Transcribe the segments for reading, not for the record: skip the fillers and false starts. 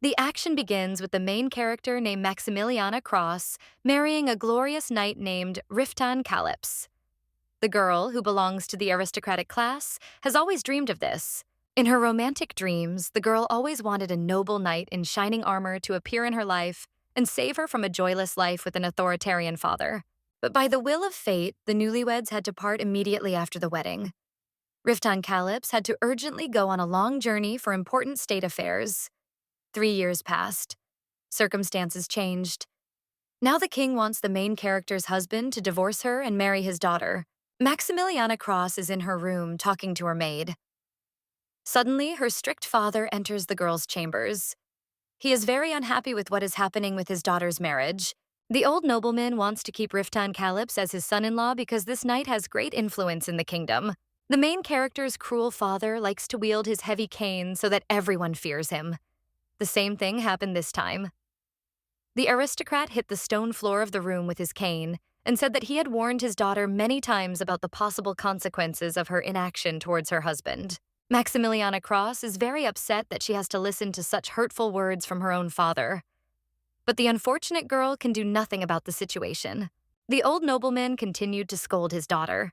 The action begins with the main character named Maximiliana Cross marrying a glorious knight named Riftan Calypso. The girl, who belongs to the aristocratic class, has always dreamed of this. In her romantic dreams, the girl always wanted a noble knight in shining armor to appear in her life and save her from a joyless life with an authoritarian father. But by the will of fate, the newlyweds had to part immediately after the wedding. Riftan Calypso had to urgently go on a long journey for important state affairs. 3 years passed. Circumstances changed. Now the king wants the main character's husband to divorce her and marry his daughter. Maximiliana Cross is in her room talking to her maid. Suddenly, her strict father enters the girl's chambers. He is very unhappy with what is happening with his daughter's marriage. The old nobleman wants to keep Riftan Calypso as his son-in-law because this knight has great influence in the kingdom. The main character's cruel father likes to wield his heavy cane so that everyone fears him. The same thing happened this time. The aristocrat hit the stone floor of the room with his cane and said that he had warned his daughter many times about the possible consequences of her inaction towards her husband. Maximiliana Cross is very upset that she has to listen to such hurtful words from her own father. But the unfortunate girl can do nothing about the situation. The old nobleman continued to scold his daughter.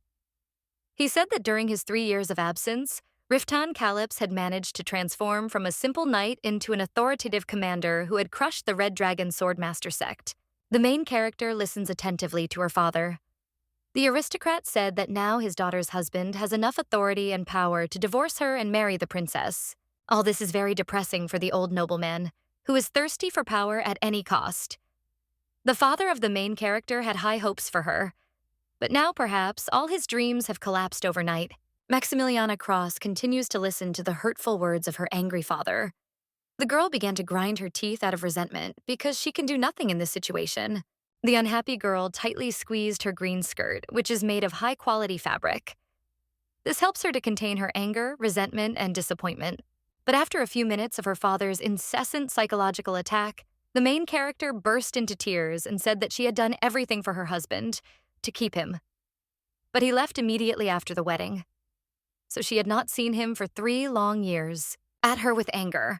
He said that during his 3 years of absence, Riftan Calypso had managed to transform from a simple knight into an authoritative commander who had crushed the Red Dragon Swordmaster sect. The main character listens attentively to her father. The aristocrat said that now his daughter's husband has enough authority and power to divorce her and marry the princess. All this is very depressing for the old nobleman, who is thirsty for power at any cost. The father of the main character had high hopes for her, but now perhaps all his dreams have collapsed overnight. Maximiliana Cross continues to listen to the hurtful words of her angry father. The girl began to grind her teeth out of resentment because she can do nothing in this situation. The unhappy girl tightly squeezed her green skirt, which is made of high-quality fabric. This helps her to contain her anger, resentment, and disappointment. But after a few minutes of her father's incessant psychological attack, the main character burst into tears and said that she had done everything for her husband, to keep him. But he left immediately after the wedding. So she had not seen him for 3 long years. At her with anger,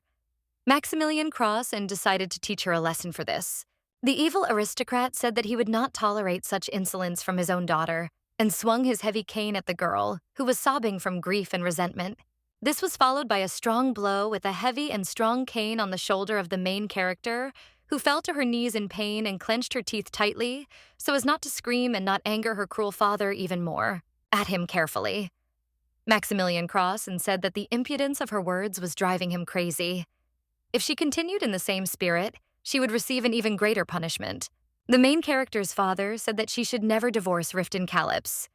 Maximilian Cross and decided to teach her a lesson for this. The evil aristocrat said that he would not tolerate such insolence from his own daughter and swung his heavy cane at the girl, who was sobbing from grief and resentment. This was followed by a strong blow with a heavy and strong cane on the shoulder of the main character, who fell to her knees in pain and clenched her teeth tightly so as not to scream and not anger her cruel father even more. At him carefully. Maximilian Cross and said that the impudence of her words was driving him crazy. If she continued in the same spirit, she would receive an even greater punishment. The main character's father said that she should never divorce Riftan Calypso.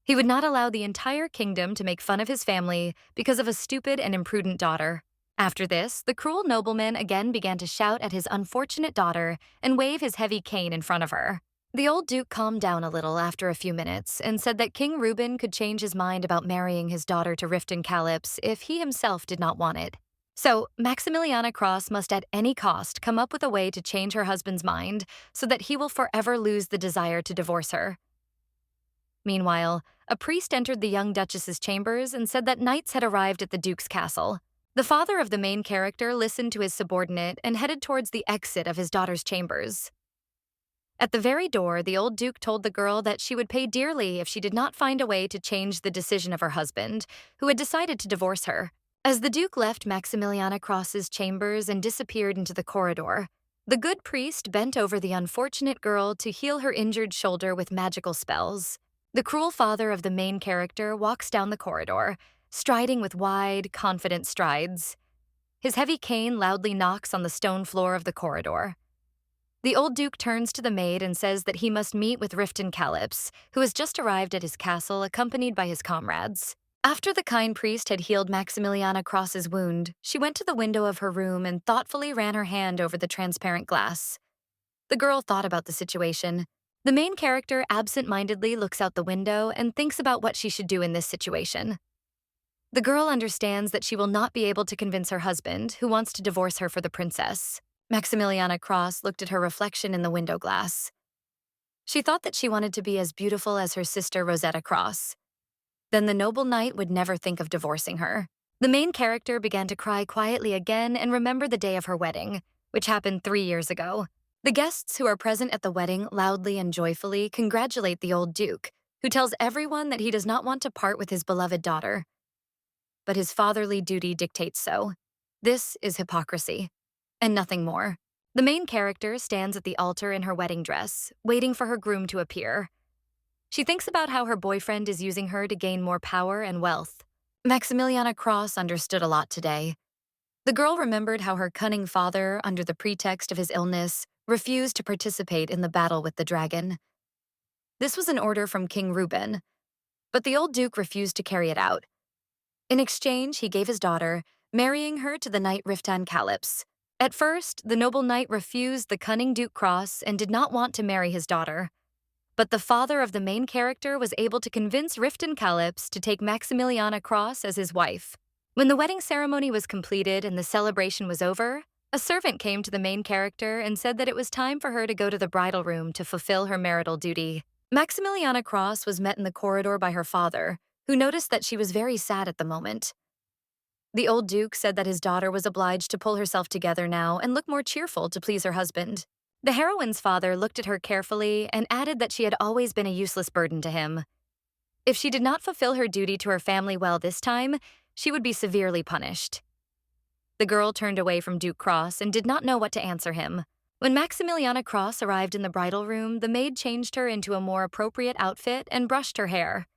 He would not allow the entire kingdom to make fun of his family because of a stupid and imprudent daughter. After this, the cruel nobleman again began to shout at his unfortunate daughter and wave his heavy cane in front of her. The old duke calmed down a little after a few minutes and said that King Reuben could change his mind about marrying his daughter to Riftan Calypso if he himself did not want it. So, Maximiliana Cross must at any cost come up with a way to change her husband's mind so that he will forever lose the desire to divorce her. Meanwhile, a priest entered the young duchess's chambers and said that knights had arrived at the duke's castle. The father of the main character listened to his subordinate and headed towards the exit of his daughter's chambers. At the very door, the old duke told the girl that she would pay dearly if she did not find a way to change the decision of her husband, who had decided to divorce her. As the duke left Maximiliana Cross's chambers and disappeared into the corridor, the good priest bent over the unfortunate girl to heal her injured shoulder with magical spells. The cruel father of the main character walks down the corridor, striding with wide, confident strides. His heavy cane loudly knocks on the stone floor of the corridor. The old duke turns to the maid and says that he must meet with Riftan Calypso, who has just arrived at his castle accompanied by his comrades. After the kind priest had healed Maximiliana Cross's wound, she went to the window of her room and thoughtfully ran her hand over the transparent glass. The girl thought about the situation. The main character absent-mindedly looks out the window and thinks about what she should do in this situation. The girl understands that she will not be able to convince her husband, who wants to divorce her for the princess. Maximiliana Cross looked at her reflection in the window glass. She thought that she wanted to be as beautiful as her sister Rosetta Cross. Then the noble knight would never think of divorcing her. The main character began to cry quietly again and remembered the day of her wedding, which happened 3 years ago. The guests who are present at the wedding loudly and joyfully congratulate the old duke, who tells everyone that he does not want to part with his beloved daughter. But his fatherly duty dictates so. This is hypocrisy, and nothing more. The main character stands at the altar in her wedding dress, waiting for her groom to appear. She thinks about how her boyfriend is using her to gain more power and wealth. Maximiliana Cross understood a lot today. The girl remembered how her cunning father, under the pretext of his illness, refused to participate in the battle with the dragon. This was an order from King Reuben, but the old duke refused to carry it out. In exchange, he gave his daughter, marrying her to the knight Riftan Calyps. At first, the noble knight refused the cunning Duke Cross and did not want to marry his daughter. But the father of the main character was able to convince Riftan Calyps to take Maximiliana Cross as his wife. When the wedding ceremony was completed and the celebration was over, a servant came to the main character and said that it was time for her to go to the bridal room to fulfill her marital duty. Maximiliana Cross was met in the corridor by her father, who noticed that she was very sad at the moment. The old duke said that his daughter was obliged to pull herself together now and look more cheerful to please her husband. The heroine's father looked at her carefully and added that she had always been a useless burden to him. If she did not fulfill her duty to her family well this time, she would be severely punished. The girl turned away from Duke Cross and did not know what to answer him. When Maximiliana Cross arrived in the bridal room, the maid changed her into a more appropriate outfit and brushed her hair.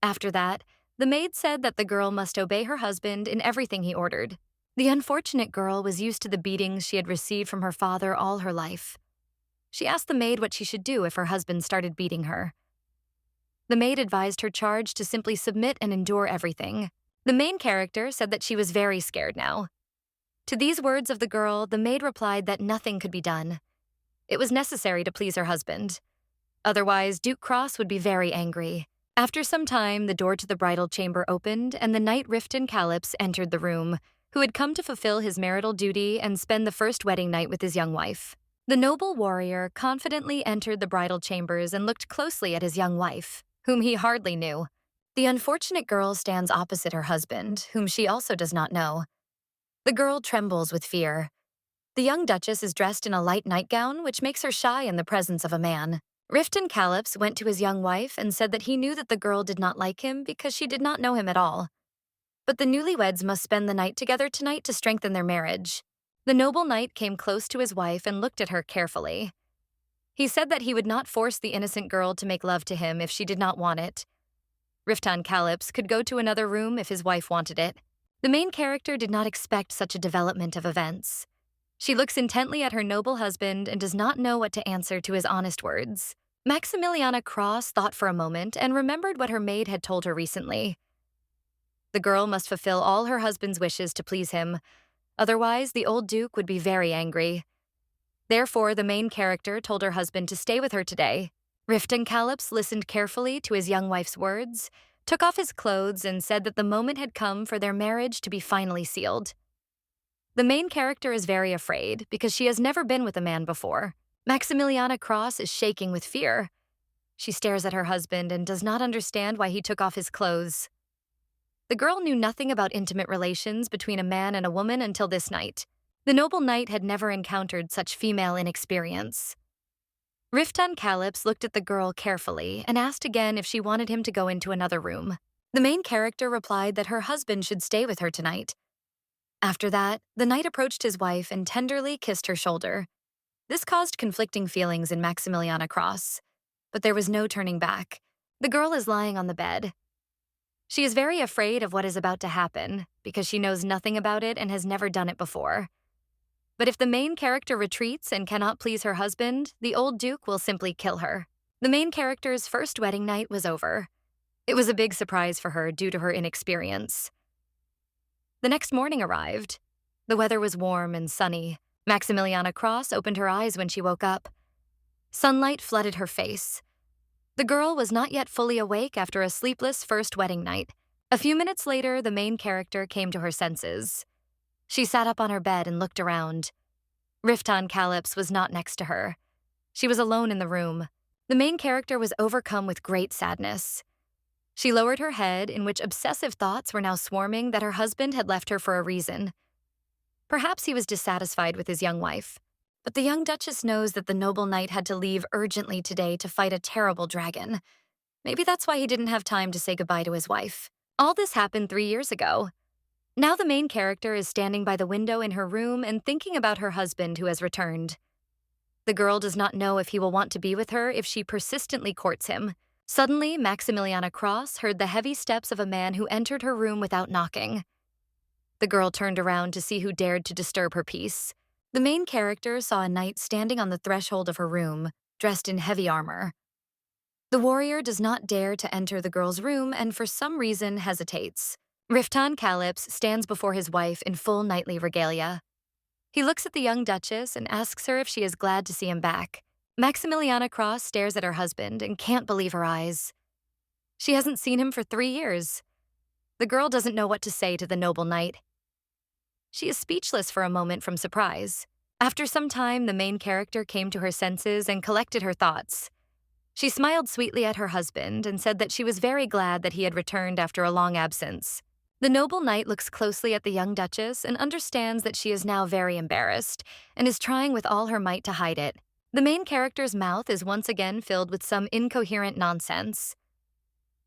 After that, the maid said that the girl must obey her husband in everything he ordered. The unfortunate girl was used to the beatings she had received from her father all her life. She asked the maid what she should do if her husband started beating her. The maid advised her charge to simply submit and endure everything. The main character said that she was very scared now. To these words of the girl, the maid replied that nothing could be done. It was necessary to please her husband. Otherwise, Duke Cross would be very angry. After some time, the door to the bridal chamber opened and the knight Riftan Calyps entered the room, who had come to fulfill his marital duty and spend the first wedding night with his young wife. The noble warrior confidently entered the bridal chambers and looked closely at his young wife, whom he hardly knew. The unfortunate girl stands opposite her husband, whom she also does not know. The girl trembles with fear. The young duchess is dressed in a light nightgown, which makes her shy in the presence of a man. Riftan Calyps went to his young wife and said that he knew that the girl did not like him because she did not know him at all. But the newlyweds must spend the night together tonight to strengthen their marriage. The noble knight came close to his wife and looked at her carefully. He said that he would not force the innocent girl to make love to him if she did not want it. Riftan Calyps could go to another room if his wife wanted it. The main character did not expect such a development of events. She looks intently at her noble husband and does not know what to answer to his honest words. Maximiliana Cross thought for a moment and remembered what her maid had told her recently. The girl must fulfill all her husband's wishes to please him, otherwise the old duke would be very angry. Therefore, the main character told her husband to stay with her today. Riftan Calyps listened carefully to his young wife's words, took off his clothes, and said that the moment had come for their marriage to be finally sealed. The main character is very afraid because she has never been with a man before. Maximiliana Cross is shaking with fear. She stares at her husband and does not understand why he took off his clothes. The girl knew nothing about intimate relations between a man and a woman until this night. The noble knight had never encountered such female inexperience. Riftan Calyps looked at the girl carefully and asked again if she wanted him to go into another room. The main character replied that her husband should stay with her tonight. After that, the knight approached his wife and tenderly kissed her shoulder. This caused conflicting feelings in Maximiliana Cross, but there was no turning back. The girl is lying on the bed. She is very afraid of what is about to happen because she knows nothing about it and has never done it before. But if the main character retreats and cannot please her husband, the old duke will simply kill her. The main character's first wedding night was over. It was a big surprise for her due to her inexperience. The next morning arrived. The weather was warm and sunny. Maximiliana Cross opened her eyes when she woke up. Sunlight flooded her face. The girl was not yet fully awake after a sleepless first wedding night. A few minutes later, the main character came to her senses. She sat up on her bed and looked around. Riftan Calyps was not next to her. She was alone in the room. The main character was overcome with great sadness. She lowered her head, in which obsessive thoughts were now swarming that her husband had left her for a reason. Perhaps he was dissatisfied with his young wife. But the young duchess knows that the noble knight had to leave urgently today to fight a terrible dragon. Maybe that's why he didn't have time to say goodbye to his wife. All this happened 3 years ago. Now the main character is standing by the window in her room and thinking about her husband who has returned. The girl does not know if he will want to be with her if she persistently courts him. Suddenly, Maximiliana Cross heard the heavy steps of a man who entered her room without knocking. The girl turned around to see who dared to disturb her peace. The main character saw a knight standing on the threshold of her room, dressed in heavy armor. The warrior does not dare to enter the girl's room and for some reason hesitates. Riftan Calyps stands before his wife in full knightly regalia. He looks at the young duchess and asks her if she is glad to see him back. Maximiliana Cross stares at her husband and can't believe her eyes. She hasn't seen him for 3 years. The girl doesn't know what to say to the noble knight. She is speechless for a moment from surprise. After some time, the main character came to her senses and collected her thoughts. She smiled sweetly at her husband and said that she was very glad that he had returned after a long absence. The noble knight looks closely at the young duchess and understands that she is now very embarrassed and is trying with all her might to hide it. The main character's mouth is once again filled with some incoherent nonsense.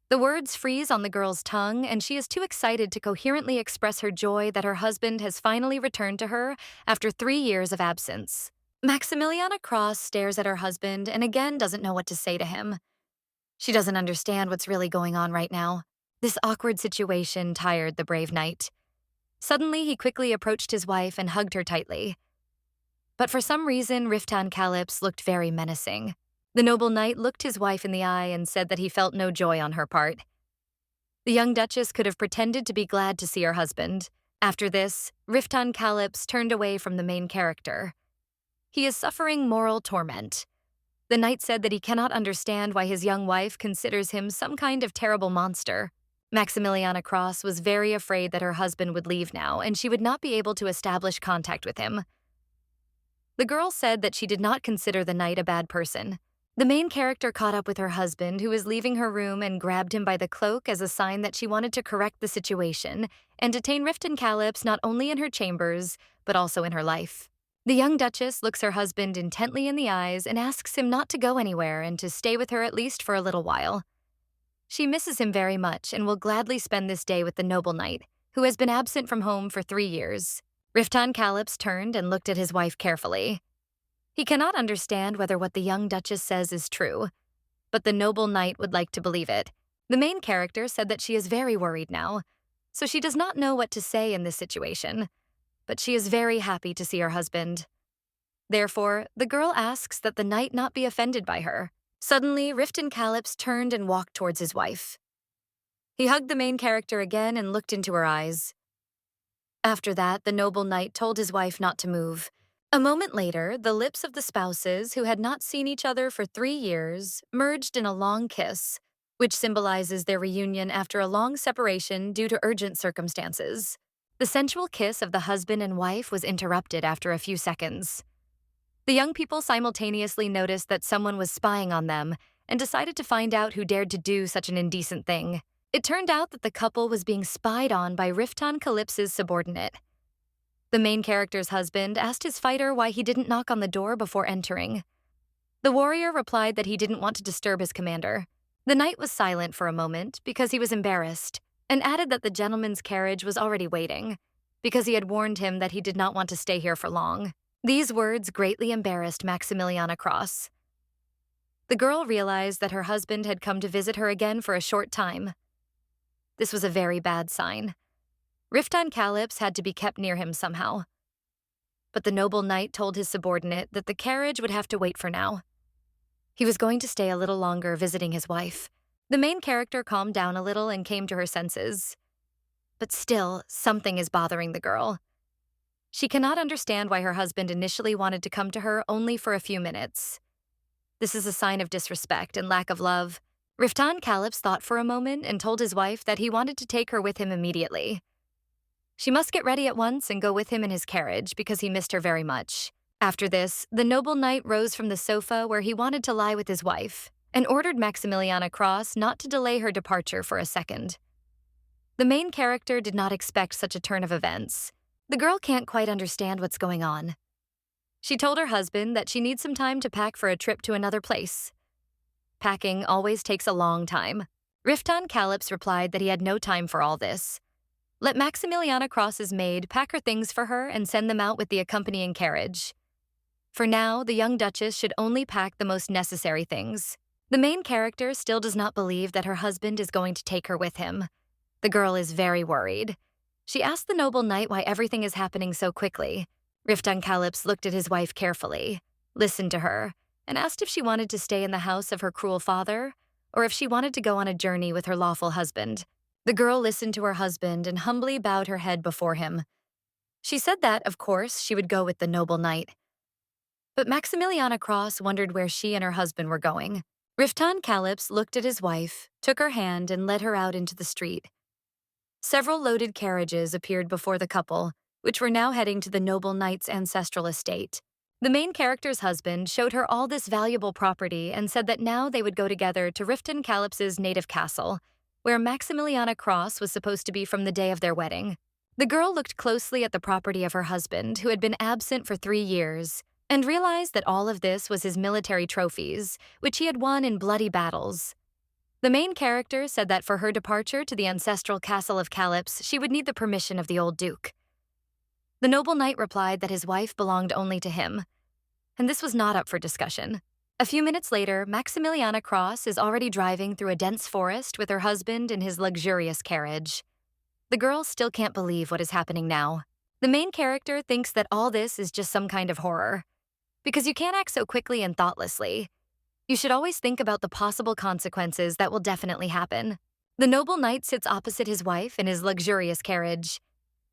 The words freeze on the girl's tongue, and she is too excited to coherently express her joy that her husband has finally returned to her after 3 years of absence. Maximiliana Cross stares at her husband and again doesn't know what to say to him. She doesn't understand what's really going on right now. This awkward situation tired the brave knight. Suddenly, he quickly approached his wife and hugged her tightly. But for some reason, Riftan Calyps looked very menacing. The noble knight looked his wife in the eye and said that he felt no joy on her part. The young duchess could have pretended to be glad to see her husband. After this, Riftan Calyps turned away from the main character. He is suffering moral torment. The knight said that he cannot understand why his young wife considers him some kind of terrible monster. Maximiliana Cross was very afraid that her husband would leave now and she would not be able to establish contact with him. The girl said that she did not consider the knight a bad person. The main character caught up with her husband, who was leaving her room, and grabbed him by the cloak as a sign that she wanted to correct the situation and detain Riftan Calyps not only in her chambers, but also in her life. The young duchess looks her husband intently in the eyes and asks him not to go anywhere and to stay with her at least for a little while. She misses him very much and will gladly spend this day with the noble knight, who has been absent from home for 3 years. Riftan Calyps turned and looked at his wife carefully. He cannot understand whether what the young duchess says is true, but the noble knight would like to believe it. The main character said that she is very worried now, so she does not know what to say in this situation, but she is very happy to see her husband. Therefore, the girl asks that the knight not be offended by her. Suddenly, Riftan Calyps turned and walked towards his wife. He hugged the main character again and looked into her eyes. After that, the noble knight told his wife not to move. A moment later, the lips of the spouses, who had not seen each other for 3 years, merged in a long kiss, which symbolizes their reunion after a long separation due to urgent circumstances. The sensual kiss of the husband and wife was interrupted after a few seconds. The young people simultaneously noticed that someone was spying on them and decided to find out who dared to do such an indecent thing. It turned out that the couple was being spied on by Riftan Calyps's subordinate. The main character's husband asked his fighter why he didn't knock on the door before entering. The warrior replied that he didn't want to disturb his commander. The knight was silent for a moment because he was embarrassed, and added that the gentleman's carriage was already waiting, because he had warned him that he did not want to stay here for long. These words greatly embarrassed Maximiliana Cross. The girl realized that her husband had come to visit her again for a short time. This was a very bad sign. Riftan Calyps had to be kept near him somehow. But the noble knight told his subordinate that the carriage would have to wait for now. He was going to stay a little longer visiting his wife. The main character calmed down a little and came to her senses. But still, something is bothering the girl. She cannot understand why her husband initially wanted to come to her only for a few minutes. This is a sign of disrespect and lack of love. Riftan Calyps thought for a moment and told his wife that he wanted to take her with him immediately. She must get ready at once and go with him in his carriage because he missed her very much. After this, the noble knight rose from the sofa where he wanted to lie with his wife. and ordered Maximiliana Cross not to delay her departure for a second. The main character did not expect such a turn of events. The girl can't quite understand what's going on. She told her husband that she needs some time to pack for a trip to another place. Packing always takes a long time. Rifton Calyps replied that he had no time for all this. Let Maximiliana Cross's maid pack her things for her and send them out with the accompanying carriage. For now, the young duchess should only pack the most necessary things. The main character still does not believe that her husband is going to take her with him. The girl is very worried. She asked the noble knight why everything is happening so quickly. Rifton Calyps looked at his wife carefully, listened to her, and asked if she wanted to stay in the house of her cruel father, or if she wanted to go on a journey with her lawful husband. The girl listened to her husband and humbly bowed her head before him. She said that, of course, she would go with the noble knight. But Maximiliana Cross wondered where she and her husband were going. Rifton Calyps looked at his wife, took her hand, and led her out into the street. Several loaded carriages appeared before the couple, which were now heading to the noble knight's ancestral estate. The main character's husband showed her all this valuable property and said that now they would go together to Rifton Calyps's native castle, where Maximiliana Cross was supposed to be from the day of their wedding. The girl looked closely at the property of her husband, who had been absent for 3 years, and realized that all of this was his military trophies, which he had won in bloody battles. The main character said that for her departure to the ancestral castle of Calyps, she would need the permission of the old duke. The noble knight replied that his wife belonged only to him, and this was not up for discussion. A few minutes later, Maximiliana Cross is already driving through a dense forest with her husband in his luxurious carriage. The girl still can't believe what is happening now. The main character thinks that all this is just some kind of horror. Because you can't act so quickly and thoughtlessly. You should always think about the possible consequences that will definitely happen. The noble knight sits opposite his wife in his luxurious carriage.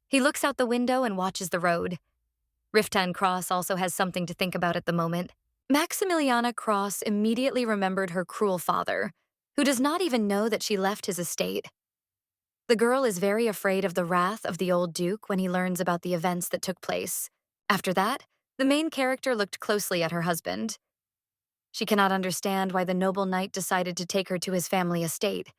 He looks out the window and watches the road. Rifton Cross also has something to think about at the moment. Maximiliana Cross immediately remembered her cruel father, who does not even know that she left his estate. The girl is very afraid of the wrath of the old duke when he learns about the events that took place. After that, the main character looked closely at her husband. She cannot understand why the noble knight decided to take her to his family estate.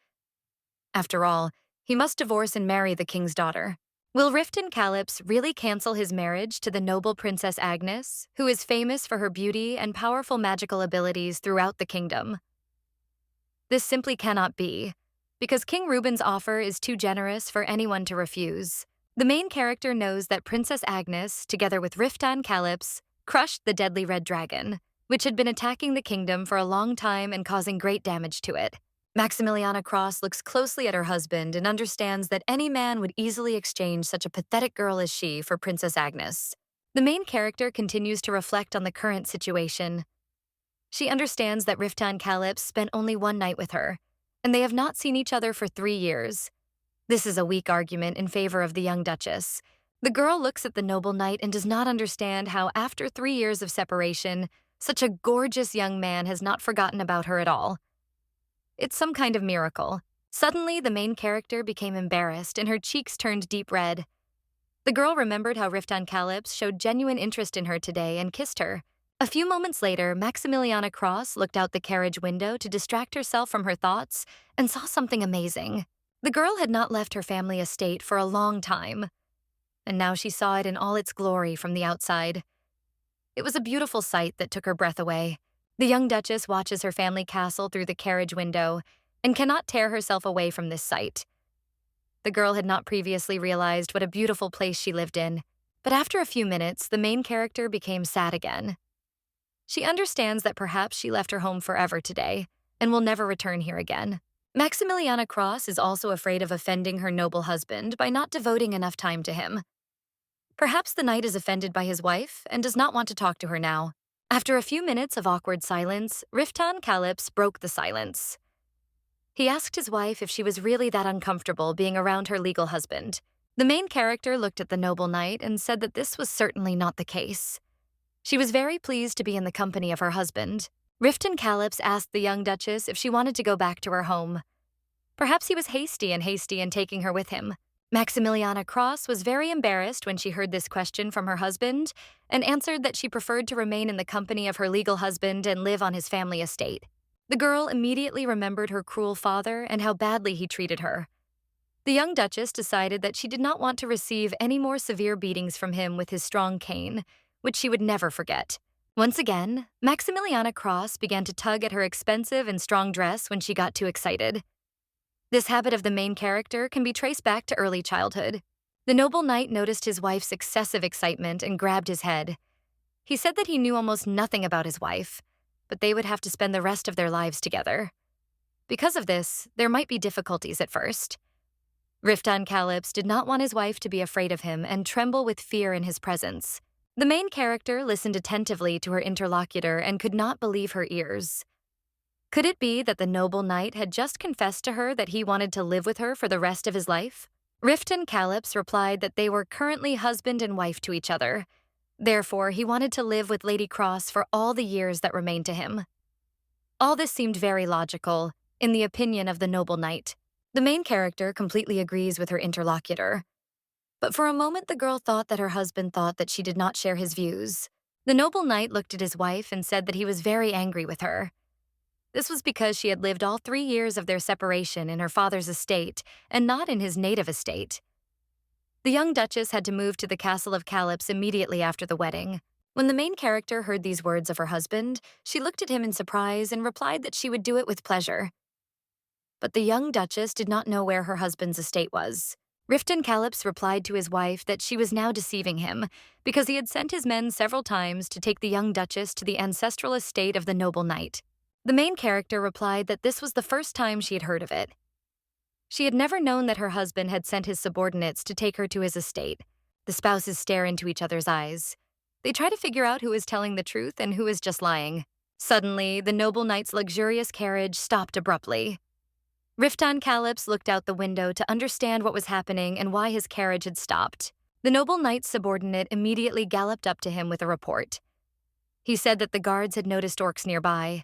After all, he must divorce and marry the king's daughter. Will Rifton Calyps really cancel his marriage to the noble Princess Agnes, who is famous for her beauty and powerful magical abilities throughout the kingdom? This simply cannot be, because King Reuben's offer is too generous for anyone to refuse. The main character knows that Princess Agnes, together with Rifton Calyps, crushed the deadly red dragon, which had been attacking the kingdom for a long time and causing great damage to it. Maximiliana Cross looks closely at her husband and understands that any man would easily exchange such a pathetic girl as she for Princess Agnes. The main character continues to reflect on the current situation. She understands that Rifton Calyps spent only one night with her, and they have not seen each other for 3 years. This is a weak argument in favor of the young duchess. The girl looks at the noble knight and does not understand how, after 3 years of separation, such a gorgeous young man has not forgotten about her at all. It's some kind of miracle. Suddenly, the main character became embarrassed and her cheeks turned deep red. The girl remembered how Rifton Calyps showed genuine interest in her today and kissed her. A few moments later, Maximiliana Cross looked out the carriage window to distract herself from her thoughts and saw something amazing. The girl had not left her family estate for a long time, and now she saw it in all its glory from the outside. It was a beautiful sight that took her breath away. The young duchess watches her family castle through the carriage window and cannot tear herself away from this sight. The girl had not previously realized what a beautiful place she lived in, but after a few minutes, the main character became sad again. She understands that perhaps she left her home forever today and will never return here again. Maximiliana Cross is also afraid of offending her noble husband by not devoting enough time to him. Perhaps the knight is offended by his wife and does not want to talk to her now. After a few minutes of awkward silence, Rifton Calyps broke the silence. He asked his wife if she was really that uncomfortable being around her legal husband. The main character looked at the noble knight and said that this was certainly not the case. She was very pleased to be in the company of her husband. Rifton Calyps asked the young duchess if she wanted to go back to her home. Perhaps he was hasty in taking her with him. Maximiliana Cross was very embarrassed when she heard this question from her husband and answered that she preferred to remain in the company of her legal husband and live on his family estate. The girl immediately remembered her cruel father and how badly he treated her. The young duchess decided that she did not want to receive any more severe beatings from him with his strong cane, which she would never forget. Once again, Maximiliana Cross began to tug at her expensive and strong dress when she got too excited. This habit of the main character can be traced back to early childhood. The noble knight noticed his wife's excessive excitement and grabbed his head. He said that he knew almost nothing about his wife, but they would have to spend the rest of their lives together. Because of this, there might be difficulties at first. Riftan Calyps did not want his wife to be afraid of him and tremble with fear in his presence. The main character listened attentively to her interlocutor and could not believe her ears. Could it be that the noble knight had just confessed to her that he wanted to live with her for the rest of his life? Riftan Calyps replied that they were currently husband and wife to each other. Therefore, he wanted to live with Lady Cross for all the years that remained to him. All this seemed very logical, in the opinion of the noble knight. The main character completely agrees with her interlocutor. But for a moment, the girl thought that her husband thought that she did not share his views. The noble knight looked at his wife and said that he was very angry with her. This was because she had lived all 3 years of their separation in her father's estate and not in his native estate. The young duchess had to move to the castle of Calyps immediately after the wedding. When the main character heard these words of her husband, she looked at him in surprise and replied that she would do it with pleasure. But the young duchess did not know where her husband's estate was. Riftan Calyps replied to his wife that she was now deceiving him because he had sent his men several times to take the young duchess to the ancestral estate of the noble knight. The main character replied that this was the first time she had heard of it. She had never known that her husband had sent his subordinates to take her to his estate. The spouses stare into each other's eyes. They try to figure out who is telling the truth and who is just lying. Suddenly, the noble knight's luxurious carriage stopped abruptly. Riftan Calyps looked out the window to understand what was happening and why his carriage had stopped. The noble knight's subordinate immediately galloped up to him with a report. He said that the guards had noticed orcs nearby.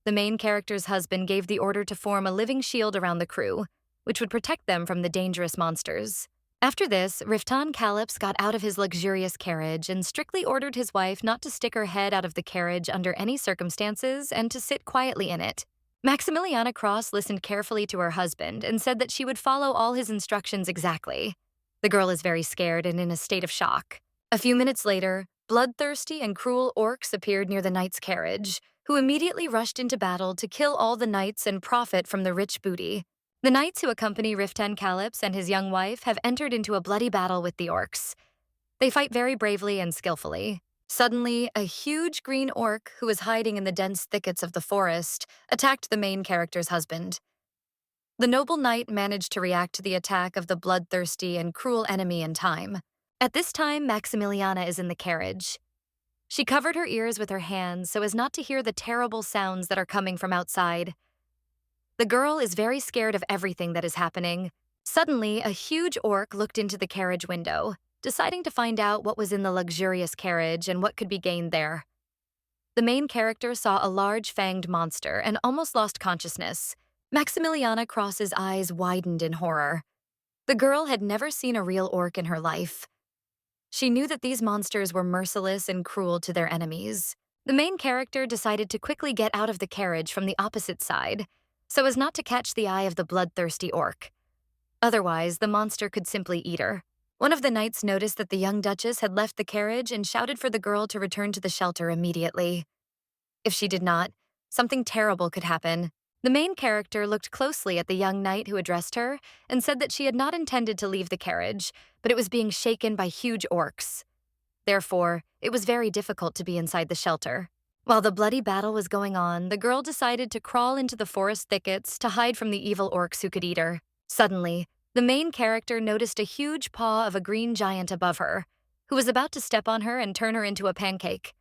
The main character's husband gave the order to form a living shield around the crew, which would protect them from the dangerous monsters. After this, Riftan Calyps got out of his luxurious carriage and strictly ordered his wife not to stick her head out of the carriage under any circumstances and to sit quietly in it. Maximiliana Cross listened carefully to her husband and said that she would follow all his instructions exactly. The girl is very scared and in a state of shock. A few minutes later, bloodthirsty and cruel orcs appeared near the knight's carriage, who immediately rushed into battle to kill all the knights and profit from the rich booty. The knights who accompany Riftan Calyps and his young wife have entered into a bloody battle with the orcs. They fight very bravely and skillfully. Suddenly, a huge green orc who was hiding in the dense thickets of the forest attacked the main character's husband. The noble knight managed to react to the attack of the bloodthirsty and cruel enemy in time. At this time, Maximiliana is in the carriage. She covered her ears with her hands so as not to hear the terrible sounds that are coming from outside. The girl is very scared of everything that is happening. Suddenly, a huge orc looked into the carriage window, deciding to find out what was in the luxurious carriage and what could be gained there. The main character saw a large fanged monster and almost lost consciousness. Maximiliana Cross's eyes widened in horror. The girl had never seen a real orc in her life. She knew that these monsters were merciless and cruel to their enemies. The main character decided to quickly get out of the carriage from the opposite side, so as not to catch the eye of the bloodthirsty orc. Otherwise, the monster could simply eat her. One of the knights noticed that the young duchess had left the carriage and shouted for the girl to return to the shelter immediately. If she did not, something terrible could happen. The main character looked closely at the young knight who addressed her and said that she had not intended to leave the carriage, but it was being shaken by huge orcs. Therefore, it was very difficult to be inside the shelter. While the bloody battle was going on, the girl decided to crawl into the forest thickets to hide from the evil orcs who could eat her. Suddenly, the main character noticed a huge paw of a green giant above her, who was about to step on her and turn her into a pancake.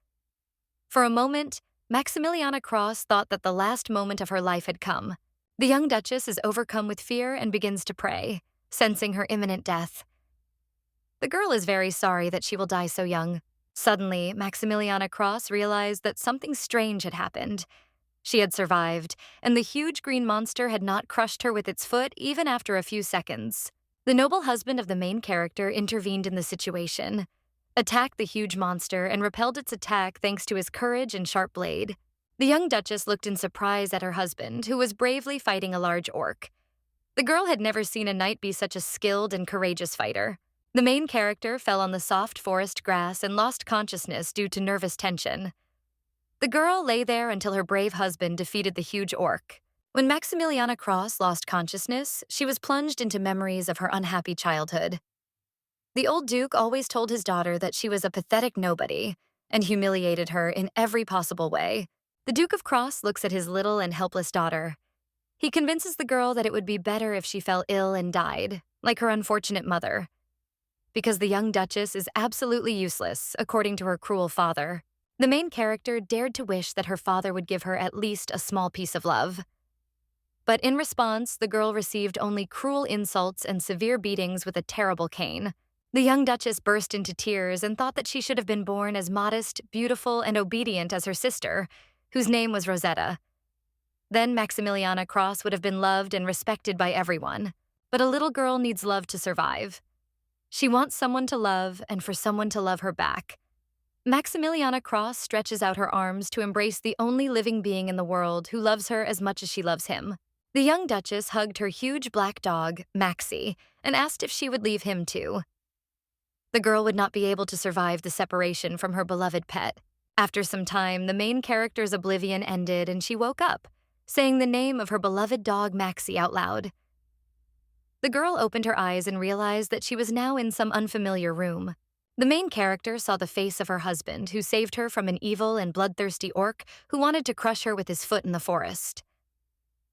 For a moment, Maximiliana Cross thought that the last moment of her life had come. The young duchess is overcome with fear and begins to pray, sensing her imminent death. The girl is very sorry that she will die so young. Suddenly, Maximiliana Cross realized that something strange had happened. She had survived, and the huge green monster had not crushed her with its foot even after a few seconds. The noble husband of the main character intervened in the situation, attacked the huge monster, and repelled its attack thanks to his courage and sharp blade. The young duchess looked in surprise at her husband, who was bravely fighting a large orc. The girl had never seen a knight be such a skilled and courageous fighter. The main character fell on the soft forest grass and lost consciousness due to nervous tension. The girl lay there until her brave husband defeated the huge orc. When Maximiliana Cross lost consciousness, she was plunged into memories of her unhappy childhood. The old duke always told his daughter that she was a pathetic nobody and humiliated her in every possible way. The Duke of Cross looks at his little and helpless daughter. He convinces the girl that it would be better if she fell ill and died, like her unfortunate mother, because the young duchess is absolutely useless, according to her cruel father. The main character dared to wish that her father would give her at least a small piece of love. But in response, the girl received only cruel insults and severe beatings with a terrible cane. The young duchess burst into tears and thought that she should have been born as modest, beautiful, and obedient as her sister, whose name was Rosetta. Then Maximiliana Cross would have been loved and respected by everyone. But a little girl needs love to survive. She wants someone to love and for someone to love her back. Maximiliana Cross stretches out her arms to embrace the only living being in the world who loves her as much as she loves him. The young duchess hugged her huge black dog, Maxie, and asked if she would leave him too. The girl would not be able to survive the separation from her beloved pet. After some time, the main character's oblivion ended and she woke up, saying the name of her beloved dog Maxie out loud. The girl opened her eyes and realized that she was now in some unfamiliar room. The main character saw the face of her husband, who saved her from an evil and bloodthirsty orc who wanted to crush her with his foot in the forest.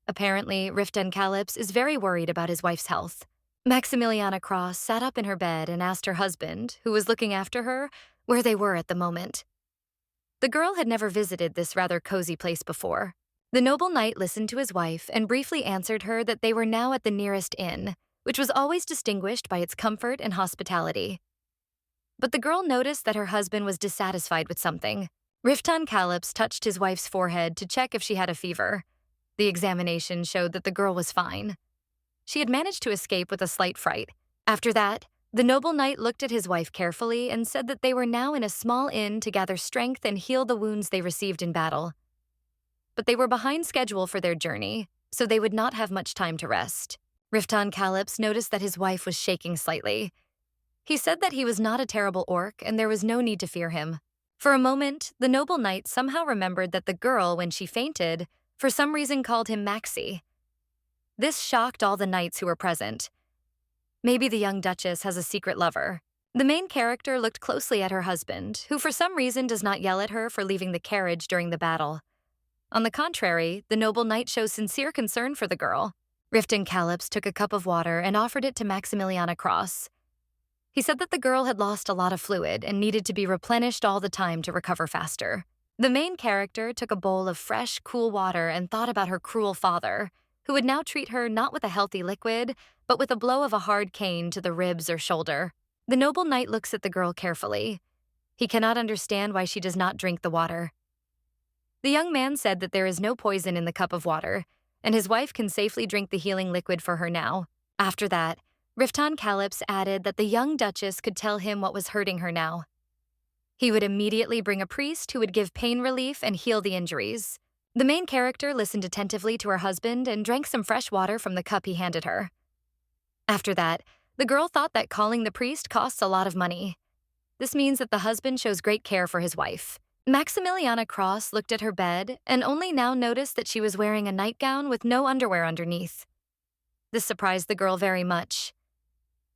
Apparently, Riften Calyps is very worried about his wife's health. Maximiliana Cross sat up in her bed and asked her husband, who was looking after her, where they were at the moment. The girl had never visited this rather cozy place before. The noble knight listened to his wife and briefly answered her that they were now at the nearest inn, which was always distinguished by its comfort and hospitality. But the girl noticed that her husband was dissatisfied with something. Riften Calyps touched his wife's forehead to check if she had a fever. The examination showed that the girl was fine. She had managed to escape with a slight fright. After that, the noble knight looked at his wife carefully and said that they were now in a small inn to gather strength and heal the wounds they received in battle. But they were behind schedule for their journey, so they would not have much time to rest. Riften Calyps noticed that his wife was shaking slightly. He said that he was not a terrible orc and there was no need to fear him. For a moment, the noble knight somehow remembered that the girl, when she fainted, for some reason called him Maxie. This shocked all the knights who were present. Maybe the young duchess has a secret lover. The main character looked closely at her husband, who for some reason does not yell at her for leaving the carriage during the battle. On the contrary, the noble knight shows sincere concern for the girl. Riften Calyps took a cup of water and offered it to Maximiliana Cross. He said that the girl had lost a lot of fluid and needed to be replenished all the time to recover faster. The main character took a bowl of fresh, cool water and thought about her cruel father, who would now treat her not with a healthy liquid, but with a blow of a hard cane to the ribs or shoulder. The noble knight looks at the girl carefully. He cannot understand why she does not drink the water. The young man said that there is no poison in the cup of water, and his wife can safely drink the healing liquid for her now. After that, Riften Calyps added that the young duchess could tell him what was hurting her now. He would immediately bring a priest who would give pain relief and heal the injuries. The main character listened attentively to her husband and drank some fresh water from the cup he handed her. After that, the girl thought that calling the priest costs a lot of money. This means that the husband shows great care for his wife. Maximiliana Cross looked at her bed and only now noticed that she was wearing a nightgown with no underwear underneath. This surprised the girl very much.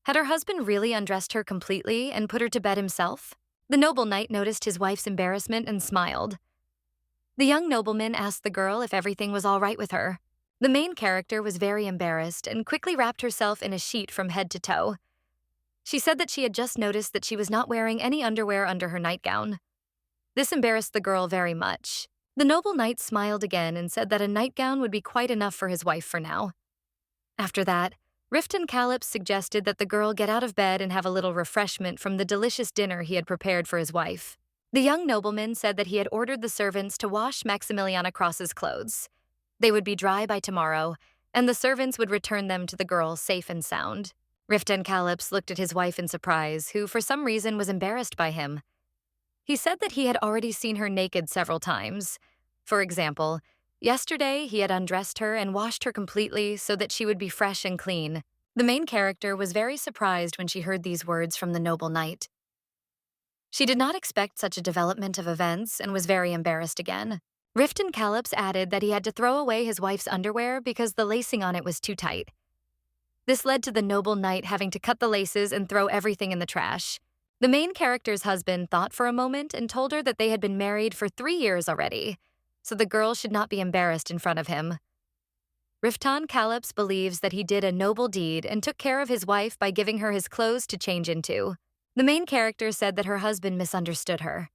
Had her husband really undressed her completely and put her to bed himself? The noble knight noticed his wife's embarrassment and smiled. The young nobleman asked the girl if everything was all right with her. The main character was very embarrassed and quickly wrapped herself in a sheet from head to toe. She said that she had just noticed that she was not wearing any underwear under her nightgown. This embarrassed the girl very much. The noble knight smiled again and said that a nightgown would be quite enough for his wife for now. After that, Riften Calyps suggested that the girl get out of bed and have a little refreshment from the delicious dinner he had prepared for his wife. The young nobleman said that he had ordered the servants to wash Maximiliana Cross's clothes. They would be dry by tomorrow, and the servants would return them to the girl safe and sound. Riften Calyps looked at his wife in surprise, who for some reason was embarrassed by him. He said that he had already seen her naked several times. For example, yesterday he had undressed her and washed her completely so that she would be fresh and clean. The main character was very surprised when she heard these words from the noble knight. She did not expect such a development of events and was very embarrassed again. Riften Calops added that he had to throw away his wife's underwear because the lacing on it was too tight. This led to the noble knight having to cut the laces and throw everything in the trash. The main character's husband thought for a moment and told her that they had been married for 3 years already, so the girl should not be embarrassed in front of him. Riften Calops believes that he did a noble deed and took care of his wife by giving her his clothes to change into. The main character said that her husband misunderstood her.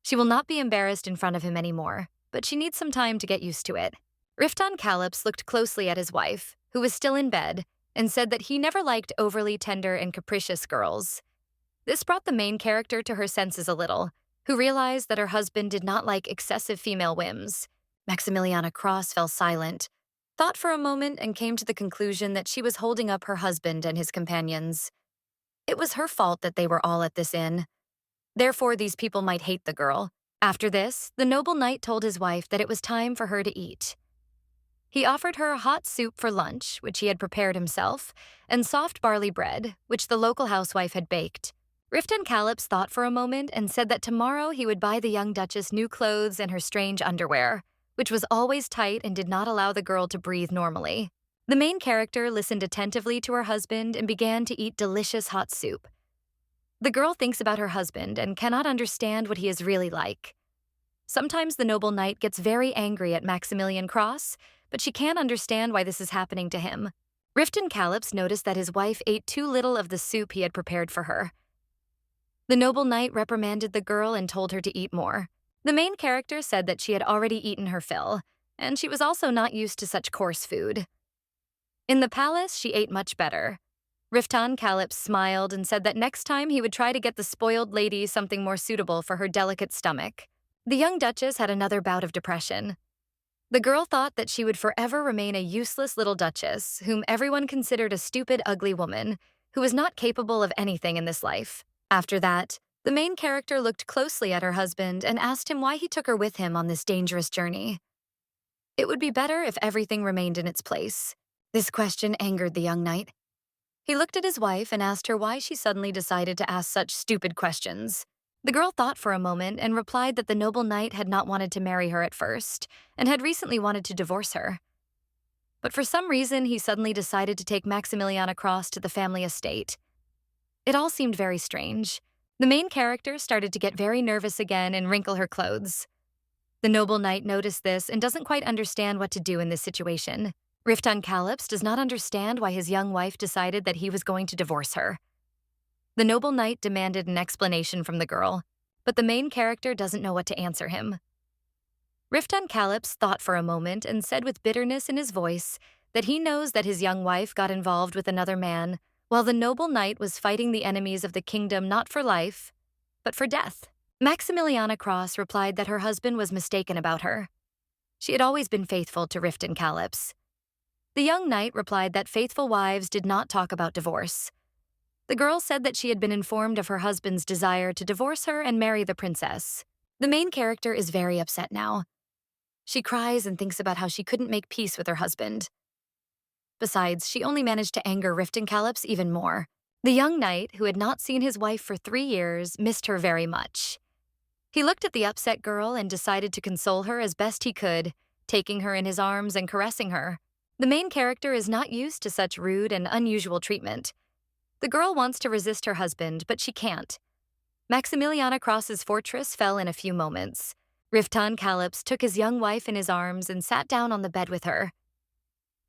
She will not be embarrassed in front of him anymore, but she needs some time to get used to it. Riften Calops looked closely at his wife, who was still in bed, and said that he never liked overly tender and capricious girls. This brought the main character to her senses a little, who realized that her husband did not like excessive female whims. Maximiliana Cross fell silent, thought for a moment, and came to the conclusion that she was holding up her husband and his companions. It was her fault that they were all at this inn. Therefore, these people might hate the girl. After this, the noble knight told his wife that it was time for her to eat. He offered her hot soup for lunch, which he had prepared himself, and soft barley bread, which the local housewife had baked. Riften Calops thought for a moment and said that tomorrow he would buy the young duchess new clothes and her strange underwear, which was always tight and did not allow the girl to breathe normally. The main character listened attentively to her husband and began to eat delicious hot soup. The girl thinks about her husband and cannot understand what he is really like. Sometimes the noble knight gets very angry at Maximilian Cross, but she can't understand why this is happening to him. Riften Calops noticed that his wife ate too little of the soup he had prepared for her. The noble knight reprimanded the girl and told her to eat more. The main character said that she had already eaten her fill, and she was also not used to such coarse food. In the palace, she ate much better. Riften Calops smiled and said that next time he would try to get the spoiled lady something more suitable for her delicate stomach. The young duchess had another bout of depression. The girl thought that she would forever remain a useless little duchess, whom everyone considered a stupid, ugly woman, who was not capable of anything in this life. After that, the main character looked closely at her husband and asked him why he took her with him on this dangerous journey. It would be better if everything remained in its place. This question angered the young knight. He looked at his wife and asked her why she suddenly decided to ask such stupid questions. The girl thought for a moment and replied that the noble knight had not wanted to marry her at first and had recently wanted to divorce her. But for some reason, he suddenly decided to take Maximiliana Cross to the family estate. It all seemed very strange. The main character started to get very nervous again and wrinkle her clothes. The noble knight noticed this and doesn't quite understand what to do in this situation. Riften Calops does not understand why his young wife decided that he was going to divorce her. The noble knight demanded an explanation from the girl, but the main character doesn't know what to answer him. Riften Calops thought for a moment and said with bitterness in his voice that he knows that his young wife got involved with another man, while the noble knight was fighting the enemies of the kingdom not for life, but for death. Maximiliana Cross replied that her husband was mistaken about her. She had always been faithful to Riften Calops. The young knight replied that faithful wives did not talk about divorce. The girl said that she had been informed of her husband's desire to divorce her and marry the princess. The main character is very upset now. She cries and thinks about how she couldn't make peace with her husband. Besides, she only managed to anger Riften Calops even more. The young knight, who had not seen his wife for 3 years, missed her very much. He looked at the upset girl and decided to console her as best he could, taking her in his arms and caressing her. The main character is not used to such rude and unusual treatment. The girl wants to resist her husband, but she can't. Maximiliana Cross's fortress fell in a few moments. Riften Calops took his young wife in his arms and sat down on the bed with her.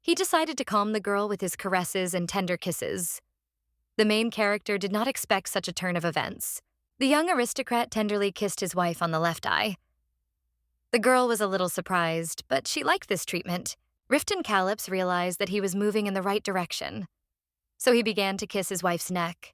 He decided to calm the girl with his caresses and tender kisses. The main character did not expect such a turn of events. The young aristocrat tenderly kissed his wife on the left eye. The girl was a little surprised, but she liked this treatment. Riften Calops realized that he was moving in the right direction, so he began to kiss his wife's neck.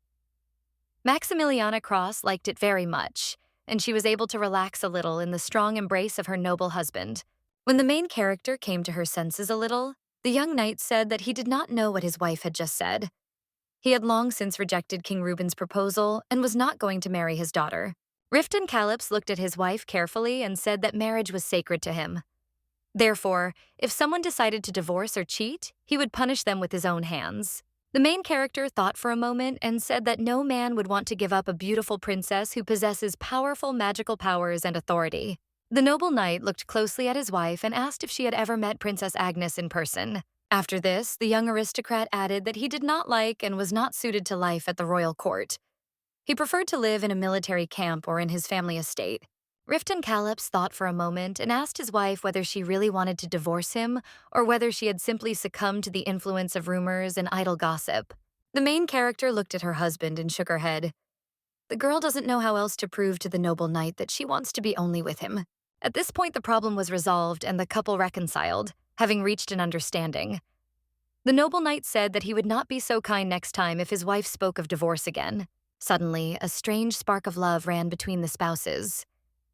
Maximiliana Cross liked it very much, and she was able to relax a little in the strong embrace of her noble husband. When the main character came to her senses a little, the young knight said that he did not know what his wife had just said. He had long since rejected King Reuben's proposal and was not going to marry his daughter. Riften Calips looked at his wife carefully and said that marriage was sacred to him. Therefore, if someone decided to divorce or cheat, he would punish them with his own hands. The main character thought for a moment and said that no man would want to give up a beautiful princess who possesses powerful magical powers and authority. The noble knight looked closely at his wife and asked if she had ever met Princess Agnes in person. After this, the young aristocrat added that he did not like and was not suited to life at the royal court. He preferred to live in a military camp or in his family estate. Riften Calips thought for a moment and asked his wife whether she really wanted to divorce him or whether she had simply succumbed to the influence of rumors and idle gossip. The main character looked at her husband and shook her head. The girl doesn't know how else to prove to the noble knight that she wants to be only with him. At this point, the problem was resolved and the couple reconciled, having reached an understanding. The noble knight said that he would not be so kind next time if his wife spoke of divorce again. Suddenly, a strange spark of love ran between the spouses.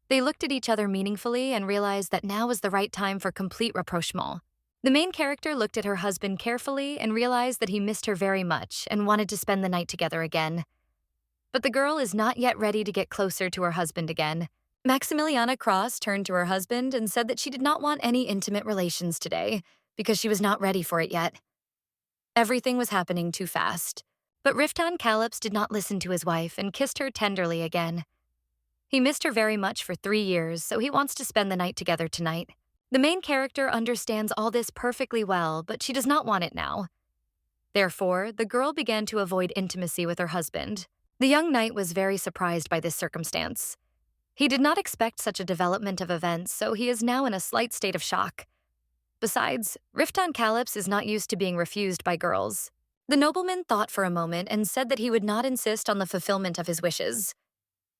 They looked at each other meaningfully and realized that now was the right time for complete rapprochement. The main character looked at her husband carefully and realized that he missed her very much and wanted to spend the night together again. But the girl is not yet ready to get closer to her husband again. Maximiliana Cross turned to her husband and said that she did not want any intimate relations today because she was not ready for it yet. Everything was happening too fast. But Riften Calips did not listen to his wife and kissed her tenderly again. He missed her very much for 3 years, so he wants to spend the night together tonight. The main character understands all this perfectly well, but she does not want it now. Therefore, the girl began to avoid intimacy with her husband. The young knight was very surprised by this circumstance. He did not expect such a development of events, so he is now in a slight state of shock. Besides, Riften Calips is not used to being refused by girls. The nobleman thought for a moment and said that he would not insist on the fulfillment of his wishes.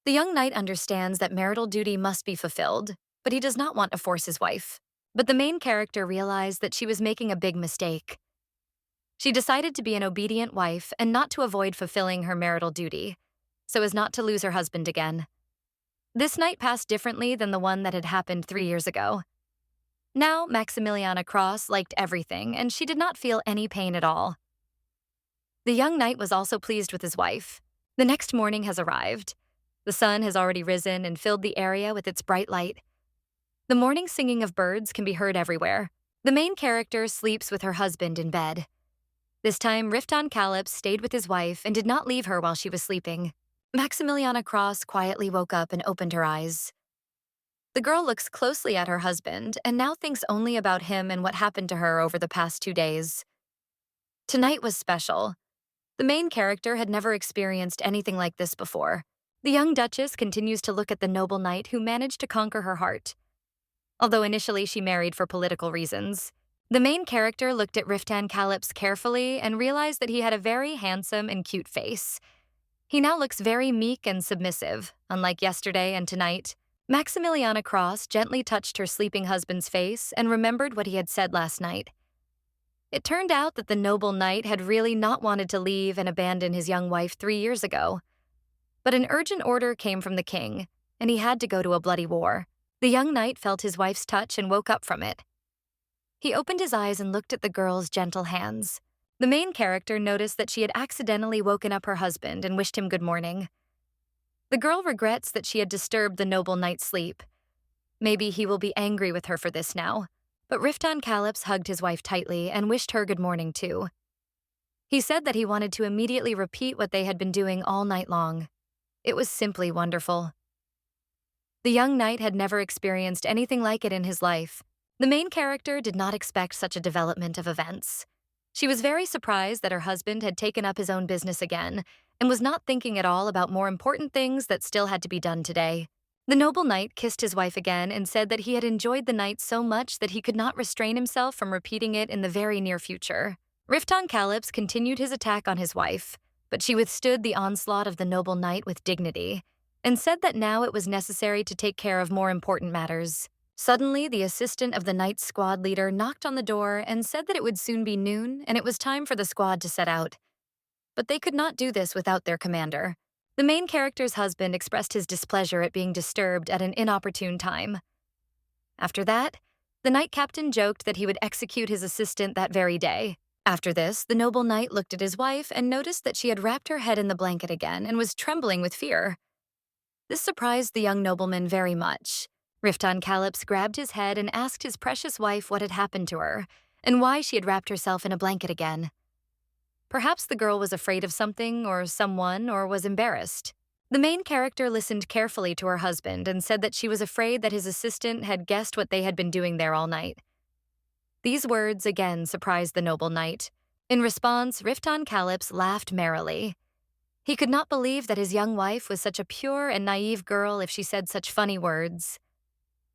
The young knight understands that marital duty must be fulfilled, but he does not want to force his wife. But the main character realized that she was making a big mistake. She decided to be an obedient wife and not to avoid fulfilling her marital duty, so as not to lose her husband again. This night passed differently than the one that had happened 3 years ago. Now, Maximiliana Cross liked everything, and she did not feel any pain at all. The young knight was also pleased with his wife. The next morning has arrived. The sun has already risen and filled the area with its bright light. The morning singing of birds can be heard everywhere. The main character sleeps with her husband in bed. This time, Riften Calips stayed with his wife and did not leave her while she was sleeping. Maximiliana Cross quietly woke up and opened her eyes. The girl looks closely at her husband and now thinks only about him and what happened to her over the past 2 days. Tonight was special. The main character had never experienced anything like this before. The young duchess continues to look at the noble knight who managed to conquer her heart. Although initially she married for political reasons. The main character looked at Riften Calips carefully and realized that he had a very handsome and cute face. He now looks very meek and submissive, unlike yesterday and tonight. Maximiliana Cross gently touched her sleeping husband's face and remembered what he had said last night. It turned out that the noble knight had really not wanted to leave and abandon his young wife 3 years ago. But an urgent order came from the king, and he had to go to a bloody war. The young knight felt his wife's touch and woke up from it. He opened his eyes and looked at the girl's gentle hands. The main character noticed that she had accidentally woken up her husband and wished him good morning. The girl regrets that she had disturbed the noble knight's sleep. Maybe he will be angry with her for this now. But Riften Calips hugged his wife tightly and wished her good morning too. He said that he wanted to immediately repeat what they had been doing all night long. It was simply wonderful. The young knight had never experienced anything like it in his life. The main character did not expect such a development of events. She was very surprised that her husband had taken up his own business again and was not thinking at all about more important things that still had to be done today. The noble knight kissed his wife again and said that he had enjoyed the night so much that he could not restrain himself from repeating it in the very near future. Riften Calips continued his attack on his wife, but she withstood the onslaught of the noble knight with dignity and said that now it was necessary to take care of more important matters. Suddenly, the assistant of the knight's squad leader knocked on the door and said that it would soon be noon and it was time for the squad to set out. But they could not do this without their commander. The main character's husband expressed his displeasure at being disturbed at an inopportune time. After that, the knight captain joked that he would execute his assistant that very day. After this, the noble knight looked at his wife and noticed that she had wrapped her head in the blanket again and was trembling with fear. This surprised the young nobleman very much. Rifton Caliph grabbed his head and asked his precious wife what had happened to her, and why she had wrapped herself in a blanket again. Perhaps the girl was afraid of something or someone or was embarrassed. The main character listened carefully to her husband and said that she was afraid that his assistant had guessed what they had been doing there all night. These words again surprised the noble knight. In response, Rifton Caliph laughed merrily. He could not believe that his young wife was such a pure and naive girl if she said such funny words.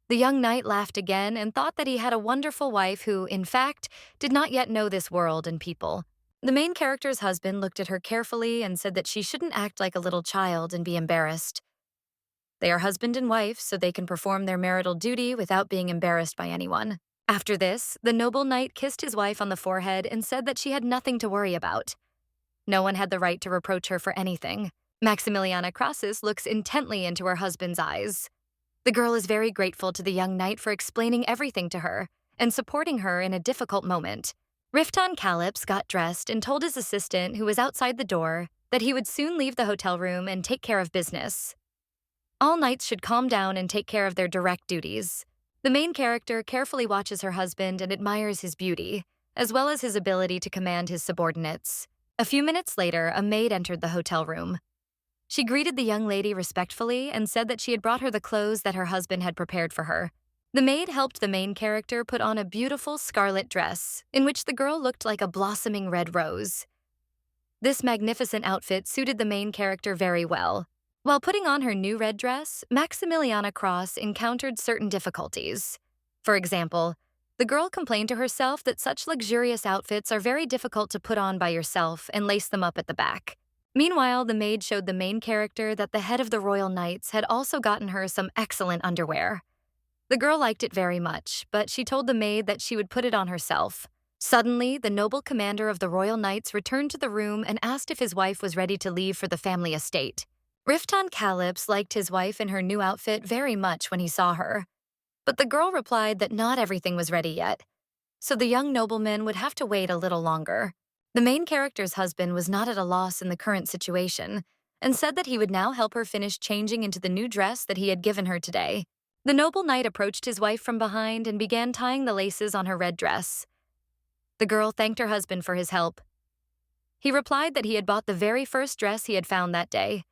The young knight laughed again and thought that he had a wonderful wife who, in fact, did not yet know this world and people. The main character's husband looked at her carefully and said that she shouldn't act like a little child and be embarrassed. They are husband and wife, so they can perform their marital duty without being embarrassed by anyone. After this, the noble knight kissed his wife on the forehead and said that she had nothing to worry about. No one had the right to reproach her for anything. Maximiliana Crassus looks intently into her husband's eyes. The girl is very grateful to the young knight for explaining everything to her and supporting her in a difficult moment. Rifton Caliph got dressed and told his assistant, who was outside the door, that he would soon leave the hotel room and take care of business. All knights should calm down and take care of their direct duties. The main character carefully watches her husband and admires his beauty, as well as his ability to command his subordinates. A few minutes later, a maid entered the hotel room. She greeted the young lady respectfully and said that she had brought her the clothes that her husband had prepared for her. The maid helped the main character put on a beautiful scarlet dress, in which the girl looked like a blossoming red rose. This magnificent outfit suited the main character very well. While putting on her new red dress, Maximiliana Cross encountered certain difficulties. For example, the girl complained to herself that such luxurious outfits are very difficult to put on by yourself and lace them up at the back. Meanwhile, the maid showed the main character that the head of the royal knights had also gotten her some excellent underwear. The girl liked it very much, but she told the maid that she would put it on herself. Suddenly, the noble commander of the royal knights returned to the room and asked if his wife was ready to leave for the family estate. Rifton Caliph liked his wife in her new outfit very much when he saw her, but the girl replied that not everything was ready yet, so the young nobleman would have to wait a little longer. The main character's husband was not at a loss in the current situation and said that he would now help her finish changing into the new dress that he had given her today. The noble knight approached his wife from behind and began tying the laces on her red dress. The girl thanked her husband for his help. He replied that he had bought the very first dress he had found that day.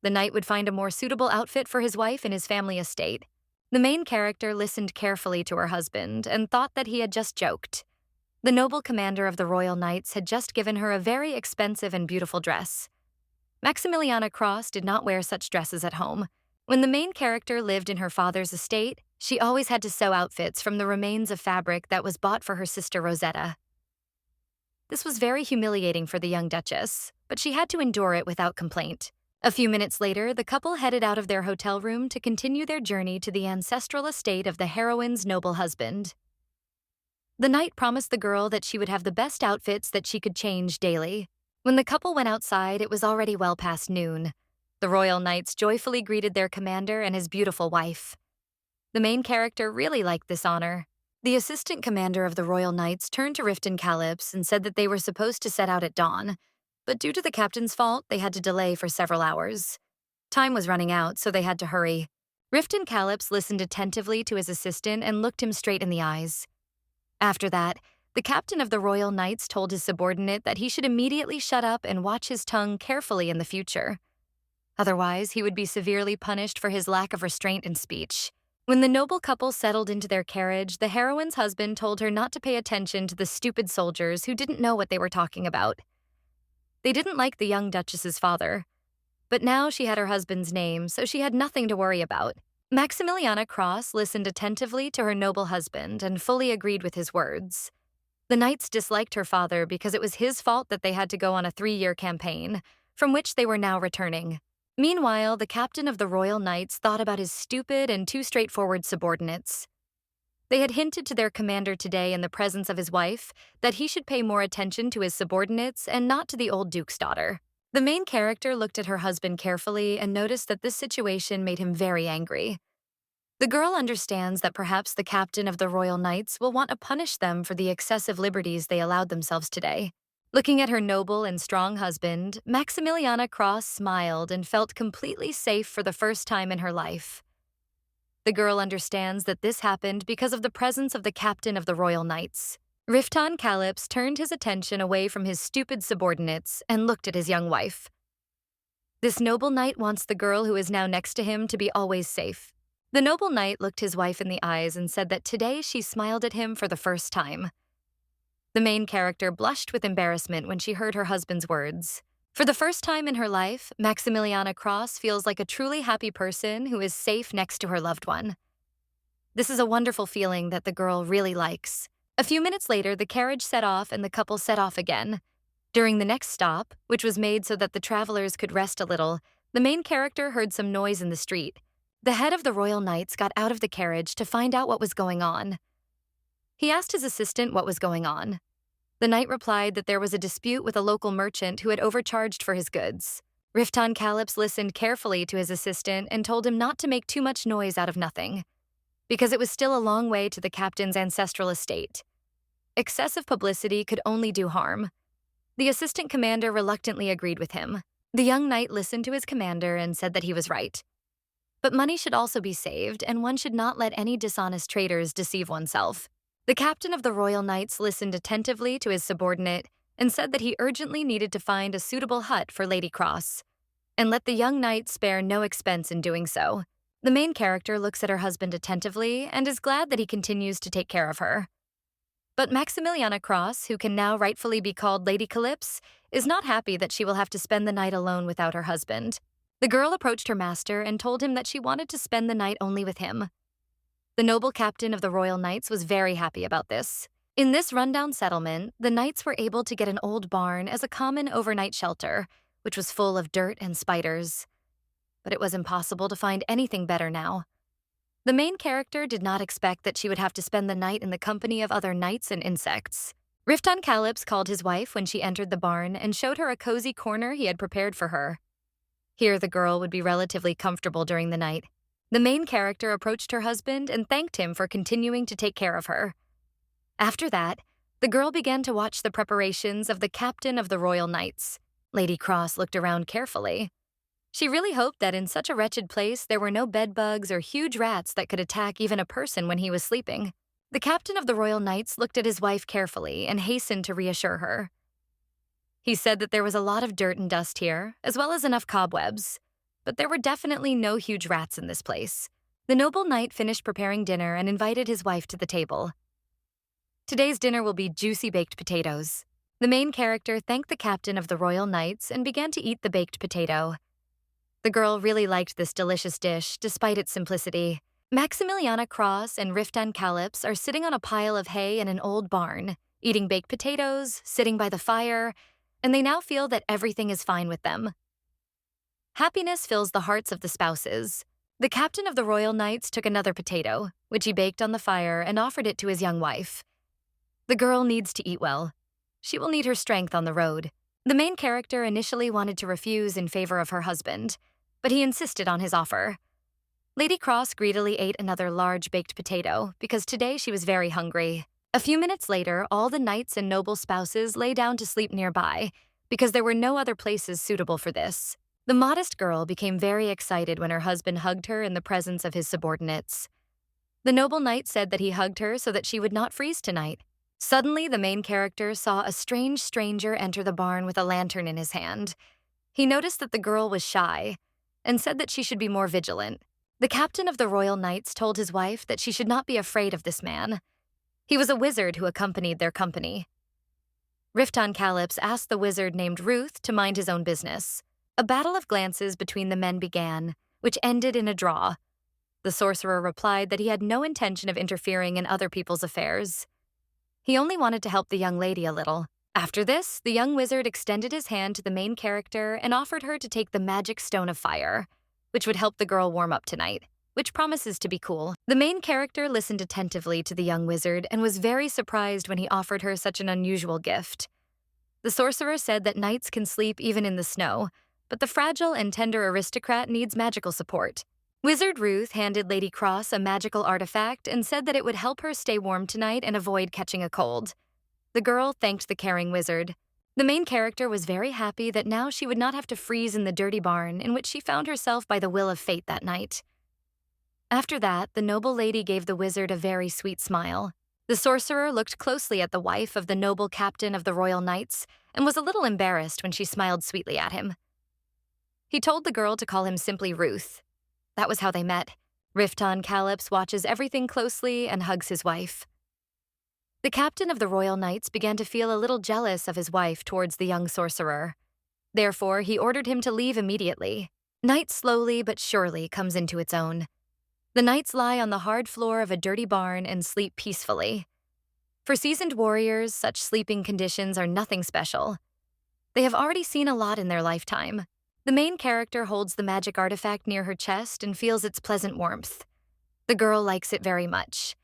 The knight would find a more suitable outfit for his wife in his family estate. The main character listened carefully to her husband and thought that he had just joked. The noble commander of the royal knights had just given her a very expensive and beautiful dress. Maximiliana Cross did not wear such dresses at home. When the main character lived in her father's estate, she always had to sew outfits from the remains of fabric that was bought for her sister Rosetta. This was very humiliating for the young duchess, but she had to endure it without complaint. A few minutes later, the couple headed out of their hotel room to continue their journey to the ancestral estate of the heroine's noble husband. The knight promised the girl that she would have the best outfits that she could change daily. When the couple went outside, it was already well past noon. The royal knights joyfully greeted their commander and his beautiful wife. The main character really liked this honor. The assistant commander of the royal knights turned to Rifton Caliph and said that they were supposed to set out at dawn, but due to the captain's fault, they had to delay for several hours. Time was running out, so they had to hurry. Rifton Caliph listened attentively to his assistant and looked him straight in the eyes. After that, the captain of the royal knights told his subordinate that he should immediately shut up and watch his tongue carefully in the future. Otherwise, he would be severely punished for his lack of restraint in speech. When the noble couple settled into their carriage, the heroine's husband told her not to pay attention to the stupid soldiers who didn't know what they were talking about. They didn't like the young duchess's father, but now she had her husband's name, so she had nothing to worry about. Maximiliana Cross listened attentively to her noble husband and fully agreed with his words. The knights disliked her father because it was his fault that they had to go on a 3-year campaign, from which they were now returning. Meanwhile, the captain of the royal knights thought about his stupid and too straightforward subordinates. They had hinted to their commander today in the presence of his wife that he should pay more attention to his subordinates and not to the old duke's daughter. The main character looked at her husband carefully and noticed that this situation made him very angry. The girl understands that perhaps the captain of the royal knights will want to punish them for the excessive liberties they allowed themselves today. Looking at her noble and strong husband, Maximiliana Cross smiled and felt completely safe for the first time in her life. The girl understands that this happened because of the presence of the captain of the Royal Knights. Riftan Calyps turned his attention away from his stupid subordinates and looked at his young wife. This noble knight wants the girl who is now next to him to be always safe. The noble knight looked his wife in the eyes and said that today she smiled at him for the first time. The main character blushed with embarrassment when she heard her husband's words. For the first time in her life, Maximiliana Cross feels like a truly happy person who is safe next to her loved one. This is a wonderful feeling that the girl really likes. A few minutes later, the carriage set off and the couple set off again. During the next stop, which was made so that the travelers could rest a little, the main character heard some noise in the street. The head of the Royal Knights got out of the carriage to find out what was going on. He asked his assistant what was going on. The knight replied that there was a dispute with a local merchant who had overcharged for his goods. Riftan Calyps listened carefully to his assistant and told him not to make too much noise out of nothing, because it was still a long way to the captain's ancestral estate. Excessive publicity could only do harm. The assistant commander reluctantly agreed with him. The young knight listened to his commander and said that he was right. But money should also be saved, and one should not let any dishonest traders deceive oneself. The captain of the Royal Knights listened attentively to his subordinate and said that he urgently needed to find a suitable hut for Lady Cross, and let the young knight spare no expense in doing so. The main character looks at her husband attentively and is glad that he continues to take care of her. But Maximiliana Cross, who can now rightfully be called Lady Calyps, is not happy that she will have to spend the night alone without her husband. The girl approached her master and told him that she wanted to spend the night only with him. The noble captain of the Royal Knights was very happy about this. In this rundown settlement, the knights were able to get an old barn as a common overnight shelter, which was full of dirt and spiders. But it was impossible to find anything better now. The main character did not expect that she would have to spend the night in the company of other knights and insects. Riftan Calyps called his wife when she entered the barn and showed her a cozy corner he had prepared for her. Here the girl would be relatively comfortable during the night. The main character approached her husband and thanked him for continuing to take care of her. After that, the girl began to watch the preparations of the captain of the Royal Knights. Lady Cross looked around carefully. She really hoped that in such a wretched place there were no bedbugs or huge rats that could attack even a person when he was sleeping. The captain of the Royal Knights looked at his wife carefully and hastened to reassure her. He said that there was a lot of dirt and dust here, as well as enough cobwebs, but there were definitely no huge rats in this place. The noble knight finished preparing dinner and invited his wife to the table. Today's dinner will be juicy baked potatoes. The main character thanked the captain of the Royal Knights and began to eat the baked potato. The girl really liked this delicious dish, despite its simplicity. Maximiliana Cross and Riftan Calyps are sitting on a pile of hay in an old barn, eating baked potatoes, sitting by the fire, and they now feel that everything is fine with them. Happiness fills the hearts of the spouses. The captain of the Royal Knights took another potato, which he baked on the fire, and offered it to his young wife. The girl needs to eat well. She will need her strength on the road. The main character initially wanted to refuse in favor of her husband, but he insisted on his offer. Lady Cross greedily ate another large baked potato because today she was very hungry. A few minutes later, all the knights and noble spouses lay down to sleep nearby because there were no other places suitable for this. The modest girl became very excited when her husband hugged her in the presence of his subordinates. The noble knight said that he hugged her so that she would not freeze tonight. Suddenly, the main character saw a strange stranger enter the barn with a lantern in his hand. He noticed that the girl was shy and said that she should be more vigilant. The captain of the Royal Knights told his wife that she should not be afraid of this man. He was a wizard who accompanied their company. Riftan Calyps asked the wizard named Ruth to mind his own business. A battle of glances between the men began, which ended in a draw. The sorcerer replied that he had no intention of interfering in other people's affairs. He only wanted to help the young lady a little. After this, the young wizard extended his hand to the main character and offered her to take the magic stone of fire, which would help the girl warm up tonight, which promises to be cool. The main character listened attentively to the young wizard and was very surprised when he offered her such an unusual gift. The sorcerer said that knights can sleep even in the snow, but the fragile and tender aristocrat needs magical support. Wizard Ruth handed Lady Cross a magical artifact and said that it would help her stay warm tonight and avoid catching a cold. The girl thanked the caring wizard. The main character was very happy that now she would not have to freeze in the dirty barn in which she found herself by the will of fate that night. After that, the noble lady gave the wizard a very sweet smile. The sorcerer looked closely at the wife of the noble captain of the royal knights and was a little embarrassed when she smiled sweetly at him. He told the girl to call him simply Ruth. That was how they met. Rifton Calyps watches everything closely and hugs his wife. The captain of the royal knights began to feel a little jealous of his wife towards the young sorcerer. Therefore, he ordered him to leave immediately. Night slowly but surely comes into its own. The knights lie on the hard floor of a dirty barn and sleep peacefully. For seasoned warriors, such sleeping conditions are nothing special. They have already seen a lot in their lifetime. The main character holds the magic artifact near her chest and feels its pleasant warmth. The girl likes it very much.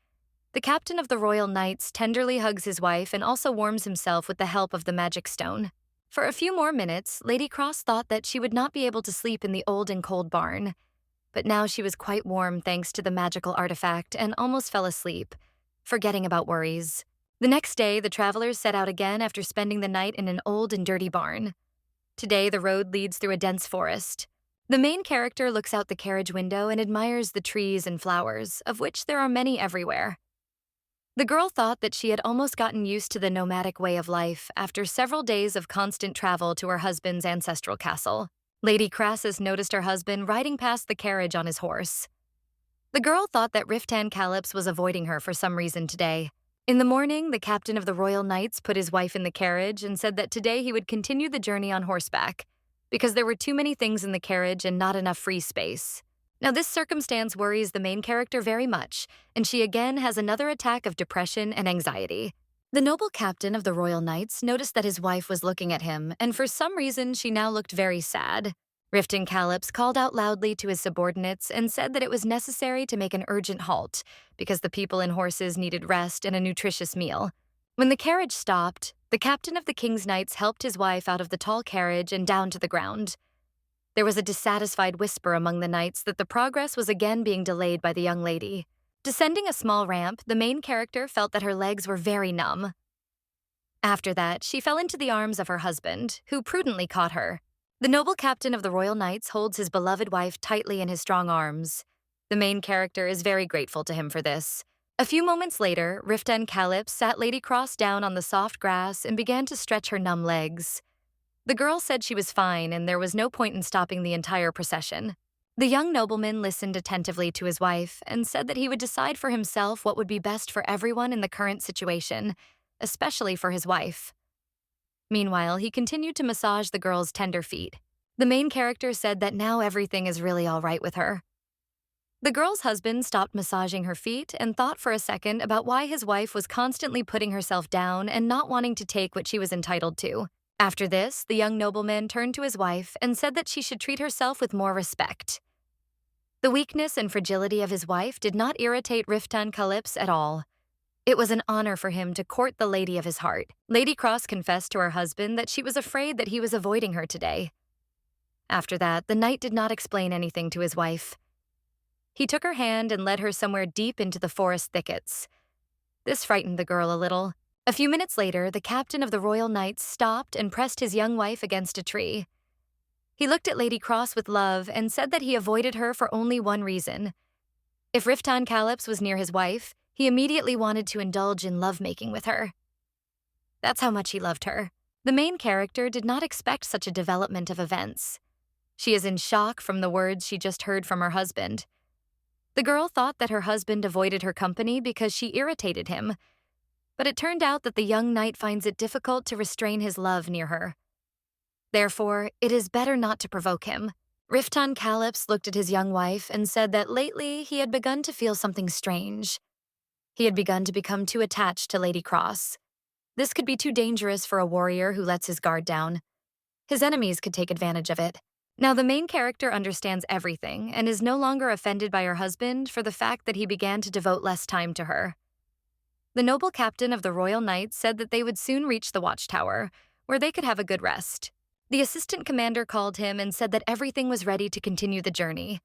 The captain of the royal knights tenderly hugs his wife and also warms himself with the help of the magic stone. For a few more minutes, Lady Cross thought that she would not be able to sleep in the old and cold barn. But now she was quite warm thanks to the magical artifact and almost fell asleep, forgetting about worries. The next day, the travelers set out again after spending the night in an old and dirty barn. Today, the road leads through a dense forest. The main character looks out the carriage window and admires the trees and flowers, of which there are many everywhere. The girl thought that she had almost gotten used to the nomadic way of life after several days of constant travel to her husband's ancestral castle. Lady Crassus noticed her husband riding past the carriage on his horse. The girl thought that Rifton Calyps was avoiding her for some reason today. In the morning, the captain of the royal knights put his wife in the carriage and said that today he would continue the journey on horseback, because there were too many things in the carriage and not enough free space. Now, this circumstance worries the main character very much, and she again has another attack of depression and anxiety. The noble captain of the royal knights noticed that his wife was looking at him, and for some reason she now looked very sad. Rifton Calyps called out loudly to his subordinates and said that it was necessary to make an urgent halt because the people and horses needed rest and a nutritious meal. When the carriage stopped, the captain of the king's knights helped his wife out of the tall carriage and down to the ground. There was a dissatisfied whisper among the knights that the progress was again being delayed by the young lady. Descending a small ramp, the main character felt that her legs were very numb. After that, she fell into the arms of her husband, who prudently caught her. The noble captain of the royal knights holds his beloved wife tightly in his strong arms. The main character is very grateful to him for this. A few moments later, Rifton Calyps sat Lady Cross down on the soft grass and began to stretch her numb legs. The girl said she was fine and there was no point in stopping the entire procession. The young nobleman listened attentively to his wife and said that he would decide for himself what would be best for everyone in the current situation, especially for his wife. Meanwhile, he continued to massage the girl's tender feet. The main character said that now everything is really all right with her. The girl's husband stopped massaging her feet and thought for a second about why his wife was constantly putting herself down and not wanting to take what she was entitled to. After this, the young nobleman turned to his wife and said that she should treat herself with more respect. The weakness and fragility of his wife did not irritate Rifton Calyps at all. It was an honor for him to court the lady of his heart. Lady Cross confessed to her husband that she was afraid that he was avoiding her today. After that, the knight did not explain anything to his wife. He took her hand and led her somewhere deep into the forest thickets. This frightened the girl a little. A few minutes later, the captain of the royal knights stopped and pressed his young wife against a tree. He looked at Lady Cross with love and said that he avoided her for only one reason. If Rifton Calyps was near his wife, he immediately wanted to indulge in lovemaking with her. That's how much he loved her. The main character did not expect such a development of events. She is in shock from the words she just heard from her husband. The girl thought that her husband avoided her company because she irritated him, but it turned out that the young knight finds it difficult to restrain his love near her. Therefore, it is better not to provoke him. Rifton Calyps looked at his young wife and said that lately he had begun to feel something strange. He had begun to become too attached to Lady Cross. This could be too dangerous for a warrior who lets his guard down. His enemies could take advantage of it. Now, the main character understands everything and is no longer offended by her husband for the fact that he began to devote less time to her. The noble captain of the royal knights said that they would soon reach the watchtower, where they could have a good rest. The assistant commander called him and said that everything was ready to continue the journey.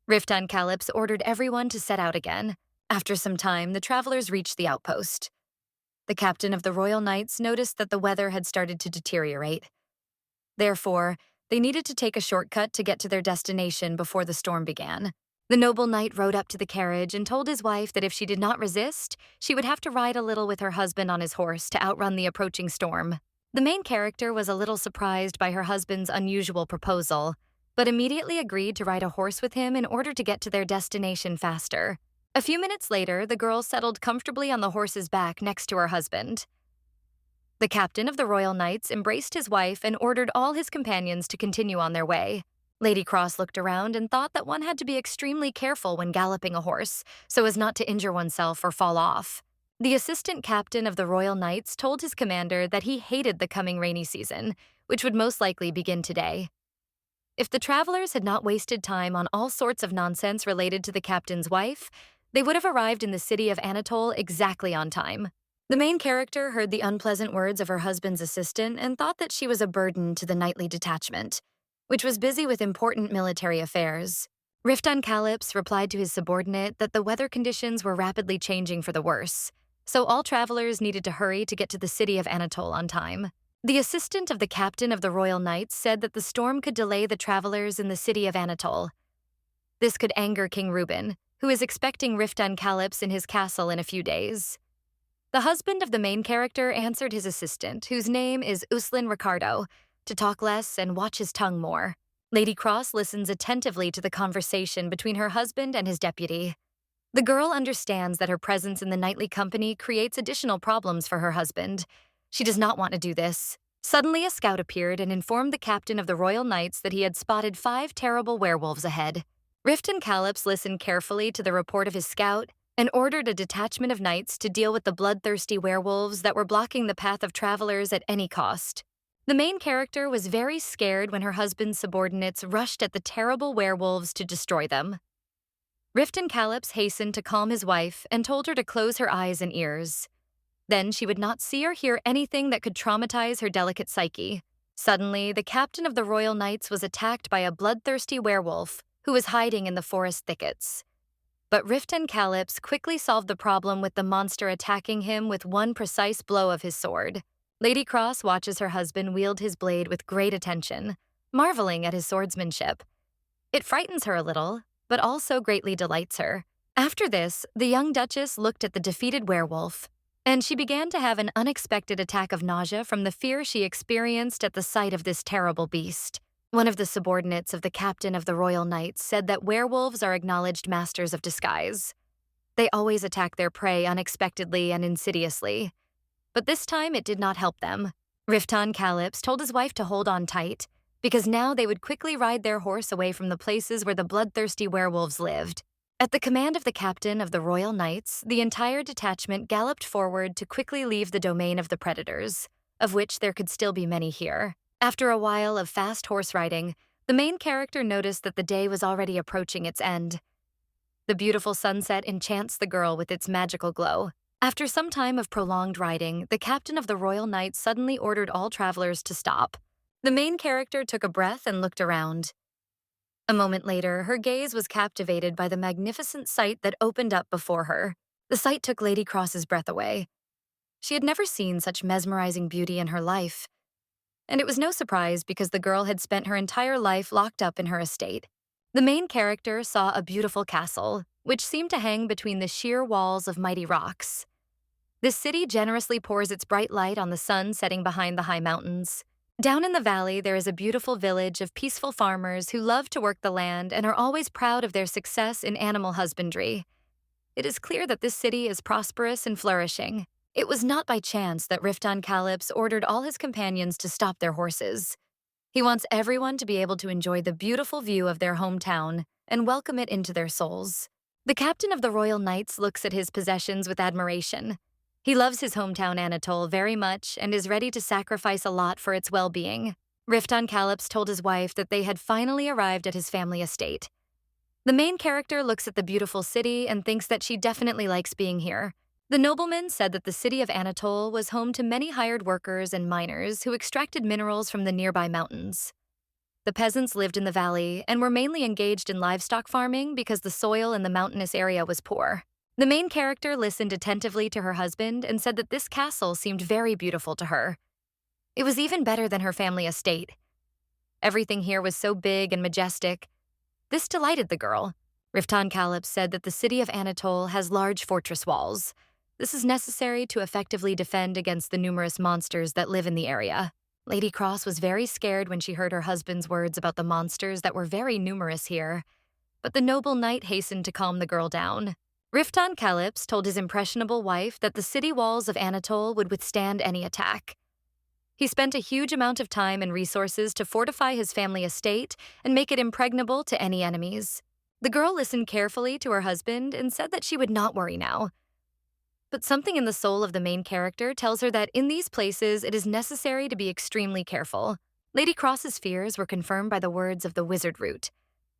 Rifton Calyps ordered everyone to set out again. After some time, the travelers reached the outpost. The captain of the Royal Knights noticed that the weather had started to deteriorate. Therefore, they needed to take a shortcut to get to their destination before the storm began. The noble knight rode up to the carriage and told his wife that if she did not resist, she would have to ride a little with her husband on his horse to outrun the approaching storm. The main character was a little surprised by her husband's unusual proposal, but immediately agreed to ride a horse with him in order to get to their destination faster. A few minutes later, the girl settled comfortably on the horse's back next to her husband. The captain of the Royal Knights embraced his wife and ordered all his companions to continue on their way. Lady Cross looked around and thought that one had to be extremely careful when galloping a horse, so as not to injure oneself or fall off. The assistant captain of the Royal Knights told his commander that he hated the coming rainy season, which would most likely begin today. If the travelers had not wasted time on all sorts of nonsense related to the captain's wife, they would have arrived in the city of Anatole exactly on time. The main character heard the unpleasant words of her husband's assistant and thought that she was a burden to the knightly detachment, which was busy with important military affairs. Riftan Calyps replied to his subordinate that the weather conditions were rapidly changing for the worse, so all travelers needed to hurry to get to the city of Anatole on time. The assistant of the captain of the Royal Knights said that the storm could delay the travelers in the city of Anatole. This could anger King Reuben, who is expecting Riftan Calyps in his castle in a few days. The husband of the main character answered his assistant, whose name is Uslin Ricardo, to talk less and watch his tongue more. Lady Cross listens attentively to the conversation between her husband and his deputy. The girl understands that her presence in the knightly company creates additional problems for her husband. She does not want to do this. Suddenly, a scout appeared and informed the captain of the Royal Knights that he had spotted 5 terrible werewolves ahead. Riftan Calyps listened carefully to the report of his scout and ordered a detachment of knights to deal with the bloodthirsty werewolves that were blocking the path of travelers at any cost. The main character was very scared when her husband's subordinates rushed at the terrible werewolves to destroy them. Riftan Calyps hastened to calm his wife and told her to close her eyes and ears. Then she would not see or hear anything that could traumatize her delicate psyche. Suddenly, the captain of the Royal Knights was attacked by a bloodthirsty werewolf who was hiding in the forest thickets. But Riftan Calyps quickly solved the problem with the monster attacking him with one precise blow of his sword. Lady Cross watches her husband wield his blade with great attention, marveling at his swordsmanship. It frightens her a little, but also greatly delights her. After this, the young Duchess looked at the defeated werewolf, and she began to have an unexpected attack of nausea from the fear she experienced at the sight of this terrible beast. One of the subordinates of the captain of the Royal Knights said that werewolves are acknowledged masters of disguise. They always attack their prey unexpectedly and insidiously. But this time it did not help them. Riftan Calyps told his wife to hold on tight, because now they would quickly ride their horse away from the places where the bloodthirsty werewolves lived. At the command of the captain of the Royal Knights, the entire detachment galloped forward to quickly leave the domain of the predators, of which there could still be many here. After a while of fast horse riding, the main character noticed that the day was already approaching its end. The beautiful sunset enchants the girl with its magical glow. After some time of prolonged riding, the captain of the Royal Knights suddenly ordered all travelers to stop. The main character took a breath and looked around. A moment later, her gaze was captivated by the magnificent sight that opened up before her. The sight took Lady Cross's breath away. She had never seen such mesmerizing beauty in her life. And it was no surprise because the girl had spent her entire life locked up in her estate. The main character saw a beautiful castle, which seemed to hang between the sheer walls of mighty rocks. This city generously pours its bright light on the sun setting behind the high mountains. Down in the valley, there is a beautiful village of peaceful farmers who love to work the land and are always proud of their success in animal husbandry. It is clear that this city is prosperous and flourishing. It was not by chance that Riftan Calyps ordered all his companions to stop their horses. He wants everyone to be able to enjoy the beautiful view of their hometown and welcome it into their souls. The captain of the Royal Knights looks at his possessions with admiration. He loves his hometown Anatole very much and is ready to sacrifice a lot for its well-being. Riftan Calyps told his wife that they had finally arrived at his family estate. The main character looks at the beautiful city and thinks that she definitely likes being here. The nobleman said that the city of Anatole was home to many hired workers and miners who extracted minerals from the nearby mountains. The peasants lived in the valley and were mainly engaged in livestock farming because the soil in the mountainous area was poor. The main character listened attentively to her husband and said that this castle seemed very beautiful to her. It was even better than her family estate. Everything here was so big and majestic. This delighted the girl. Riftan Kalip said that the city of Anatole has large fortress walls. This is necessary to effectively defend against the numerous monsters that live in the area. Lady Cross was very scared when she heard her husband's words about the monsters that were very numerous here, but the noble knight hastened to calm the girl down. Riftan Kalips told his impressionable wife that the city walls of Anatole would withstand any attack. He spent a huge amount of time and resources to fortify his family estate and make it impregnable to any enemies. The girl listened carefully to her husband and said that she would not worry now. But something in the soul of the main character tells her that in these places it is necessary to be extremely careful. Lady Cross's fears were confirmed by the words of the wizard root,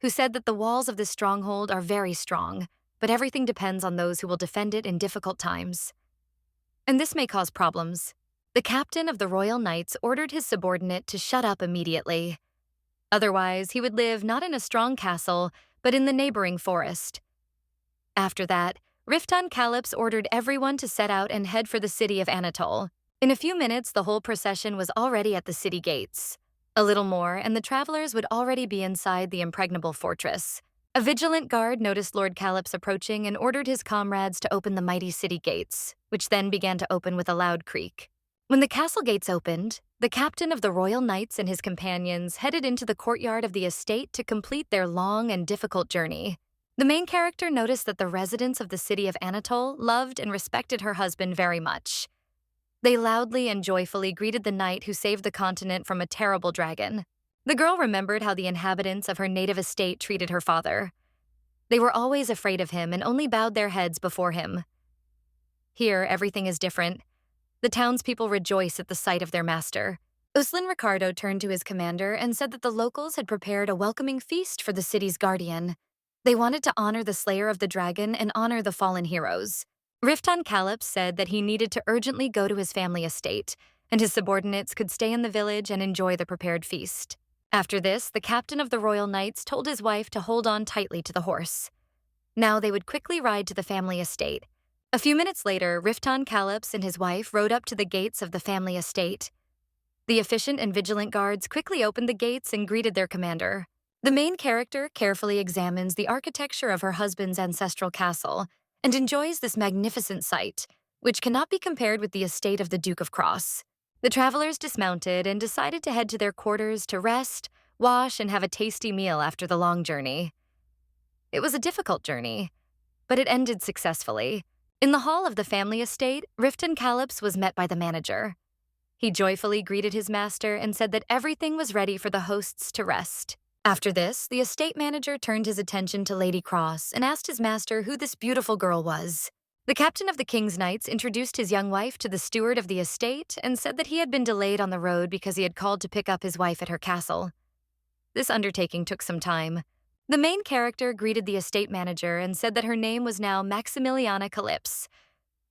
who said that the walls of this stronghold are very strong, but everything depends on those who will defend it in difficult times. And this may cause problems. The captain of the Royal Knights ordered his subordinate to shut up immediately. Otherwise, he would live not in a strong castle, but in the neighboring forest. After that, Riftan Kalips ordered everyone to set out and head for the city of Anatole. In a few minutes, the whole procession was already at the city gates. A little more, and the travelers would already be inside the impregnable fortress. A vigilant guard noticed Lord Kalips approaching and ordered his comrades to open the mighty city gates, which then began to open with a loud creak. When the castle gates opened, the captain of the Royal Knights and his companions headed into the courtyard of the estate to complete their long and difficult journey. The main character noticed that the residents of the city of Anatole loved and respected her husband very much. They loudly and joyfully greeted the knight who saved the continent from a terrible dragon. The girl remembered how the inhabitants of her native estate treated her father. They were always afraid of him and only bowed their heads before him. Here, everything is different. The townspeople rejoice at the sight of their master. Uslan Ricardo turned to his commander and said that the locals had prepared a welcoming feast for the city's guardian. They wanted to honor the slayer of the dragon and honor the fallen heroes. Riftan Kalips said that he needed to urgently go to his family estate, and his subordinates could stay in the village and enjoy the prepared feast. After this, the captain of the Royal Knights told his wife to hold on tightly to the horse. Now they would quickly ride to the family estate. A few minutes later, Riftan Kalips and his wife rode up to the gates of the family estate. The efficient and vigilant guards quickly opened the gates and greeted their commander. The main character carefully examines the architecture of her husband's ancestral castle and enjoys this magnificent sight, which cannot be compared with the estate of the Duke of Cross. The travelers dismounted and decided to head to their quarters to rest, wash, and have a tasty meal after the long journey. It was a difficult journey, but it ended successfully. In the hall of the family estate, Riftan Kalips was met by the manager. He joyfully greeted his master and said that everything was ready for the hosts to rest. After this, the estate manager turned his attention to Lady Cross and asked his master who this beautiful girl was. The captain of the King's Knights introduced his young wife to the steward of the estate and said that he had been delayed on the road because he had called to pick up his wife at her castle. This undertaking took some time. The main character greeted the estate manager and said that her name was now Maximiliana Kalips.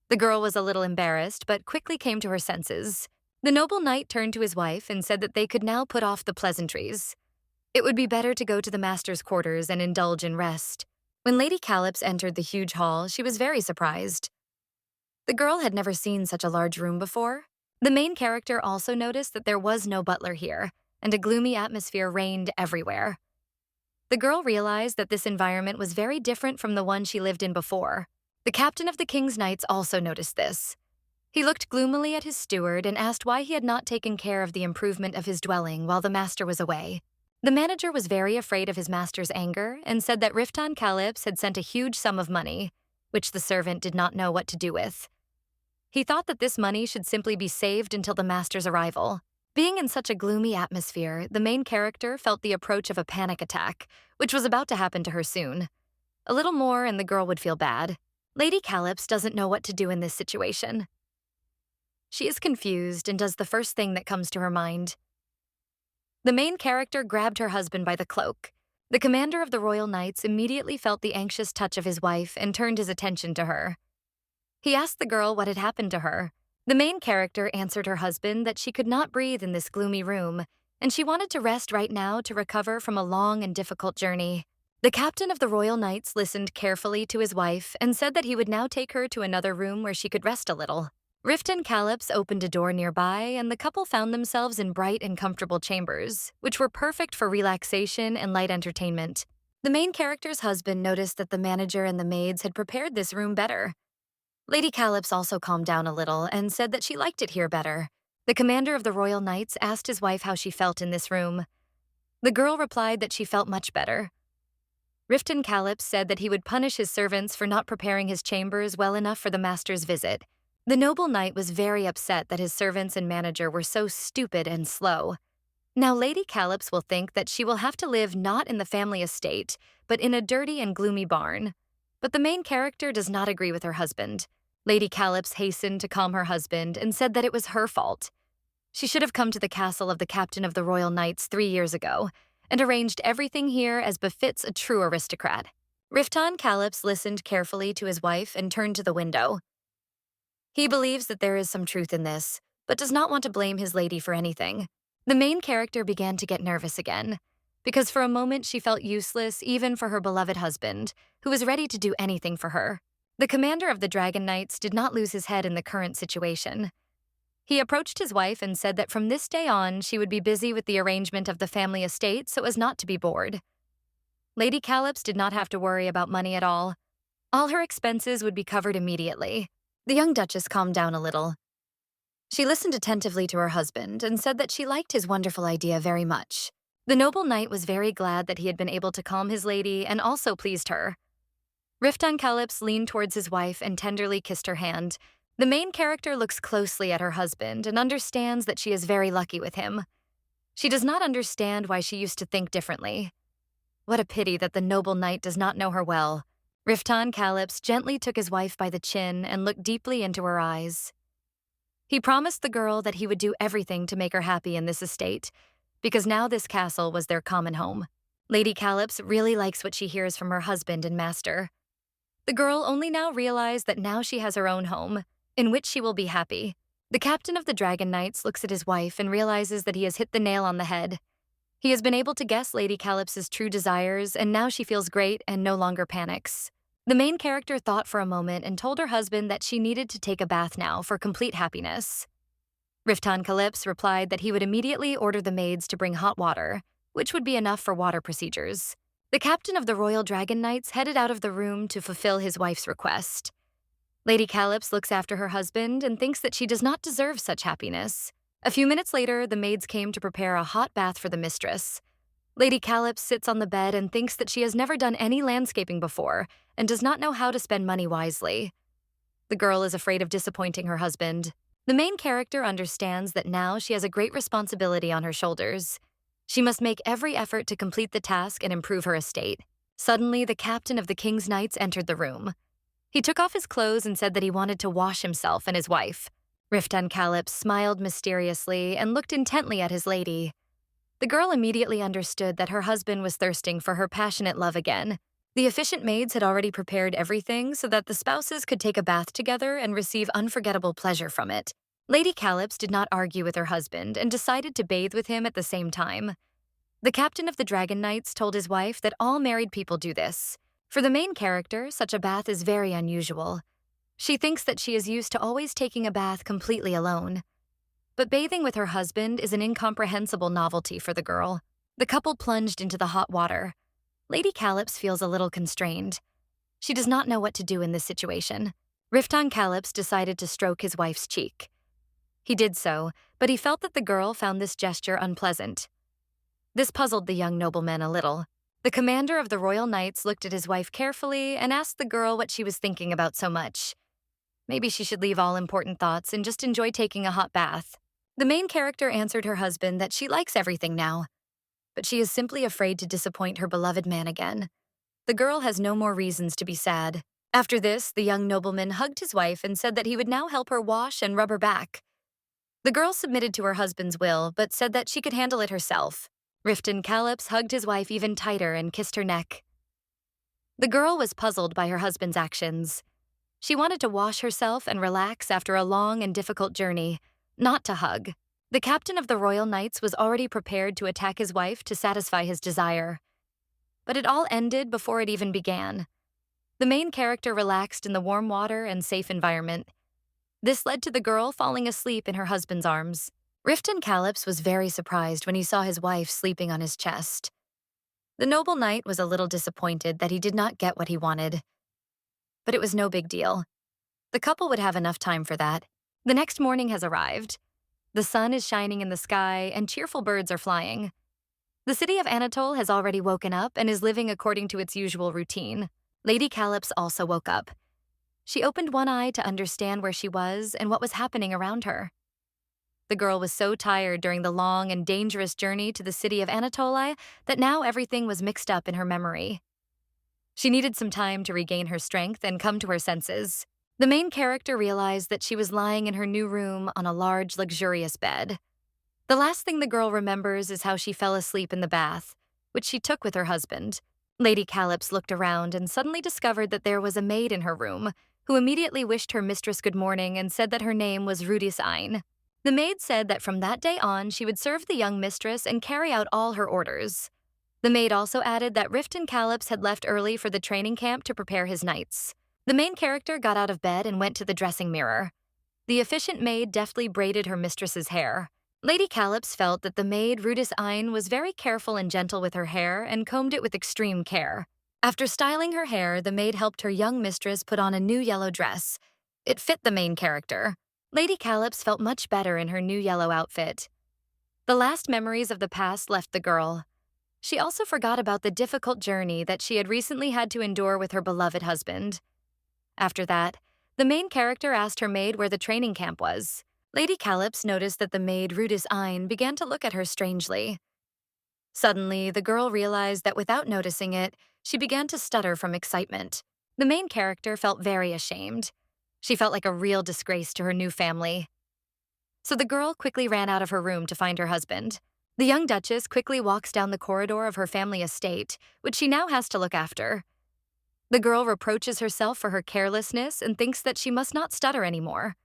The girl was a little embarrassed, but quickly came to her senses. The noble knight turned to his wife and said that they could now put off the pleasantries. It would be better to go to the master's quarters and indulge in rest. When Lady Kalips entered the huge hall, she was very surprised. The girl had never seen such a large room before. The main character also noticed that there was no butler here, and a gloomy atmosphere reigned everywhere. The girl realized that this environment was very different from the one she lived in before. The captain of the King's Knights also noticed this. He looked gloomily at his steward and asked why he had not taken care of the improvement of his dwelling while the master was away. The manager was very afraid of his master's anger and said that Riftan Kalips had sent a huge sum of money, which the servant did not know what to do with. He thought that this money should simply be saved until the master's arrival. Being in such a gloomy atmosphere, the main character felt the approach of a panic attack, which was about to happen to her soon. A little more and the girl would feel bad. Lady Kalips doesn't know what to do in this situation. She is confused and does the first thing that comes to her mind. The main character grabbed her husband by the cloak. The commander of the Royal Knights immediately felt the anxious touch of his wife and turned his attention to her. He asked the girl what had happened to her. The main character answered her husband that she could not breathe in this gloomy room, and she wanted to rest right now to recover from a long and difficult journey. The captain of the Royal Knights listened carefully to his wife and said that he would now take her to another room where she could rest a little. Riften Calip's opened a door nearby, and the couple found themselves in bright and comfortable chambers, which were perfect for relaxation and light entertainment. The main character's husband noticed that the manager and the maids had prepared this room better. Lady Calip's also calmed down a little and said that she liked it here better. The commander of the Royal Knights asked his wife how she felt in this room. The girl replied that she felt much better. Riften Calip said that he would punish his servants for not preparing his chambers well enough for the master's visit. The noble knight was very upset that his servants and manager were so stupid and slow. Now Lady Calip's will think that she will have to live not in the family estate, but in a dirty and gloomy barn. But the main character does not agree with her husband. Lady Calip's hastened to calm her husband and said that it was her fault. She should have come to the castle of the captain of the Royal Knights 3 years ago and arranged everything here as befits a true aristocrat. Riften Calip's listened carefully to his wife and turned to the window. He believes that there is some truth in this, but does not want to blame his lady for anything. The main character began to get nervous again, because for a moment she felt useless even for her beloved husband, who was ready to do anything for her. The commander of the Dragon Knights did not lose his head in the current situation. He approached his wife and said that from this day on she would be busy with the arrangement of the family estate so as not to be bored. Lady Calip's did not have to worry about money at all. All her expenses would be covered immediately. The young duchess calmed down a little. She listened attentively to her husband and said that she liked his wonderful idea very much. The noble knight was very glad that he had been able to calm his lady and also pleased her. Riften Calip's leaned towards his wife and tenderly kissed her hand. The main character looks closely at her husband and understands that she is very lucky with him. She does not understand why she used to think differently. What a pity that the noble knight does not know her well. Riften Calip's gently took his wife by the chin and looked deeply into her eyes. He promised the girl that he would do everything to make her happy in this estate, because now this castle was their common home. Lady Calip's really likes what she hears from her husband and master. The girl only now realized that now she has her own home, in which she will be happy. The captain of the Dragon Knights looks at his wife and realizes that he has hit the nail on the head. He has been able to guess Lady Calip's true desires, and now she feels great and no longer panics. The main character thought for a moment and told her husband that she needed to take a bath now for complete happiness. Riften Calip's replied that he would immediately order the maids to bring hot water, which would be enough for water procedures. The captain of the Royal Dragon Knights headed out of the room to fulfill his wife's request. Lady Calip's looks after her husband and thinks that she does not deserve such happiness. A few minutes later, the maids came to prepare a hot bath for the mistress. Lady Calip's sits on the bed and thinks that she has never done any landscaping before and does not know how to spend money wisely. The girl is afraid of disappointing her husband. The main character understands that now she has a great responsibility on her shoulders. She must make every effort to complete the task and improve her estate. Suddenly, the captain of the King's Knights entered the room. He took off his clothes and said that he wanted to wash himself and his wife. Riften Calip smiled mysteriously and looked intently at his lady. The girl immediately understood that her husband was thirsting for her passionate love again. The efficient maids had already prepared everything so that the spouses could take a bath together and receive unforgettable pleasure from it. Lady Calip's did not argue with her husband and decided to bathe with him at the same time. The captain of the Dragon Knights told his wife that all married people do this. For the main character, such a bath is very unusual. She thinks that she is used to always taking a bath completely alone. But bathing with her husband is an incomprehensible novelty for the girl. The couple plunged into the hot water. Lady Calip's feels a little constrained. She does not know what to do in this situation. Riften Calip's decided to stroke his wife's cheek. He did so, but he felt that the girl found this gesture unpleasant. This puzzled the young nobleman a little. The commander of the Royal Knights looked at his wife carefully and asked the girl what she was thinking about so much. Maybe she should leave all important thoughts and just enjoy taking a hot bath. The main character answered her husband that she likes everything now, but she is simply afraid to disappoint her beloved man again. The girl has no more reasons to be sad. After this, the young nobleman hugged his wife and said that he would now help her wash and rub her back. The girl submitted to her husband's will, but said that she could handle it herself. Riften Calip's hugged his wife even tighter and kissed her neck. The girl was puzzled by her husband's actions. She wanted to wash herself and relax after a long and difficult journey, not to hug. The captain of the Royal Knights was already prepared to attack his wife to satisfy his desire. but it all ended before it even began. The main character relaxed in the warm water and safe environment. This led to the girl falling asleep in her husband's arms. Riften Calyps was very surprised when he saw his wife sleeping on his chest. The noble knight was a little disappointed that he did not get what he wanted. But it was no big deal. The couple would have enough time for that. The next morning has arrived. The sun is shining in the sky and cheerful birds are flying. The city of Anatole has already woken up and is living according to its usual routine. Lady Calyps also woke up. She opened one eye to understand where she was and what was happening around her. The girl was so tired during the long and dangerous journey to the city of Anatole that now everything was mixed up in her memory. She needed some time to regain her strength and come to her senses. The main character realized that she was lying in her new room on a large, luxurious bed. The last thing the girl remembers is how she fell asleep in the bath, which she took with her husband. Lady Calyps looked around and suddenly discovered that there was a maid in her room, who immediately wished her mistress good morning and said that her name was Rudis Ein. The maid said that from that day on, she would serve the young mistress and carry out all her orders. The maid also added that Riften Calyps had left early for the training camp to prepare his knights. The main character got out of bed and went to the dressing mirror. The efficient maid deftly braided her mistress's hair. Lady Calyps felt that the maid Rudis Ein was very careful and gentle with her hair and combed it with extreme care. After styling her hair, the maid helped her young mistress put on a new yellow dress. It fit the main character. Lady Calyps felt much better in her new yellow outfit. The last memories of the past left the girl. She also forgot about the difficult journey that she had recently had to endure with her beloved husband. After that, the main character asked her maid where the training camp was. Lady Calyps noticed that the maid Rudis Ein began to look at her strangely. Suddenly, the girl realized that without noticing it, she began to stutter from excitement. The main character felt very ashamed. She felt like a real disgrace to her new family. So the girl quickly ran out of her room to find her husband. The young duchess quickly walks down the corridor of her family estate, which she now has to look after. The girl reproaches herself for her carelessness and thinks that she must not stutter anymore.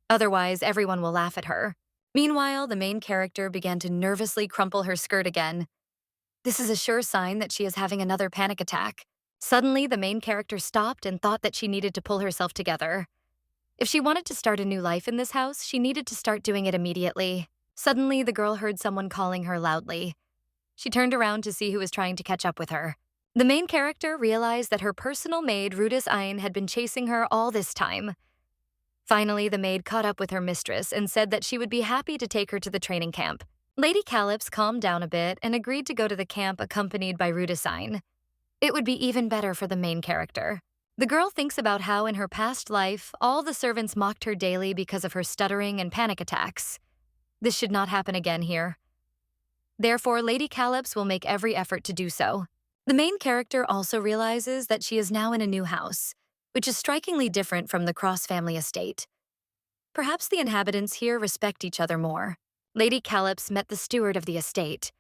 Otherwise, everyone will laugh at her. Meanwhile, the main character began to nervously crumple her skirt again. This is a sure sign that she is having another panic attack. Suddenly, the main character stopped and thought that she needed to pull herself together. If she wanted to start a new life in this house, she needed to start doing it immediately. Suddenly, the girl heard someone calling her loudly. She turned around to see who was trying to catch up with her. The main character realized that her personal maid, Rudis Ein, had been chasing her all this time. Finally, the maid caught up with her mistress and said that she would be happy to take her to the training camp. Lady Calyps calmed down a bit and agreed to go to the camp accompanied by Rudis Ein. It would be even better for the main character. The girl thinks about how in her past life, all the servants mocked her daily because of her stuttering and panic attacks. This should not happen again here. Therefore, Lady Calyps will make every effort to do so. The main character also realizes that she is now in a new house, which is strikingly different from the Cross family estate. Perhaps the inhabitants here respect each other more. Lady Calyps met the steward of the estate.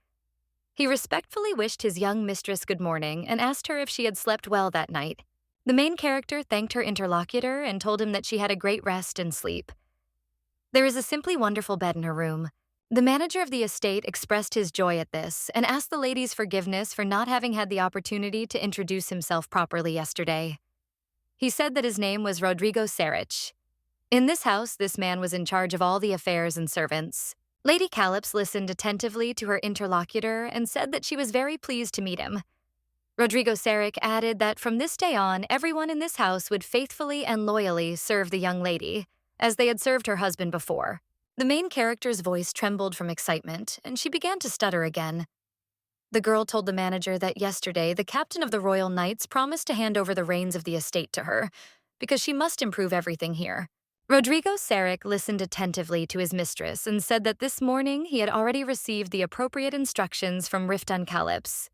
He respectfully wished his young mistress good morning and asked her if she had slept well that night. The main character thanked her interlocutor and told him that she had a great rest and sleep. There is a simply wonderful bed in her room. The manager of the estate expressed his joy at this and asked the lady's forgiveness for not having had the opportunity to introduce himself properly yesterday. He said that his name was Rodrigo Serich. In this house, this man was in charge of all the affairs and servants. Lady Calyps listened attentively to her interlocutor and said that she was very pleased to meet him. Rodrigo Serich added that from this day on, everyone in this house would faithfully and loyally serve the young lady, as they had served her husband before. The main character's voice trembled from excitement, and she began to stutter again. The girl told the manager that yesterday the captain of the Royal Knights promised to hand over the reins of the estate to her, because she must improve everything here. Rodrigo Serich listened attentively to his mistress and said that this morning he had already received the appropriate instructions from Riften Calyps.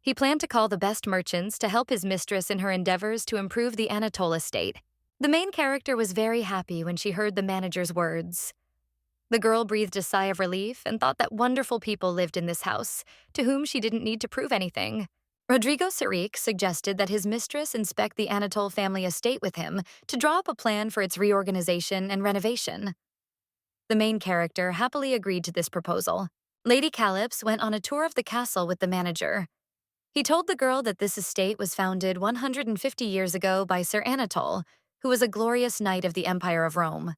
He planned to call the best merchants to help his mistress in her endeavors to improve the Anatole estate. The main character was very happy when she heard the manager's words. The girl breathed a sigh of relief and thought that wonderful people lived in this house, to whom she didn't need to prove anything. Rodrigo Serich suggested that his mistress inspect the Anatole family estate with him to draw up a plan for its reorganization and renovation. The main character happily agreed to this proposal. Lady Calyps went on a tour of the castle with the manager. He told the girl that this estate was founded 150 years ago by Sir Anatole, who was a glorious knight of the Empire of Rome.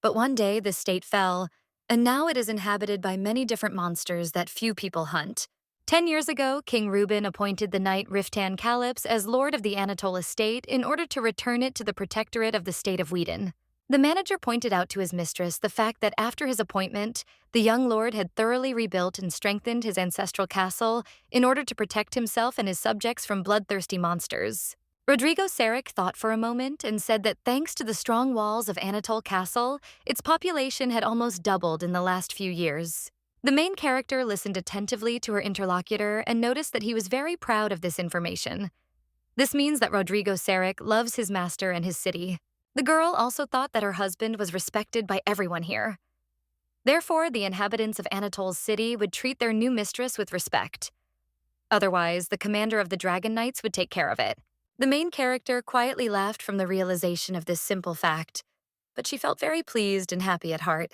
But one day the state fell, and now it is inhabited by many different monsters that few people hunt. 10 years ago, King Reuben appointed the knight Riftan Calyps as lord of the Anatole estate in order to return it to the protectorate of the state of Whedon. The manager pointed out to his mistress the fact that after his appointment, the young lord had thoroughly rebuilt and strengthened his ancestral castle in order to protect himself and his subjects from bloodthirsty monsters. Rodrigo Sarek thought for a moment and said that thanks to the strong walls of Anatole Castle, its population had almost doubled in the last few years. The main character listened attentively to her interlocutor and noticed that he was very proud of this information. This means that Rodrigo Sarek loves his master and his city. The girl also thought that her husband was respected by everyone here. Therefore, the inhabitants of Anatole's city would treat their new mistress with respect. Otherwise, the commander of the Dragon Knights would take care of it. The main character quietly laughed from the realization of this simple fact, but she felt very pleased and happy at heart.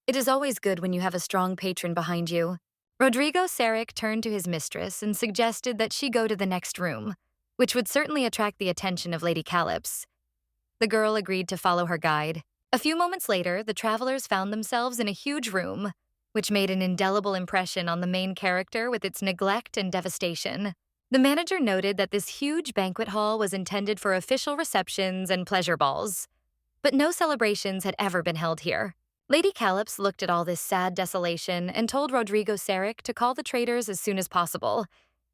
It is always good when you have a strong patron behind you. Rodrigo Sarek turned to his mistress and suggested that she go to the next room, which would certainly attract the attention of Lady Calyps. The girl agreed to follow her guide. A few moments later, the travelers found themselves in a huge room, which made an indelible impression on the main character with its neglect and devastation. The manager noted that this huge banquet hall was intended for official receptions and pleasure balls, but no celebrations had ever been held here. Lady Calyps looked at all this sad desolation and told Rodrigo Sarek to call the traders as soon as possible.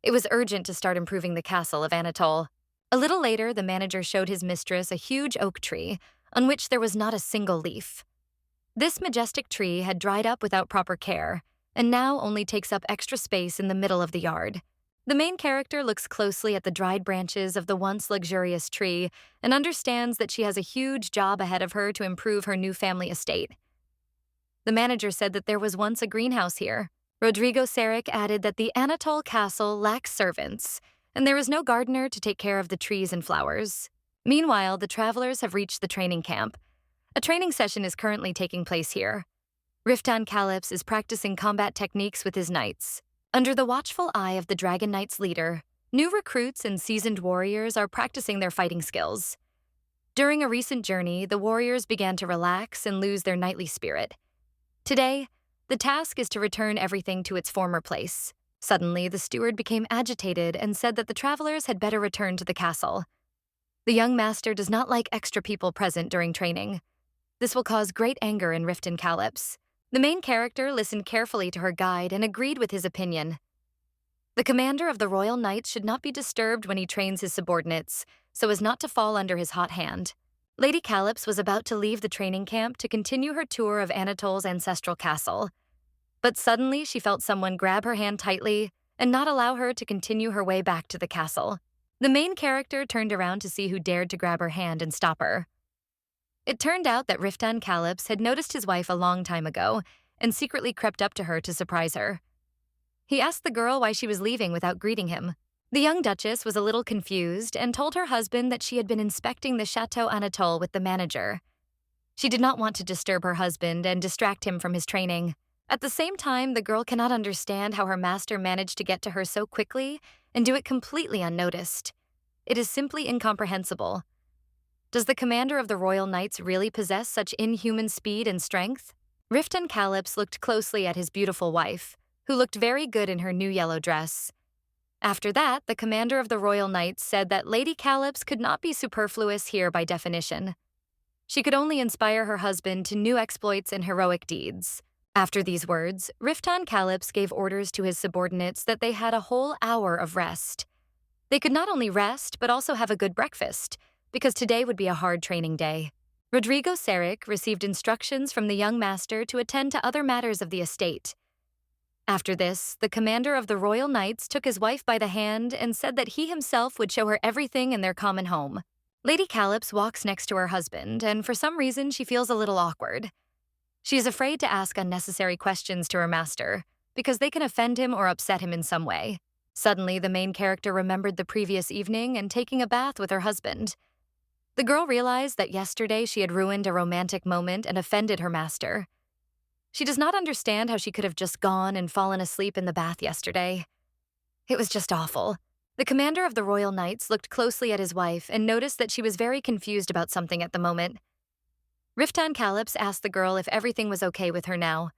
It was urgent to start improving the castle of Anatole. A little later, the manager showed his mistress a huge oak tree on which there was not a single leaf. This majestic tree had dried up without proper care and now only takes up extra space in the middle of the yard. The main character looks closely at the dried branches of the once luxurious tree and understands that she has a huge job ahead of her to improve her new family estate. The manager said that there was once a greenhouse here. Rodrigo Sarek added that the Anatole Castle lacks servants, and there is no gardener to take care of the trees and flowers. Meanwhile, the travelers have reached the training camp. A training session is currently taking place here. Riftan Calyps is practicing combat techniques with his knights. Under the watchful eye of the Dragon Knights leader, new recruits and seasoned warriors are practicing their fighting skills. During a recent journey, the warriors began to relax and lose their knightly spirit. Today, the task is to return everything to its former place. Suddenly, the steward became agitated and said that the travelers had better return to the castle. The young master does not like extra people present during training. This will cause great anger in Riftan Calyps. The main character listened carefully to her guide and agreed with his opinion. The commander of the Royal Knights should not be disturbed when he trains his subordinates, so as not to fall under his hot hand. Lady Calyps was about to leave the training camp to continue her tour of Anatole's ancestral castle. But suddenly she felt someone grab her hand tightly and not allow her to continue her way back to the castle. The main character turned around to see who dared to grab her hand and stop her. It turned out that Riftan Calyps had noticed his wife a long time ago and secretly crept up to her to surprise her. He asked the girl why she was leaving without greeting him. The young duchess was a little confused and told her husband that she had been inspecting the Chateau Anatole with the manager. She did not want to disturb her husband and distract him from his training. At the same time, the girl cannot understand how her master managed to get to her so quickly and do it completely unnoticed. It is simply incomprehensible. Does the commander of the Royal Knights really possess such inhuman speed and strength? Riftan Calyps looked closely at his beautiful wife, who looked very good in her new yellow dress. After that, the commander of the Royal Knights said that Lady Calyps could not be superfluous here by definition. She could only inspire her husband to new exploits and heroic deeds. After these words, Riftan Calyps gave orders to his subordinates that they had a whole hour of rest. They could not only rest, but also have a good breakfast, because today would be a hard training day. Rodrigo Sarek received instructions from the young master to attend to other matters of the estate. After this, the commander of the Royal Knights took his wife by the hand and said that he himself would show her everything in their common home. Lady Calyps walks next to her husband, and for some reason she feels a little awkward. She is afraid to ask unnecessary questions to her master, because they can offend him or upset him in some way. Suddenly, the main character remembered the previous evening and taking a bath with her husband. The girl realized that yesterday she had ruined a romantic moment and offended her master. She does not understand how she could have just gone and fallen asleep in the bath yesterday. It was just awful. The commander of the Royal Knights looked closely at his wife and noticed that she was very confused about something at the moment. Riftan Calyps asked the girl if everything was okay with her now.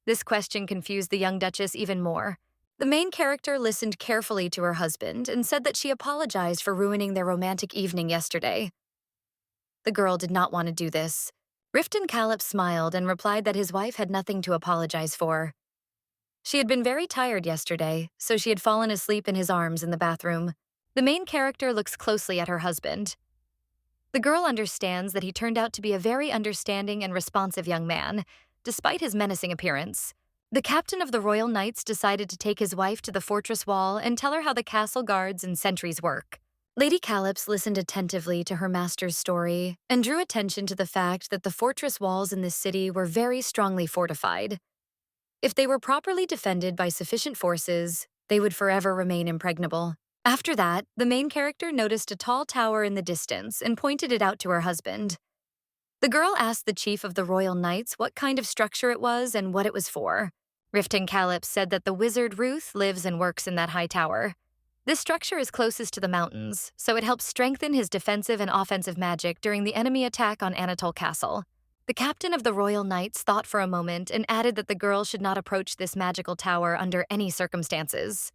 This question confused the young Duchess even more. The main character listened carefully to her husband and said that she apologized for ruining their romantic evening yesterday. The girl did not want to do this. Riftan Calyps smiled and replied that his wife had nothing to apologize for. She had been very tired yesterday, so she had fallen asleep in his arms in the bathroom. The main character looks closely at her husband. The girl understands that he turned out to be a very understanding and responsive young man, despite his menacing appearance. The captain of the Royal Knights decided to take his wife to the fortress wall and tell her how the castle guards and sentries work. Lady Calyps listened attentively to her master's story and drew attention to the fact that the fortress walls in this city were very strongly fortified. If they were properly defended by sufficient forces, they would forever remain impregnable. After that, the main character noticed a tall tower in the distance and pointed it out to her husband. The girl asked the chief of the Royal Knights what kind of structure it was and what it was for. Riftan Calyps said that the wizard Ruth lives and works in that high tower. This structure is closest to the mountains, so it helps strengthen his defensive and offensive magic during the enemy attack on Anatole Castle. The captain of the Royal Knights thought for a moment and added that the girl should not approach this magical tower under any circumstances.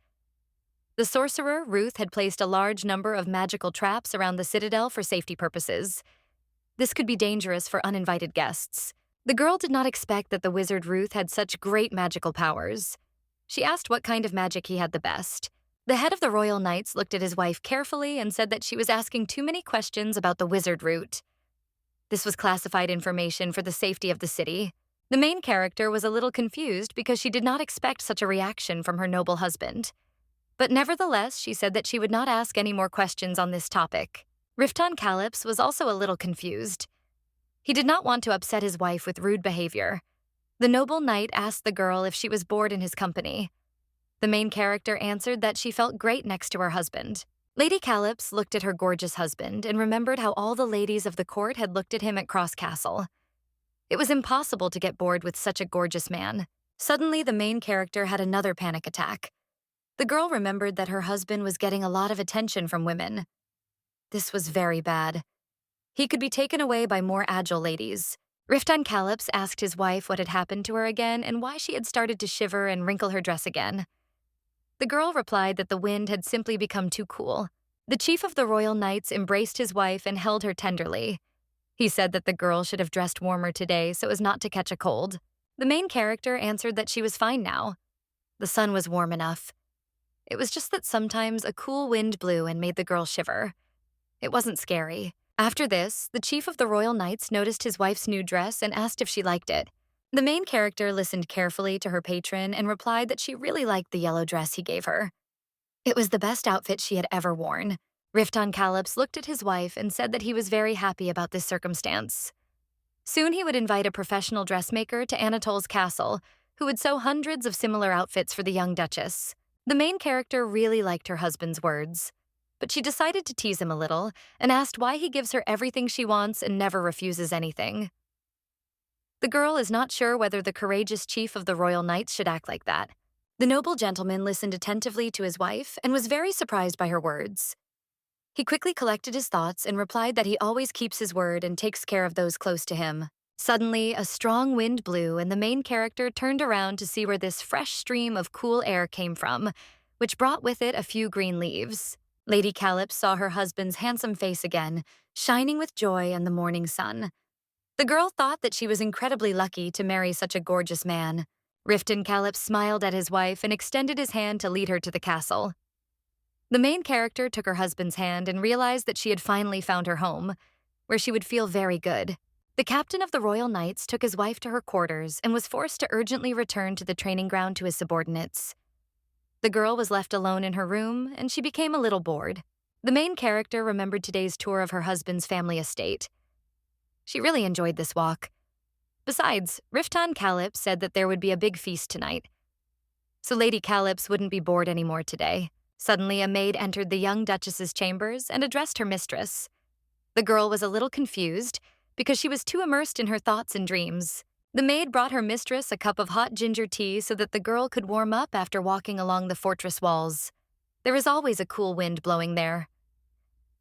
The sorcerer, Ruth, had placed a large number of magical traps around the citadel for safety purposes. This could be dangerous for uninvited guests. The girl did not expect that the wizard Ruth had such great magical powers. She asked what kind of magic he had the best. The head of the Royal Knights looked at his wife carefully and said that she was asking too many questions about the wizard route. This was classified information for the safety of the city. The main character was a little confused because she did not expect such a reaction from her noble husband. But nevertheless, she said that she would not ask any more questions on this topic. Riftan Calyps was also a little confused. He did not want to upset his wife with rude behavior. The noble knight asked the girl if she was bored in his company. The main character answered that she felt great next to her husband. Lady Calyps looked at her gorgeous husband and remembered how all the ladies of the court had looked at him at Cross Castle. It was impossible to get bored with such a gorgeous man. Suddenly, the main character had another panic attack. The girl remembered that her husband was getting a lot of attention from women. This was very bad. He could be taken away by more agile ladies. Riftan Calyps asked his wife what had happened to her again and why she had started to shiver and wrinkle her dress again. The girl replied that the wind had simply become too cool. The chief of the Royal Knights embraced his wife and held her tenderly. He said that the girl should have dressed warmer today so as not to catch a cold. The main character answered that she was fine now. The sun was warm enough. It was just that sometimes a cool wind blew and made the girl shiver. It wasn't scary. After this, the chief of the Royal Knights noticed his wife's new dress and asked if she liked it. The main character listened carefully to her patron and replied that she really liked the yellow dress he gave her. It was the best outfit she had ever worn. Riftan Calyps looked at his wife and said that he was very happy about this circumstance. Soon he would invite a professional dressmaker to Anatole's castle, who would sew hundreds of similar outfits for the young Duchess. The main character really liked her husband's words, but she decided to tease him a little and asked why he gives her everything she wants and never refuses anything. The girl is not sure whether the courageous chief of the Royal Knights should act like that. The noble gentleman listened attentively to his wife and was very surprised by her words. He quickly collected his thoughts and replied that he always keeps his word and takes care of those close to him. Suddenly, a strong wind blew and the main character turned around to see where this fresh stream of cool air came from, which brought with it a few green leaves. Lady Calyps saw her husband's handsome face again, shining with joy in the morning sun. The girl thought that she was incredibly lucky to marry such a gorgeous man. Riftan Calyps smiled at his wife and extended his hand to lead her to the castle. The main character took her husband's hand and realized that she had finally found her home, where she would feel very good. The captain of the Royal Knights took his wife to her quarters and was forced to urgently return to the training ground to his subordinates. The girl was left alone in her room, and she became a little bored. The main character remembered today's tour of her husband's family estate. She really enjoyed this walk. Besides, Riftan Calyps said that there would be a big feast tonight. So Lady Calyps wouldn't be bored anymore today. Suddenly, a maid entered the young Duchess's chambers and addressed her mistress. The girl was a little confused because she was too immersed in her thoughts and dreams. The maid brought her mistress a cup of hot ginger tea so that the girl could warm up after walking along the fortress walls. There is always a cool wind blowing there.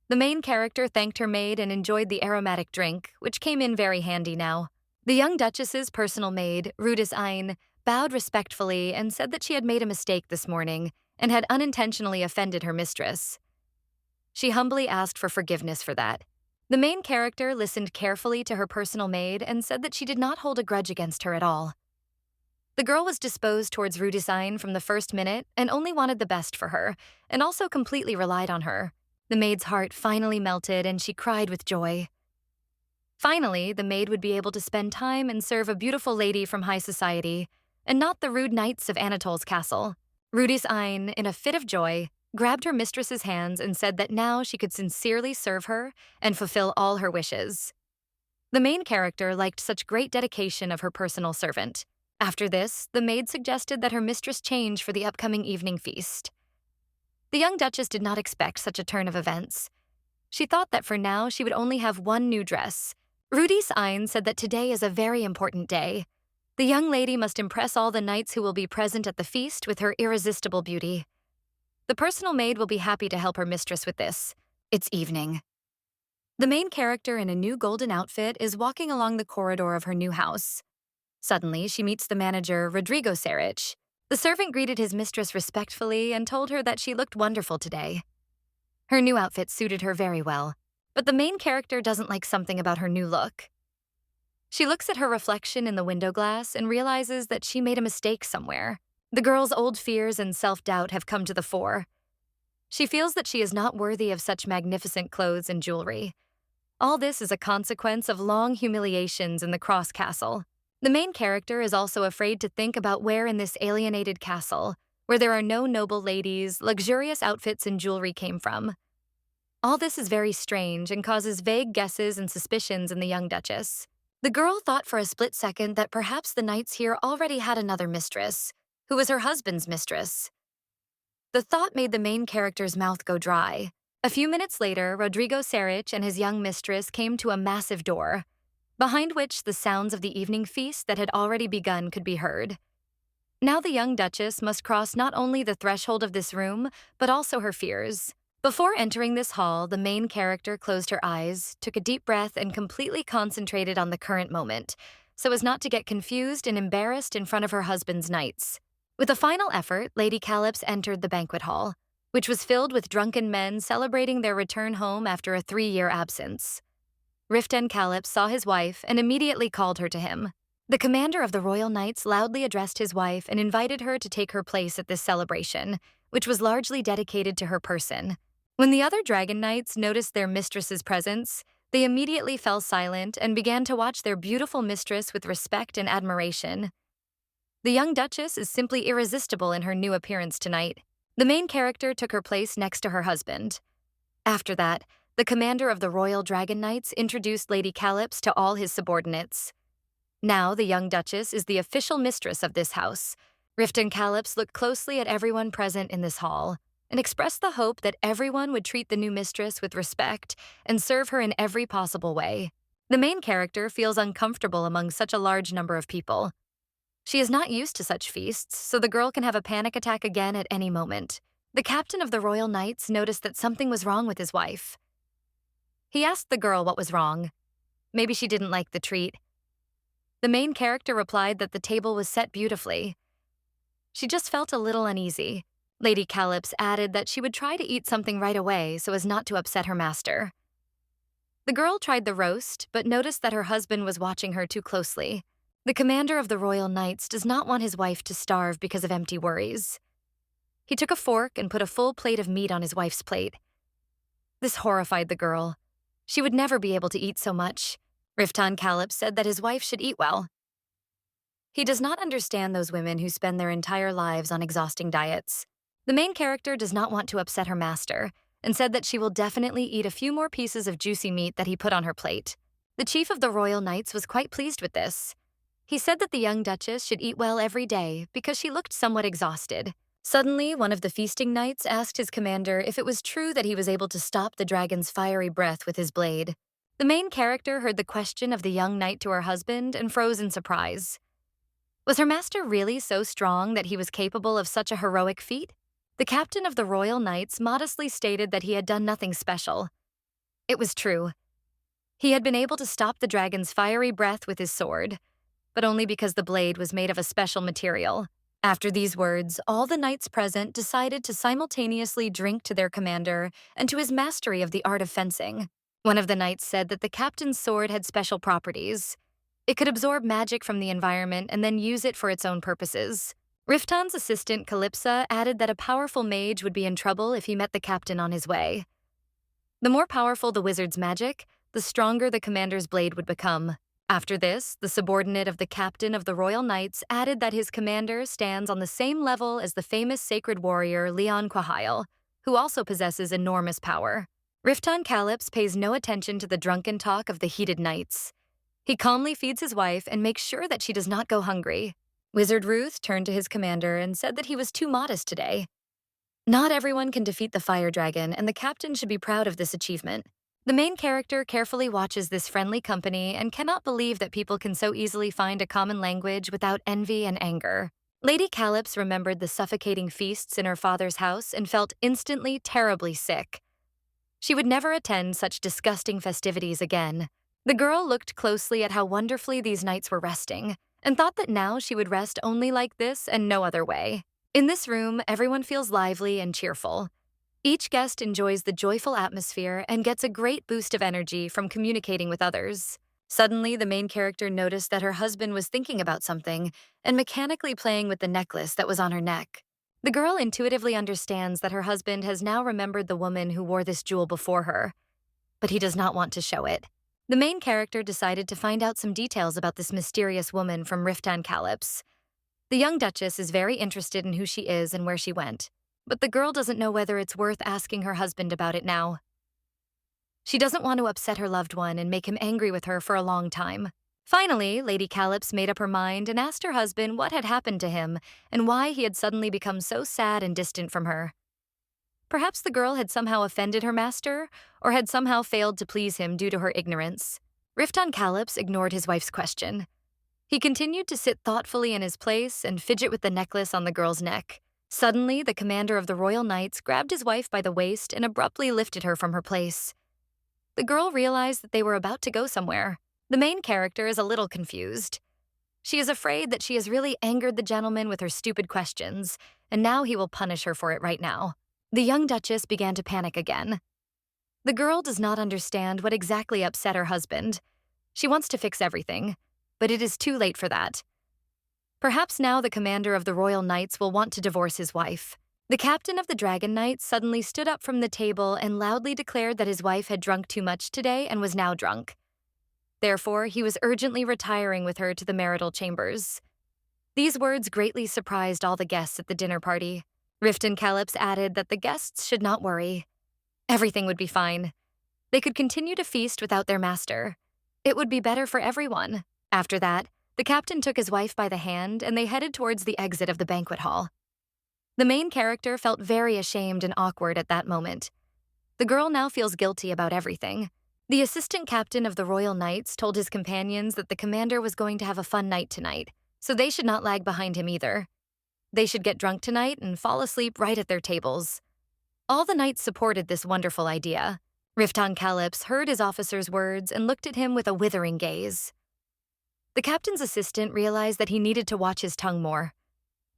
The main character thanked her maid and enjoyed the aromatic drink, which came in very handy now. The young duchess's personal maid, Rudis Ein, bowed respectfully and said that she had made a mistake this morning and had unintentionally offended her mistress. She humbly asked for forgiveness for that. The main character listened carefully to her personal maid and said that she did not hold a grudge against her at all. The girl was disposed towards Rudis Ein from the first minute and only wanted the best for her, and also completely relied on her. The maid's heart finally melted and she cried with joy. Finally, the maid would be able to spend time and serve a beautiful lady from high society, and not the rude knights of Anatole's castle. Rudis Ein, in a fit of joy, grabbed her mistress's hands and said that now she could sincerely serve her and fulfill all her wishes. The main character liked such great dedication of her personal servant. After this, the maid suggested that her mistress change for the upcoming evening feast. The young duchess did not expect such a turn of events. She thought that for now she would only have one new dress. Rudis Ein said that today is a very important day. The young lady must impress all the knights who will be present at the feast with her irresistible beauty. The personal maid will be happy to help her mistress with this. It's evening. The main character in a new golden outfit is walking along the corridor of her new house. Suddenly, she meets the manager, Rodrigo Sarich. The servant greeted his mistress respectfully and told her that she looked wonderful today. Her new outfit suited her very well, but the main character doesn't like something about her new look. She looks at her reflection in the window glass and realizes that she made a mistake somewhere. The girl's old fears and self-doubt have come to the fore. She feels that she is not worthy of such magnificent clothes and jewelry. All this is a consequence of long humiliations in the Cross Castle. The main character is also afraid to think about where in this alienated castle, where there are no noble ladies, luxurious outfits and jewelry came from. All this is very strange and causes vague guesses and suspicions in the young duchess. The girl thought for a split second that perhaps the knights here already had another mistress, who was her husband's mistress. The thought made the main character's mouth go dry. A few minutes later, Rodrigo Sarich and his young mistress came to a massive door, behind which the sounds of the evening feast that had already begun could be heard. Now the young duchess must cross not only the threshold of this room, but also her fears. Before entering this hall, the main character closed her eyes, took a deep breath, and completely concentrated on the current moment, so as not to get confused and embarrassed in front of her husband's knights. With a final effort, Lady Calypso entered the banquet hall, which was filled with drunken men celebrating their return home after a 3-year absence. Riften Calypso saw his wife and immediately called her to him. The commander of the Royal Knights loudly addressed his wife and invited her to take her place at this celebration, which was largely dedicated to her person. When the other Dragon Knights noticed their mistress's presence, they immediately fell silent and began to watch their beautiful mistress with respect and admiration. The young duchess is simply irresistible in her new appearance tonight. The main character took her place next to her husband. After that, the commander of the Royal Dragon Knights introduced Lady Calypso to all his subordinates. Now the young duchess is the official mistress of this house. Riften Calypso looked closely at everyone present in this hall and expressed the hope that everyone would treat the new mistress with respect and serve her in every possible way. The main character feels uncomfortable among such a large number of people. She is not used to such feasts, so the girl can have a panic attack again at any moment. The captain of the Royal Knights noticed that something was wrong with his wife. He asked the girl what was wrong. Maybe she didn't like the treat. The main character replied that the table was set beautifully. She just felt a little uneasy. Lady Calypso added that she would try to eat something right away so as not to upset her master. The girl tried the roast, but noticed that her husband was watching her too closely. The commander of the Royal Knights does not want his wife to starve because of empty worries. He took a fork and put a full plate of meat on his wife's plate. This horrified the girl. She would never be able to eat so much. Riften Calypso said that his wife should eat well. He does not understand those women who spend their entire lives on exhausting diets. The main character does not want to upset her master and said that she will definitely eat a few more pieces of juicy meat that he put on her plate. The chief of the Royal Knights was quite pleased with this. He said that the young duchess should eat well every day because she looked somewhat exhausted. Suddenly, one of the feasting knights asked his commander if it was true that he was able to stop the dragon's fiery breath with his blade. The main character heard the question of the young knight to her husband and froze in surprise. Was her master really so strong that he was capable of such a heroic feat? The captain of the Royal Knights modestly stated that he had done nothing special. It was true. He had been able to stop the dragon's fiery breath with his sword, but only because the blade was made of a special material. After these words, all the knights present decided to simultaneously drink to their commander and to his mastery of the art of fencing. One of the knights said that the captain's sword had special properties. It could absorb magic from the environment and then use it for its own purposes. Riftan's assistant Calypsa added that a powerful mage would be in trouble if he met the captain on his way. The more powerful the wizard's magic, the stronger the commander's blade would become. After this, the subordinate of the captain of the Royal Knights added that his commander stands on the same level as the famous sacred warrior Leon Quahile, who also possesses enormous power. Riftan Calyps pays no attention to the drunken talk of the heated knights. He calmly feeds his wife and makes sure that she does not go hungry. Wizard Ruth turned to his commander and said that he was too modest today. Not everyone can defeat the fire dragon, and the captain should be proud of this achievement. The main character carefully watches this friendly company and cannot believe that people can so easily find a common language without envy and anger. Lady Calyps remembered the suffocating feasts in her father's house and felt instantly terribly sick. She would never attend such disgusting festivities again. The girl looked closely at how wonderfully these knights were resting, and thought that now she would rest only like this and no other way. In this room, everyone feels lively and cheerful. Each guest enjoys the joyful atmosphere and gets a great boost of energy from communicating with others. Suddenly, the main character noticed that her husband was thinking about something and mechanically playing with the necklace that was on her neck. The girl intuitively understands that her husband has now remembered the woman who wore this jewel before her, but he does not want to show it. The main character decided to find out some details about this mysterious woman from Riftan Calyps. The young duchess is very interested in who she is and where she went, but the girl doesn't know whether it's worth asking her husband about it now. She doesn't want to upset her loved one and make him angry with her for a long time. Finally, Lady Calyps made up her mind and asked her husband what had happened to him and why he had suddenly become so sad and distant from her. Perhaps the girl had somehow offended her master, or had somehow failed to please him due to her ignorance. Riftan Calyps ignored his wife's question. He continued to sit thoughtfully in his place and fidget with the necklace on the girl's neck. Suddenly, the commander of the Royal Knights grabbed his wife by the waist and abruptly lifted her from her place. The girl realized that they were about to go somewhere. The main character is a little confused. She is afraid that she has really angered the gentleman with her stupid questions, and now he will punish her for it right now. The young duchess began to panic again. The girl does not understand what exactly upset her husband. She wants to fix everything, but it is too late for that. Perhaps now the commander of the Royal Knights will want to divorce his wife. The captain of the Dragon Knights suddenly stood up from the table and loudly declared that his wife had drunk too much today and was now drunk. Therefore, he was urgently retiring with her to the marital chambers. These words greatly surprised all the guests at the dinner party. Riftan Calyps added that the guests should not worry. Everything would be fine. They could continue to feast without their master. It would be better for everyone. After that, the captain took his wife by the hand and they headed towards the exit of the banquet hall. The main character felt very ashamed and awkward at that moment. The girl now feels guilty about everything. The assistant captain of the Royal Knights told his companions that the commander was going to have a fun night tonight, so they should not lag behind him either. They should get drunk tonight and fall asleep right at their tables. All the knights supported this wonderful idea. Riftan Calyps heard his officer's words and looked at him with a withering gaze. The captain's assistant realized that he needed to watch his tongue more,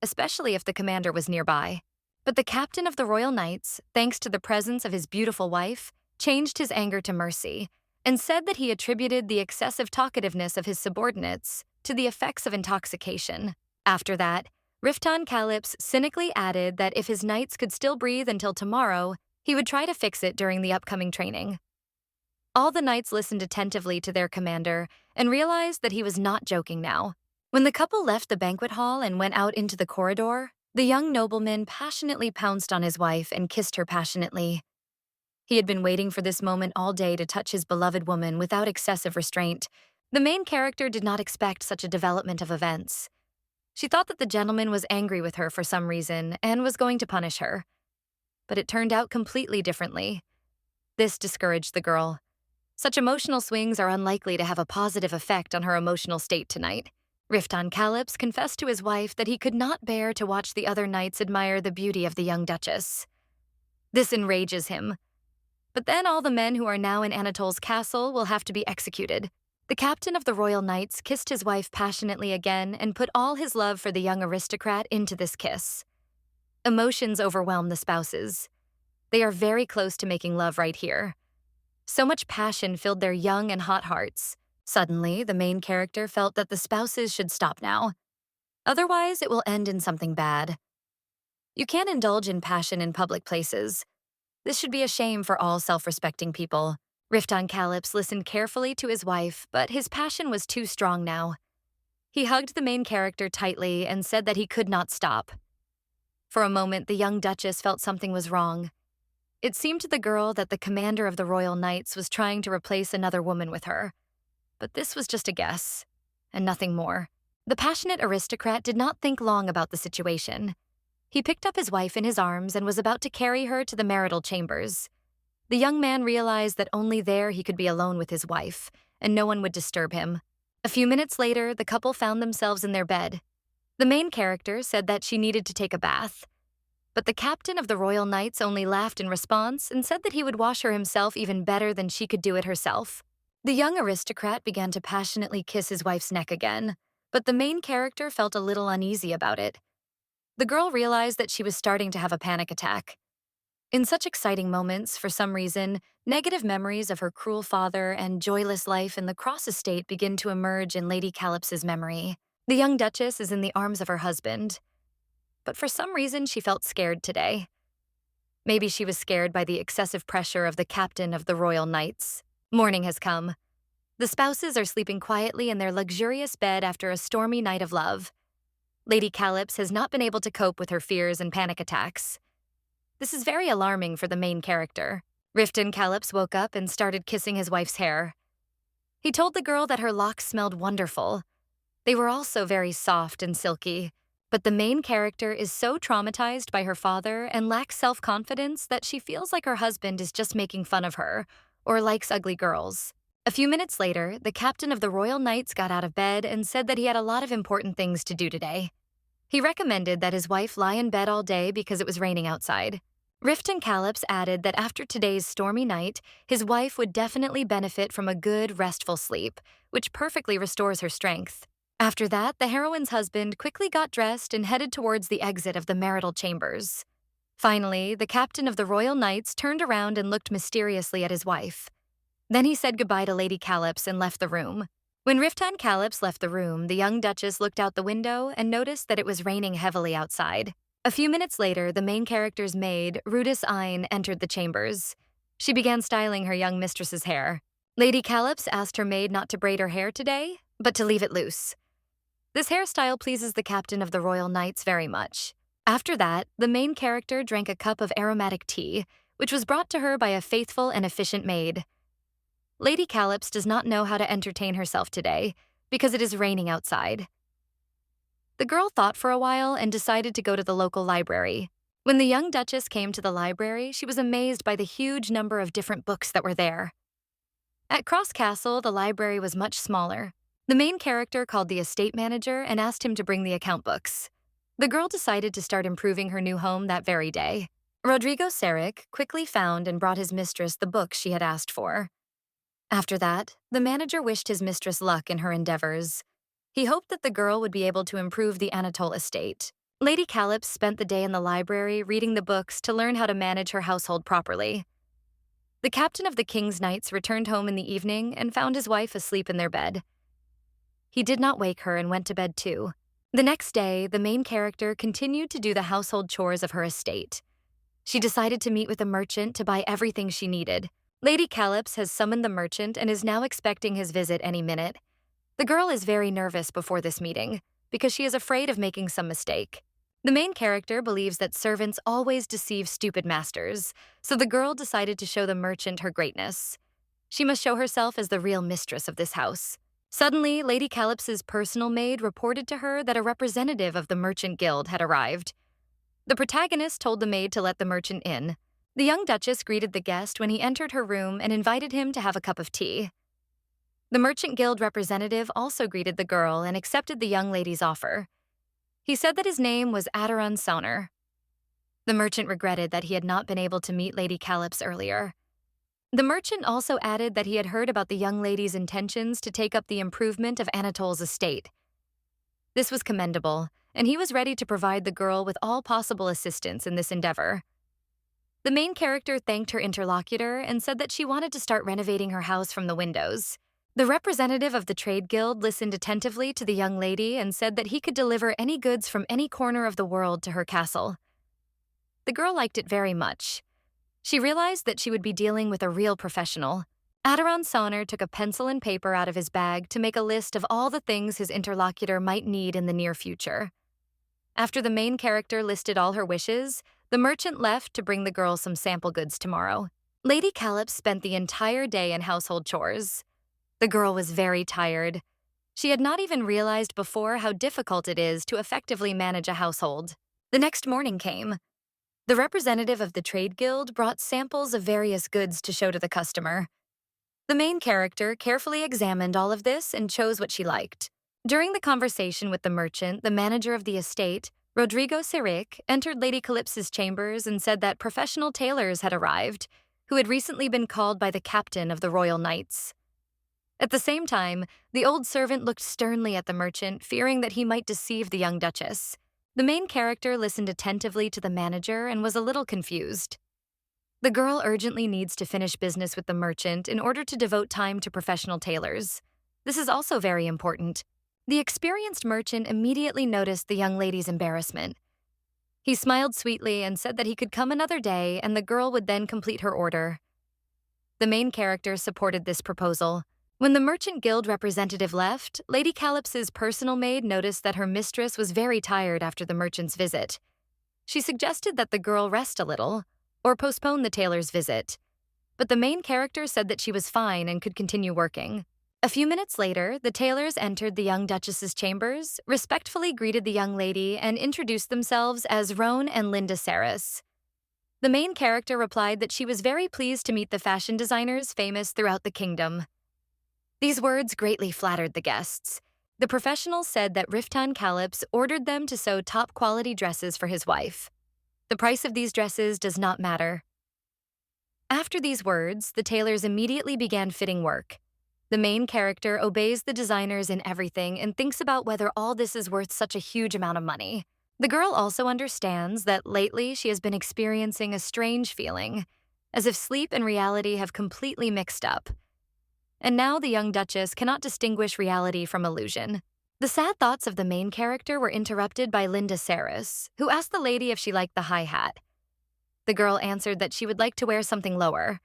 especially if the commander was nearby. But the captain of the Royal Knights, thanks to the presence of his beautiful wife, changed his anger to mercy and said that he attributed the excessive talkativeness of his subordinates to the effects of intoxication. After that, Riftan Calyps cynically added that if his knights could still breathe until tomorrow, he would try to fix it during the upcoming training. All the knights listened attentively to their commander and realized that he was not joking now. When the couple left the banquet hall and went out into the corridor, the young nobleman passionately pounced on his wife and kissed her passionately. He had been waiting for this moment all day to touch his beloved woman without excessive restraint. The main character did not expect such a development of events. She thought that the gentleman was angry with her for some reason and was going to punish her. But it turned out completely differently. This discouraged the girl. Such emotional swings are unlikely to have a positive effect on her emotional state tonight. Rifton Calips confessed to his wife that he could not bear to watch the other knights admire the beauty of the young duchess. This enrages him. But then all the men who are now in Anatole's castle will have to be executed. The captain of the royal knights kissed his wife passionately again and put all his love for the young aristocrat into this kiss. Emotions overwhelm the spouses. They are very close to making love right here. So much passion filled their young and hot hearts. Suddenly, the main character felt that the spouses should stop now. Otherwise, it will end in something bad. You can't indulge in passion in public places. This should be a shame for all self-respecting people. Rifton Calips listened carefully to his wife, but his passion was too strong now. He hugged the main character tightly and said that he could not stop. For a moment, the young duchess felt something was wrong. It seemed to the girl that the commander of the royal knights was trying to replace another woman with her. But this was just a guess, and nothing more. The passionate aristocrat did not think long about the situation. He picked up his wife in his arms and was about to carry her to the marital chambers. The young man realized that only there he could be alone with his wife, and no one would disturb him. A few minutes later, the couple found themselves in their bed. The main character said that she needed to take a bath. But the captain of the royal knights only laughed in response and said that he would wash her himself even better than she could do it herself. The young aristocrat began to passionately kiss his wife's neck again, but the main character felt a little uneasy about it. The girl realized that she was starting to have a panic attack. In such exciting moments, for some reason, negative memories of her cruel father and joyless life in the Cross estate begin to emerge in Lady Calips's memory. The young duchess is in the arms of her husband. But for some reason, she felt scared today. Maybe she was scared by the excessive pressure of the captain of the royal knights. Morning has come. The spouses are sleeping quietly in their luxurious bed after a stormy night of love. Lady Calips has not been able to cope with her fears and panic attacks. This is very alarming for the main character. Rifton Calips woke up and started kissing his wife's hair. He told the girl that her locks smelled wonderful. They were also very soft and silky. But the main character is so traumatized by her father and lacks self-confidence that she feels like her husband is just making fun of her or likes ugly girls. A few minutes later, the captain of the royal knights got out of bed and said that he had a lot of important things to do today. He recommended that his wife lie in bed all day because it was raining outside. Rifton Calips added that after today's stormy night, his wife would definitely benefit from a good, restful sleep, which perfectly restores her strength. After that, the heroine's husband quickly got dressed and headed towards the exit of the marital chambers. Finally, the captain of the royal knights turned around and looked mysteriously at his wife. Then he said goodbye to Lady Calips and left the room. When Rifton Calips left the room, the young duchess looked out the window and noticed that it was raining heavily outside. A few minutes later, the main character's maid, Rudis Ein, entered the chambers. She began styling her young mistress's hair. Lady Calips asked her maid not to braid her hair today, but to leave it loose. This hairstyle pleases the captain of the royal knights very much. After that, the main character drank a cup of aromatic tea, which was brought to her by a faithful and efficient maid. Lady Calips does not know how to entertain herself today because it is raining outside. The girl thought for a while and decided to go to the local library. When the young duchess came to the library, she was amazed by the huge number of different books that were there. At Cross Castle, the library was much smaller. The main character called the estate manager and asked him to bring the account books. The girl decided to start improving her new home that very day. Rodrigo Seric quickly found and brought his mistress the books she had asked for. After that, the manager wished his mistress luck in her endeavors. He hoped that the girl would be able to improve the Anatole estate. Lady Calips spent the day in the library reading the books to learn how to manage her household properly. The captain of the King's Knights returned home in the evening and found his wife asleep in their bed. He did not wake her and went to bed too. The next day, the main character continued to do the household chores of her estate. She decided to meet with a merchant to buy everything she needed. Lady Calips has summoned the merchant and is now expecting his visit any minute. The girl is very nervous before this meeting because she is afraid of making some mistake. The main character believes that servants always deceive stupid masters, so the girl decided to show the merchant her greatness. She must show herself as the real mistress of this house. Suddenly, Lady Calips's personal maid reported to her that a representative of the merchant guild had arrived. The protagonist told the maid to let the merchant in. The young duchess greeted the guest when he entered her room and invited him to have a cup of tea. The Merchant Guild representative also greeted the girl and accepted the young lady's offer. He said that his name was Adaron Sauner. The merchant regretted that he had not been able to meet Lady Calypso earlier. The merchant also added that he had heard about the young lady's intentions to take up the improvement of Anatole's estate. This was commendable, and he was ready to provide the girl with all possible assistance in this endeavor. The main character thanked her interlocutor and said that she wanted to start renovating her house from the windows. The representative of the trade guild listened attentively to the young lady and said that he could deliver any goods from any corner of the world to her castle. The girl liked it very much. She realized that she would be dealing with a real professional. Adaron Sauner took a pencil and paper out of his bag to make a list of all the things his interlocutor might need in the near future. After the main character listed all her wishes, the merchant left to bring the girl some sample goods tomorrow. Lady Calypso spent the entire day in household chores. The girl was very tired. She had not even realized before how difficult it is to effectively manage a household. The next morning came. The representative of the trade guild brought samples of various goods to show to the customer. The main character carefully examined all of this and chose what she liked. During the conversation with the merchant, the manager of the estate, Rodrigo Siric, entered Lady Calypso's chambers and said that professional tailors had arrived, who had recently been called by the captain of the Royal Knights. At the same time, the old servant looked sternly at the merchant, fearing that he might deceive the young duchess. The main character listened attentively to the manager and was a little confused. The girl urgently needs to finish business with the merchant in order to devote time to professional tailors. This is also very important. The experienced merchant immediately noticed the young lady's embarrassment. He smiled sweetly and said that he could come another day and the girl would then complete her order. The main character supported this proposal. When the Merchant Guild representative left, Lady Calypso's personal maid noticed that her mistress was very tired after the merchant's visit. She suggested that the girl rest a little, or postpone the tailor's visit. But the main character said that she was fine and could continue working. A few minutes later, the tailors entered the young duchess's chambers, respectfully greeted the young lady, and introduced themselves as Roan and Linda Saris. The main character replied that she was very pleased to meet the fashion designers famous throughout the kingdom. These words greatly flattered the guests. The professional said that Riftan Calypso ordered them to sew top-quality dresses for his wife. The price of these dresses does not matter. After these words, the tailors immediately began fitting work. The main character obeys the designers in everything and thinks about whether all this is worth such a huge amount of money. The girl also understands that lately she has been experiencing a strange feeling, as if sleep and reality have completely mixed up. And now the young duchess cannot distinguish reality from illusion. The sad thoughts of the main character were interrupted by Linda Saris, who asked the lady if she liked the high hat. The girl answered that she would like to wear something lower.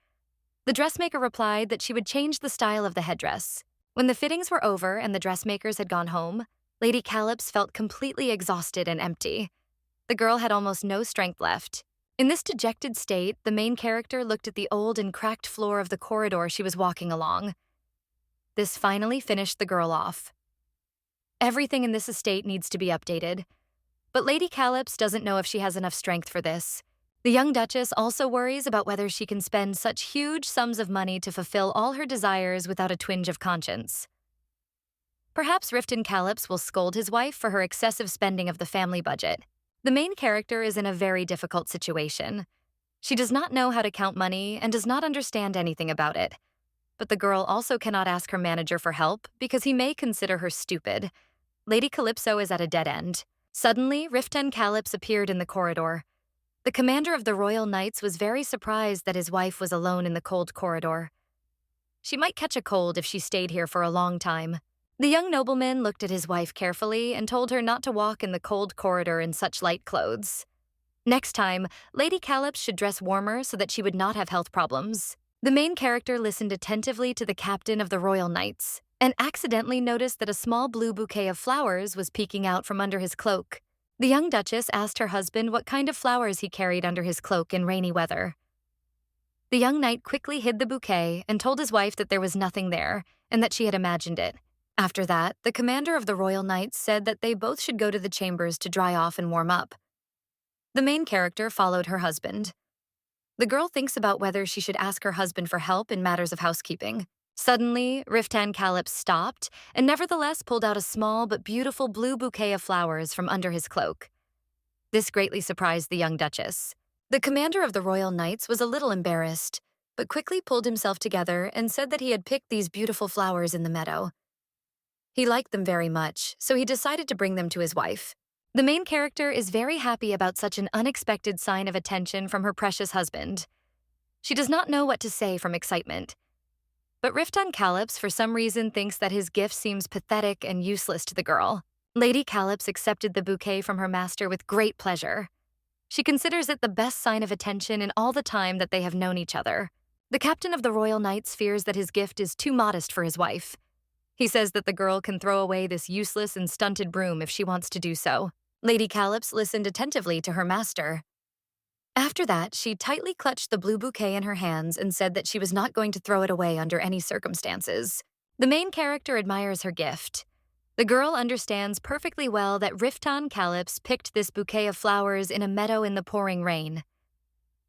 The dressmaker replied that she would change the style of the headdress. When the fittings were over and the dressmakers had gone home, Lady Calypso felt completely exhausted and empty. The girl had almost no strength left. In this dejected state, the main character looked at the old and cracked floor of the corridor she was walking along. This finally finished the girl off. Everything in this estate needs to be updated. But Lady Calypso doesn't know if she has enough strength for this. The young duchess also worries about whether she can spend such huge sums of money to fulfill all her desires without a twinge of conscience. Perhaps Riftan Calypso will scold his wife for her excessive spending of the family budget. The main character is in a very difficult situation. She does not know how to count money and does not understand anything about it. But the girl also cannot ask her manager for help because he may consider her stupid. Lady Calypso is at a dead end. Suddenly, Riftan Calypso appeared in the corridor. The commander of the Royal Knights was very surprised that his wife was alone in the cold corridor. She might catch a cold if she stayed here for a long time. The young nobleman looked at his wife carefully and told her not to walk in the cold corridor in such light clothes. Next time, Lady Calypso should dress warmer so that she would not have health problems. The main character listened attentively to the captain of the Royal Knights and accidentally noticed that a small blue bouquet of flowers was peeking out from under his cloak. The young duchess asked her husband what kind of flowers he carried under his cloak in rainy weather. The young knight quickly hid the bouquet and told his wife that there was nothing there and that she had imagined it. After that, the commander of the Royal Knights said that they both should go to the chambers to dry off and warm up. The main character followed her husband. The girl thinks about whether she should ask her husband for help in matters of housekeeping. Suddenly, Riftan Calyps stopped and nevertheless pulled out a small but beautiful blue bouquet of flowers from under his cloak. This greatly surprised the young Duchess. The commander of the Royal Knights was a little embarrassed, but quickly pulled himself together and said that he had picked these beautiful flowers in the meadow. He liked them very much, so he decided to bring them to his wife. The main character is very happy about such an unexpected sign of attention from her precious husband. She does not know what to say from excitement. But Riftan Calyps, for some reason, thinks that his gift seems pathetic and useless to the girl. Lady Calyps accepted the bouquet from her master with great pleasure. She considers it the best sign of attention in all the time that they have known each other. The captain of the Royal Knights fears that his gift is too modest for his wife. He says that the girl can throw away this useless and stunted broom if she wants to do so. Lady Calyps listened attentively to her master. After that, she tightly clutched the blue bouquet in her hands and said that she was not going to throw it away under any circumstances. The main character admires her gift. The girl understands perfectly well that Riftan Calyps picked this bouquet of flowers in a meadow in the pouring rain.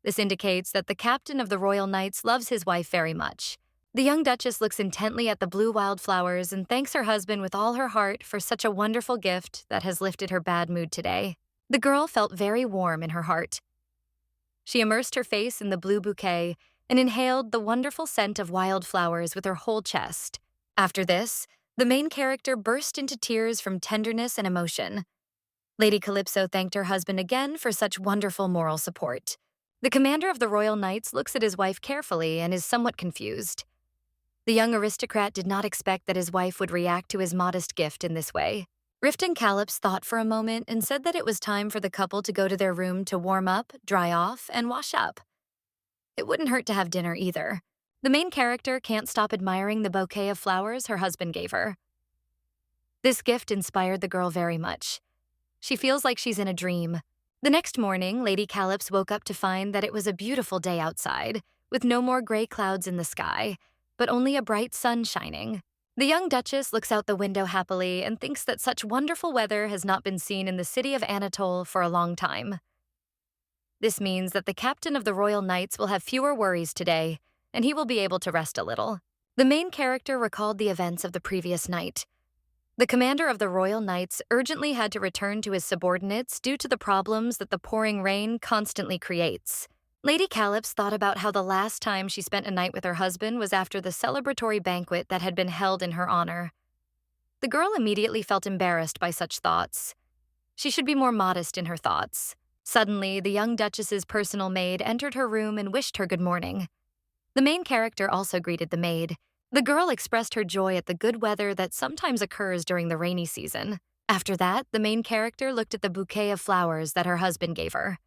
This indicates that the captain of the Royal Knights loves his wife very much. The young Duchess looks intently at the blue wildflowers and thanks her husband with all her heart for such a wonderful gift that has lifted her bad mood today. The girl felt very warm in her heart. She immersed her face in the blue bouquet and inhaled the wonderful scent of wildflowers with her whole chest. After this, the main character burst into tears from tenderness and emotion. Lady Calypso thanked her husband again for such wonderful moral support. The commander of the Royal Knights looks at his wife carefully and is somewhat confused. The young aristocrat did not expect that his wife would react to his modest gift in this way. Riftan Calyps thought for a moment and said that it was time for the couple to go to their room to warm up, dry off, and wash up. It wouldn't hurt to have dinner either. The main character can't stop admiring the bouquet of flowers her husband gave her. This gift inspired the girl very much. She feels like she's in a dream. The next morning, Lady Calyps woke up to find that it was a beautiful day outside, with no more gray clouds in the sky, but only a bright sun shining. The young Duchess looks out the window happily and thinks that such wonderful weather has not been seen in the city of Anatole for a long time. This means that the captain of the Royal Knights will have fewer worries today, and he will be able to rest a little. The main character recalled the events of the previous night. The commander of the Royal Knights urgently had to return to his subordinates due to the problems that the pouring rain constantly creates. Lady Calyps thought about how the last time she spent a night with her husband was after the celebratory banquet that had been held in her honor. The girl immediately felt embarrassed by such thoughts. She should be more modest in her thoughts. Suddenly, the young Duchess's personal maid entered her room and wished her good morning. The main character also greeted the maid. The girl expressed her joy at the good weather that sometimes occurs during the rainy season. After that, the main character looked at the bouquet of flowers that her husband gave her.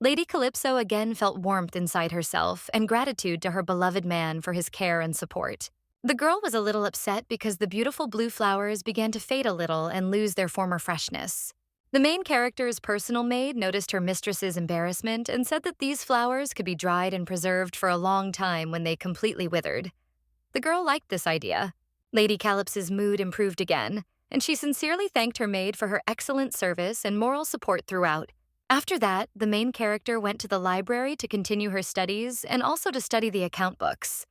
Lady Calypso again felt warmth inside herself and gratitude to her beloved man for his care and support. The girl was a little upset because the beautiful blue flowers began to fade a little and lose their former freshness. The main character's personal maid noticed her mistress's embarrassment and said that these flowers could be dried and preserved for a long time when they completely withered. The girl liked this idea. Lady Calyps's mood improved again, and she sincerely thanked her maid for her excellent service and moral support throughout. After that, the main character went to the library to continue her studies and also to study the account books.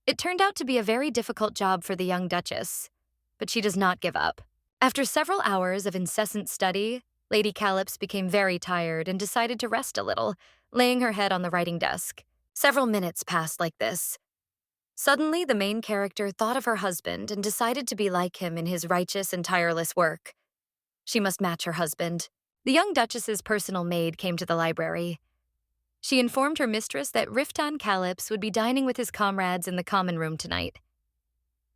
It turned out to be a very difficult job for the young Duchess, but she does not give up. After several hours of incessant study, Lady Calyps became very tired and decided to rest a little, laying her head on the writing desk. Several minutes passed like this. Suddenly, the main character thought of her husband and decided to be like him in his righteous and tireless work. She must match her husband. The young Duchess's personal maid came to the library. She informed her mistress that Riftan Calyps would be dining with his comrades in the common room tonight.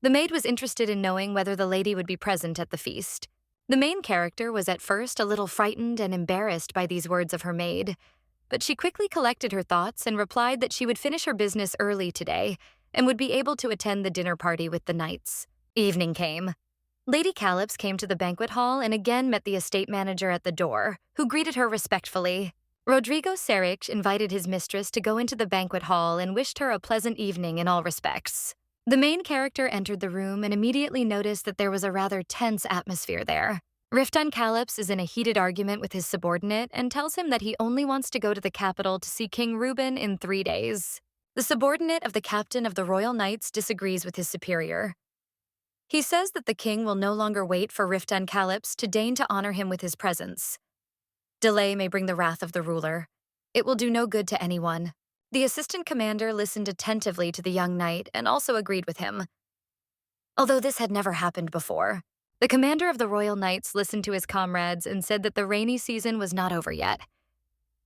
The maid was interested in knowing whether the lady would be present at the feast. The main character was at first a little frightened and embarrassed by these words of her maid, but she quickly collected her thoughts and replied that she would finish her business early today and would be able to attend the dinner party with the knights. Evening came. Lady Calyps came to the banquet hall and again met the estate manager at the door, who greeted her respectfully. Rodrigo Serich invited his mistress to go into the banquet hall and wished her a pleasant evening in all respects. The main character entered the room and immediately noticed that there was a rather tense atmosphere there. Riftan Calyps is in a heated argument with his subordinate and tells him that he only wants to go to the capital to see King Reuben in 3 days. The subordinate of the captain of the Royal Knights disagrees with his superior. He says that the king will no longer wait for Riftan Calyps to deign to honor him with his presence. Delay may bring the wrath of the ruler. It will do no good to anyone. The assistant commander listened attentively to the young knight and also agreed with him. Although this had never happened before, the commander of the Royal Knights listened to his comrades and said that the rainy season was not over yet.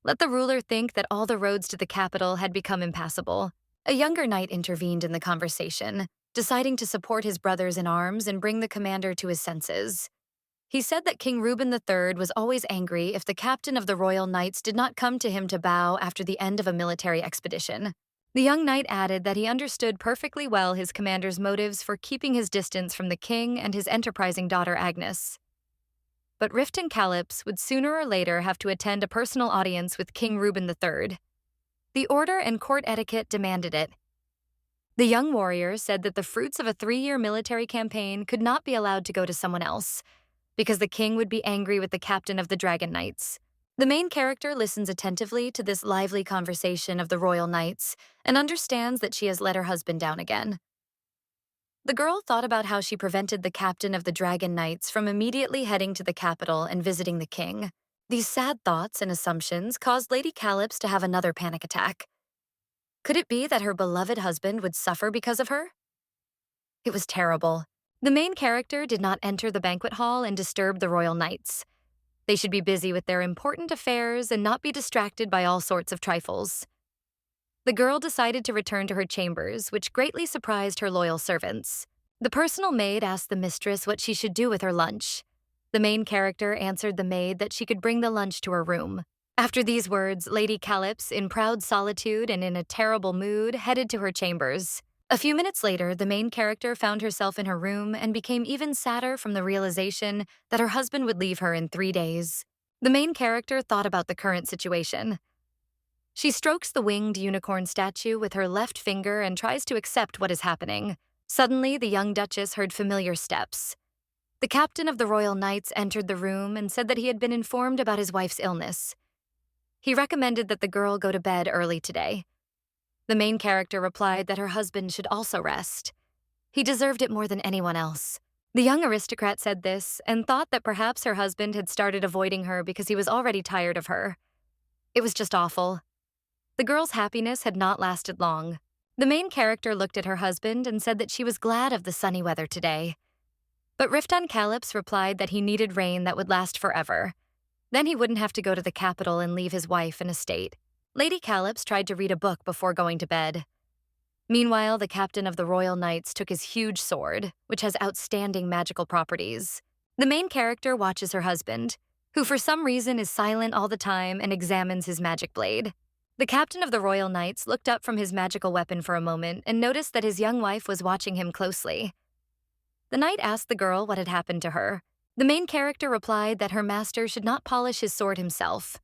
Let the ruler think that all the roads to the capital had become impassable. A younger knight intervened in the conversation, deciding to support his brothers in arms and bring the commander to his senses. He said that King Reuben III was always angry if the captain of the Royal Knights did not come to him to bow after the end of a military expedition. The young knight added that he understood perfectly well his commander's motives for keeping his distance from the king and his enterprising daughter Agnes. But Riftan Calyps would sooner or later have to attend a personal audience with King Reuben III. The order and court etiquette demanded it. The young warrior said that the fruits of a 3-year military campaign could not be allowed to go to someone else, because the king would be angry with the captain of the Dragon Knights. The main character listens attentively to this lively conversation of the Royal Knights and understands that she has let her husband down again. The girl thought about how she prevented the captain of the Dragon Knights from immediately heading to the capital and visiting the king. These sad thoughts and assumptions caused Lady Calyps to have another panic attack. Could it be that her beloved husband would suffer because of her? It was terrible. The main character did not enter the banquet hall and disturb the Royal Knights. They should be busy with their important affairs and not be distracted by all sorts of trifles. The girl decided to return to her chambers, which greatly surprised her loyal servants. The personal maid asked the mistress what she should do with her lunch. The main character answered the maid that she could bring the lunch to her room. After these words, Lady Calyps, in proud solitude and in a terrible mood, headed to her chambers. A few minutes later, the main character found herself in her room and became even sadder from the realization that her husband would leave her in 3 days. The main character thought about the current situation. She strokes the winged unicorn statue with her left finger and tries to accept what is happening. Suddenly, the young duchess heard familiar steps. The captain of the Royal Knights entered the room and said that he had been informed about his wife's illness. He recommended that the girl go to bed early today. The main character replied that her husband should also rest. He deserved it more than anyone else. The young aristocrat said this and thought that perhaps her husband had started avoiding her because he was already tired of her. It was just awful. The girl's happiness had not lasted long. The main character looked at her husband and said that she was glad of the sunny weather today. But Riftan Calyps replied that he needed rain that would last forever. Then he wouldn't have to go to the capital and leave his wife in a state. Lady Calyps tried to read a book before going to bed. Meanwhile, the captain of the Royal Knights took his huge sword, which has outstanding magical properties. The main character watches her husband, who for some reason is silent all the time and examines his magic blade. The captain of the Royal Knights looked up from his magical weapon for a moment and noticed that his young wife was watching him closely. The knight asked the girl what had happened to her. The main character replied that her master should not polish his sword himself.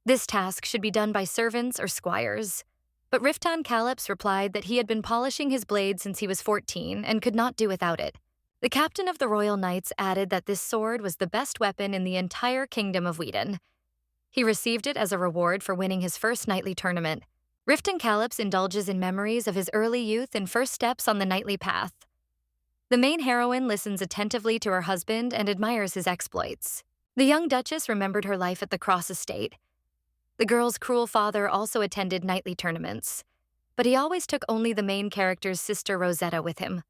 This task should be done by servants or squires. But Riftan Calyps replied that he had been polishing his blade since he was 14 and could not do without it. The captain of the Royal Knights added that this sword was the best weapon in the entire kingdom of Whedon. He received it as a reward for winning his first knightly tournament. Riftan Calyps indulges in memories of his early youth and first steps on the knightly path. The main heroine listens attentively to her husband and admires his exploits. The young duchess remembered her life at the Cross estate. The girl's cruel father also attended knightly tournaments, but he always took only the main character's sister Rosetta with him.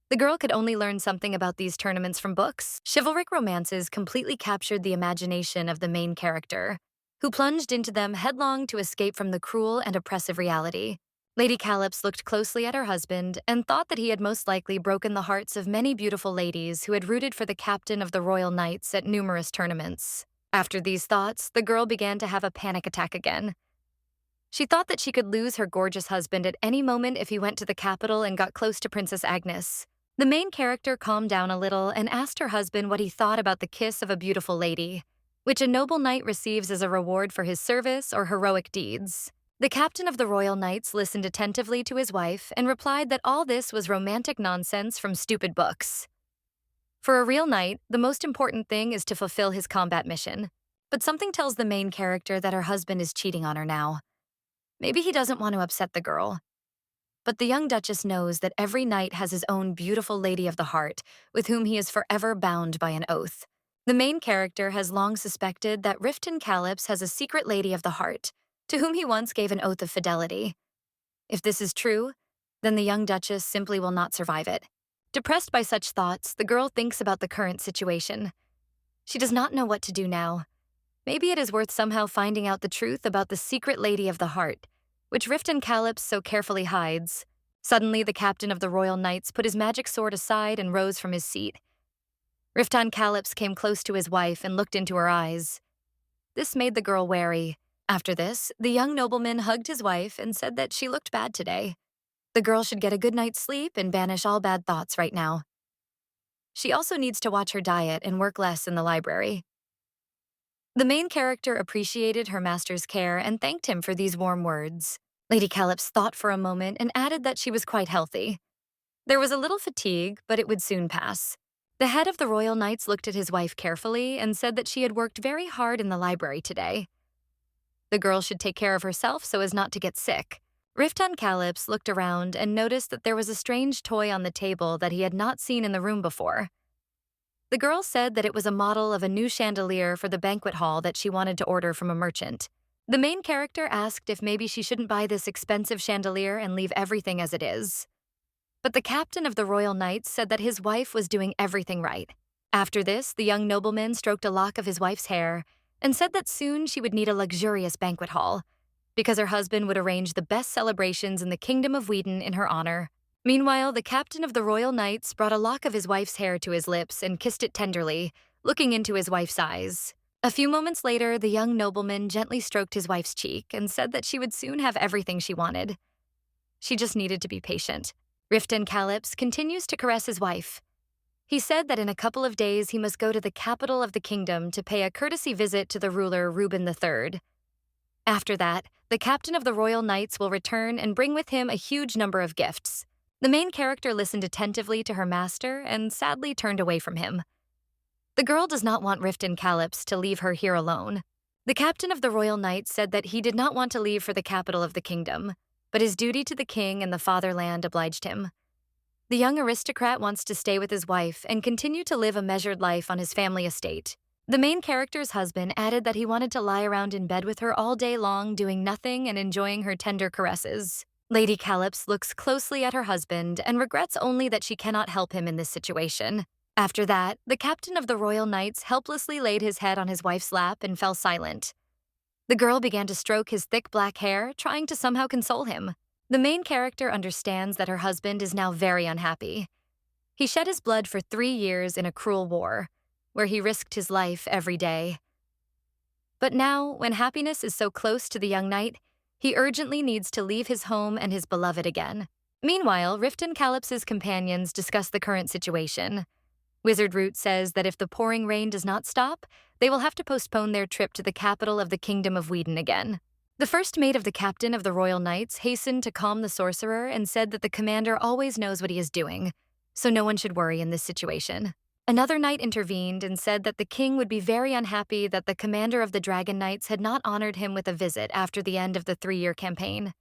The girl could only learn something about these tournaments from books. Chivalric romances completely captured the imagination of the main character, who plunged into them headlong to escape from the cruel and oppressive reality. Lady Calyps looked closely at her husband and thought that he had most likely broken the hearts of many beautiful ladies who had rooted for the captain of the Royal Knights at numerous tournaments. After these thoughts, the girl began to have a panic attack again. She thought that she could lose her gorgeous husband at any moment if he went to the capital and got close to Princess Agnes. The main character calmed down a little and asked her husband what he thought about the kiss of a beautiful lady, which a noble knight receives as a reward for his service or heroic deeds. The captain of the Royal Knights listened attentively to his wife and replied that all this was romantic nonsense from stupid books. For a real knight, the most important thing is to fulfill his combat mission. But something tells the main character that her husband is cheating on her now. Maybe he doesn't want to upset the girl. But the young Duchess knows that every knight has his own beautiful lady of the heart, with whom he is forever bound by an oath. The main character has long suspected that Riften Calyps has a secret lady of the heart, to whom he once gave an oath of fidelity. If this is true, then the young Duchess simply will not survive it. Depressed by such thoughts, the girl thinks about the current situation. She does not know what to do now. Maybe it is worth somehow finding out the truth about the secret lady of the heart, which Riften Calyps so carefully hides. Suddenly, the captain of the royal knights put his magic sword aside and rose from his seat. Riften Calyps came close to his wife and looked into her eyes. This made the girl wary. After this, the young nobleman hugged his wife and said that she looked bad today. The girl should get a good night's sleep and banish all bad thoughts right now. She also needs to watch her diet and work less in the library. The main character appreciated her master's care and thanked him for these warm words. Lady Calyps thought for a moment and added that she was quite healthy. There was a little fatigue, but it would soon pass. The head of the royal knights looked at his wife carefully and said that she had worked very hard in the library today. The girl should take care of herself so as not to get sick. Riften Calyps looked around and noticed that there was a strange toy on the table that he had not seen in the room before. The girl said that it was a model of a new chandelier for the banquet hall that she wanted to order from a merchant. The main character asked if maybe she shouldn't buy this expensive chandelier and leave everything as it is. But the captain of the royal knights said that his wife was doing everything right. After this, the young nobleman stroked a lock of his wife's hair and said that soon she would need a luxurious banquet hall, because her husband would arrange the best celebrations in the kingdom of Whedon in her honor. Meanwhile, the captain of the royal knights brought a lock of his wife's hair to his lips and kissed it tenderly, looking into his wife's eyes. A few moments later, the young nobleman gently stroked his wife's cheek and said that she would soon have everything she wanted. She just needed to be patient. Riften Calyps continues to caress his wife. He said that in a couple of days he must go to the capital of the kingdom to pay a courtesy visit to the ruler Reuben III. After that, the captain of the royal knights will return and bring with him a huge number of gifts. The main character listened attentively to her master and sadly turned away from him. The girl does not want Riften Calyps to leave her here alone. The captain of the royal knights said that he did not want to leave for the capital of the kingdom, but his duty to the king and the fatherland obliged him. The young aristocrat wants to stay with his wife and continue to live a measured life on his family estate. The main character's husband added that he wanted to lie around in bed with her all day long, doing nothing and enjoying her tender caresses. Lady Calyps looks closely at her husband and regrets only that she cannot help him in this situation. After that, the captain of the royal knights helplessly laid his head on his wife's lap and fell silent. The girl began to stroke his thick black hair, trying to somehow console him. The main character understands that her husband is now very unhappy. He shed his blood for 3 years in a cruel war, where he risked his life every day. But now, when happiness is so close to the young knight, he urgently needs to leave his home and his beloved again. Meanwhile, Riften Calyps's companions discuss the current situation. Wizard Root says that if the pouring rain does not stop, they will have to postpone their trip to the capital of the Kingdom of Whedon again. The first mate of the captain of the Royal Knights hastened to calm the sorcerer and said that the commander always knows what he is doing, so no one should worry in this situation. Another knight intervened and said that the king would be very unhappy that the commander of the Dragon Knights had not honored him with a visit after the end of the 3-year campaign.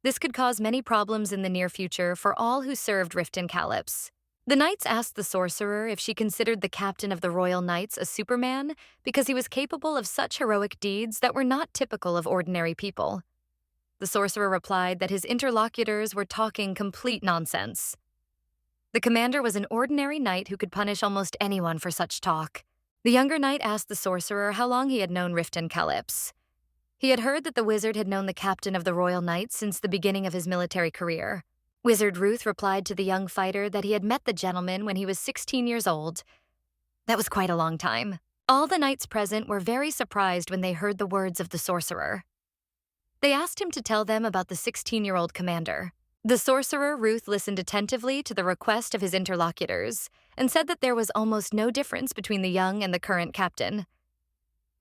This could cause many problems in the near future for all who served Riften Calyps. The knights asked the sorcerer if she considered the captain of the Royal Knights a superman because he was capable of such heroic deeds that were not typical of ordinary people. The sorcerer replied that his interlocutors were talking complete nonsense. The commander was an ordinary knight who could punish almost anyone for such talk. The younger knight asked the sorcerer how long he had known Riften Calyps. He had heard that the wizard had known the captain of the Royal Knights since the beginning of his military career. Wizard Ruth replied to the young fighter that he had met the gentleman when he was 16 years old. That was quite a long time. All the knights present were very surprised when they heard the words of the sorcerer. They asked him to tell them about the 16-year-old commander. The sorcerer Ruth listened attentively to the request of his interlocutors and said that there was almost no difference between the young and the current captain.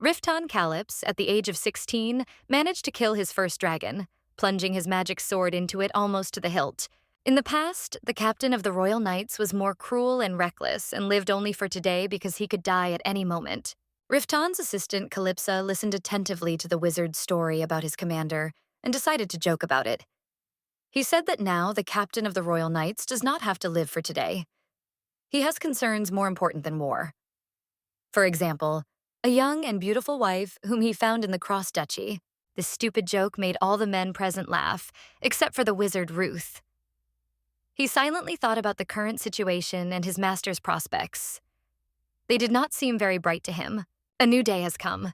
Riften Calyps, at the age of 16, managed to kill his first dragon, plunging his magic sword into it almost to the hilt. In the past, the captain of the Royal Knights was more cruel and reckless and lived only for today because he could die at any moment. Riften's assistant Calypsa listened attentively to the wizard's story about his commander and decided to joke about it. He said that now the captain of the Royal Knights does not have to live for today. He has concerns more important than war. For example, a young and beautiful wife whom he found in the Cross Duchy. This stupid joke made all the men present laugh, except for the wizard Ruth. He silently thought about the current situation and his master's prospects. They did not seem very bright to him. A new day has come.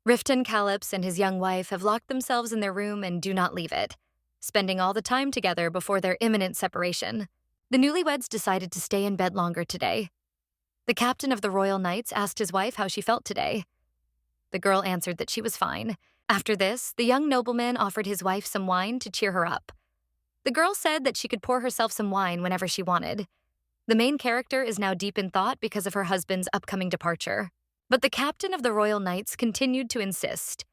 Riften Callips and his young wife have locked themselves in their room and do not leave it, spending all the time together before their imminent separation. The newlyweds decided to stay in bed longer today. The captain of the Royal Knights asked his wife how she felt today. The girl answered that she was fine. After this, the young nobleman offered his wife some wine to cheer her up. The girl said that she could pour herself some wine whenever she wanted. The main character is now deep in thought because of her husband's upcoming departure. But the captain of the Royal Knights continued to insist.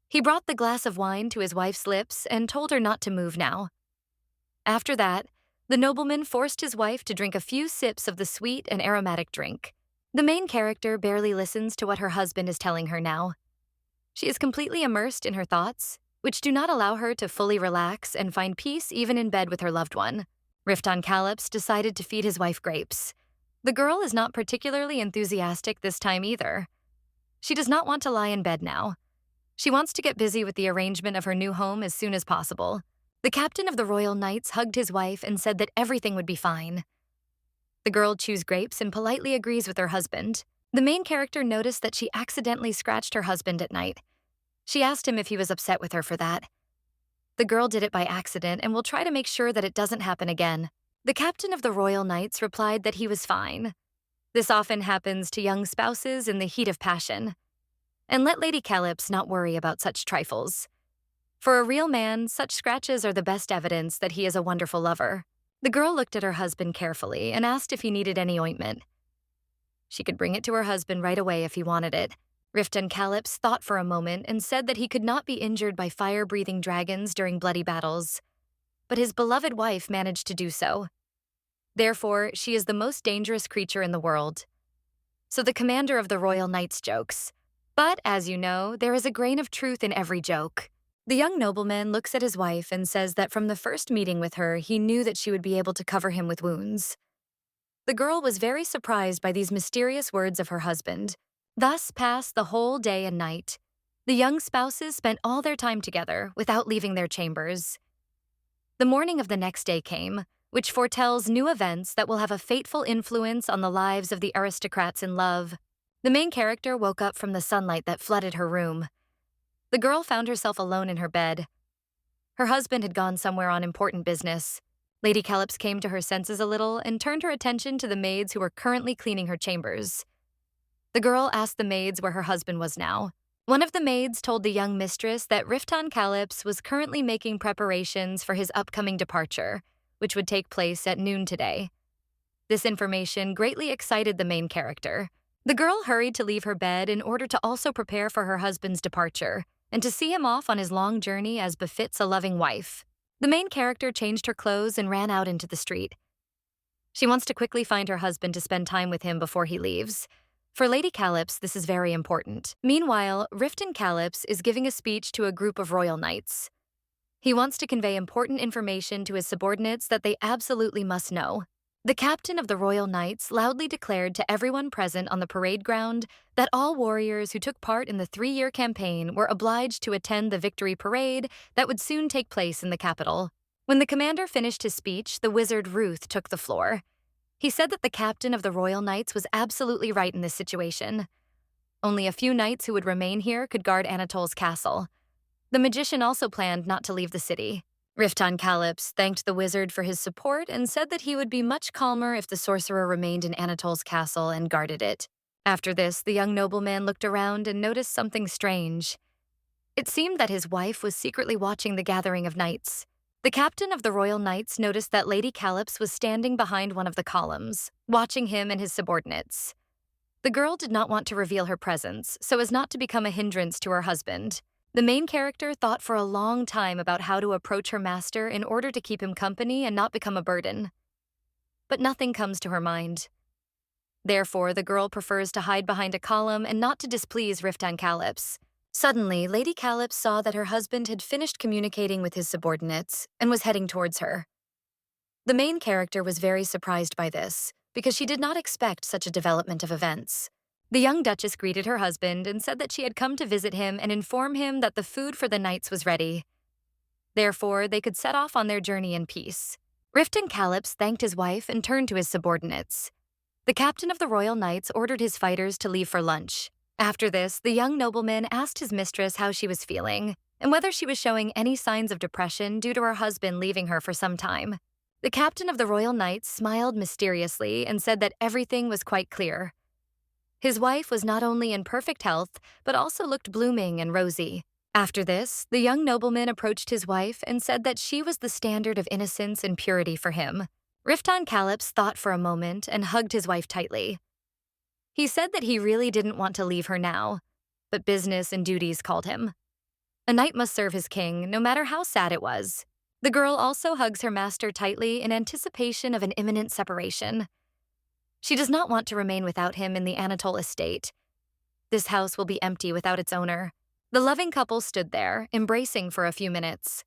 He brought the glass of wine to his wife's lips and told her not to move now. After that, the nobleman forced his wife to drink a few sips of the sweet and aromatic drink. The main character barely listens to what her husband is telling her now. She is completely immersed in her thoughts, which do not allow her to fully relax and find peace even in bed with her loved one. Riften Callips decided to feed his wife grapes. The girl is not particularly enthusiastic this time either. She does not want to lie in bed now. She wants to get busy with the arrangement of her new home as soon as possible. The captain of the Royal Knights hugged his wife and said that everything would be fine. The girl chews grapes and politely agrees with her husband. The main character noticed that she accidentally scratched her husband at night. She asked him if he was upset with her for that. The girl did it by accident and will try to make sure that it doesn't happen again. The captain of the Royal Knights replied that he was fine. This often happens to young spouses in the heat of passion. And let Lady Callips not worry about such trifles. For a real man, such scratches are the best evidence that he is a wonderful lover. The girl looked at her husband carefully and asked if he needed any ointment. She could bring it to her husband right away if he wanted it. Riften Callips thought for a moment and said that he could not be injured by fire-breathing dragons during bloody battles. But his beloved wife managed to do so. Therefore, she is the most dangerous creature in the world. So the commander of the Royal Knights jokes. But, as you know, there is a grain of truth in every joke. The young nobleman looks at his wife and says that from the first meeting with her, he knew that she would be able to cover him with wounds. The girl was very surprised by these mysterious words of her husband. Thus passed the whole day and night. The young spouses spent all their time together without leaving their chambers. The morning of the next day came, which foretells new events that will have a fateful influence on the lives of the aristocrats in love. The main character woke up from the sunlight that flooded her room. The girl found herself alone in her bed. Her husband had gone somewhere on important business. Lady Callips came to her senses a little and turned her attention to the maids who were currently cleaning her chambers. The girl asked the maids where her husband was now. One of the maids told the young mistress that Riften Callips was currently making preparations for his upcoming departure, which would take place at noon today. This information greatly excited the main character. The girl hurried to leave her bed in order to also prepare for her husband's departure and to see him off on his long journey as befits a loving wife. The main character changed her clothes and ran out into the street. She wants to quickly find her husband to spend time with him before he leaves. For Lady Callips, this is very important. Meanwhile, Riften Callips is giving a speech to a group of royal knights. He wants to convey important information to his subordinates that they absolutely must know. The captain of the Royal Knights loudly declared to everyone present on the parade ground that all warriors who took part in the 3-year campaign were obliged to attend the victory parade that would soon take place in the capital. When the commander finished his speech, the wizard Ruth took the floor. He said that the captain of the Royal Knights was absolutely right in this situation. Only a few knights who would remain here could guard Anatole's castle. The magician also planned not to leave the city. Riften Callips thanked the wizard for his support and said that he would be much calmer if the sorcerer remained in Anatole's castle and guarded it. After this, the young nobleman looked around and noticed something strange. It seemed that his wife was secretly watching the gathering of knights. The captain of the Royal Knights noticed that Lady Callips was standing behind one of the columns, watching him and his subordinates. The girl did not want to reveal her presence so as not to become a hindrance to her husband. The main character thought for a long time about how to approach her master in order to keep him company and not become a burden. But nothing comes to her mind. Therefore, the girl prefers to hide behind a column and not to displease Riften Callips. Suddenly, Lady Calypso saw that her husband had finished communicating with his subordinates and was heading towards her. The main character was very surprised by this, because she did not expect such a development of events. The young Duchess greeted her husband and said that she had come to visit him and inform him that the food for the knights was ready. Therefore, they could set off on their journey in peace. Riften Calypso thanked his wife and turned to his subordinates. The captain of the Royal Knights ordered his fighters to leave for lunch. After this, the young nobleman asked his mistress how she was feeling and whether she was showing any signs of depression due to her husband leaving her for some time. The captain of the Royal Knights smiled mysteriously and said that everything was quite clear. His wife was not only in perfect health, but also looked blooming and rosy. After this, the young nobleman approached his wife and said that she was the standard of innocence and purity for him. Riften Calypso thought for a moment and hugged his wife tightly. He said that he really didn't want to leave her now, but business and duties called him. A knight must serve his king, no matter how sad it was. The girl also hugs her master tightly in anticipation of an imminent separation. She does not want to remain without him in the Anatole estate. This house will be empty without its owner. The loving couple stood there, embracing for a few minutes.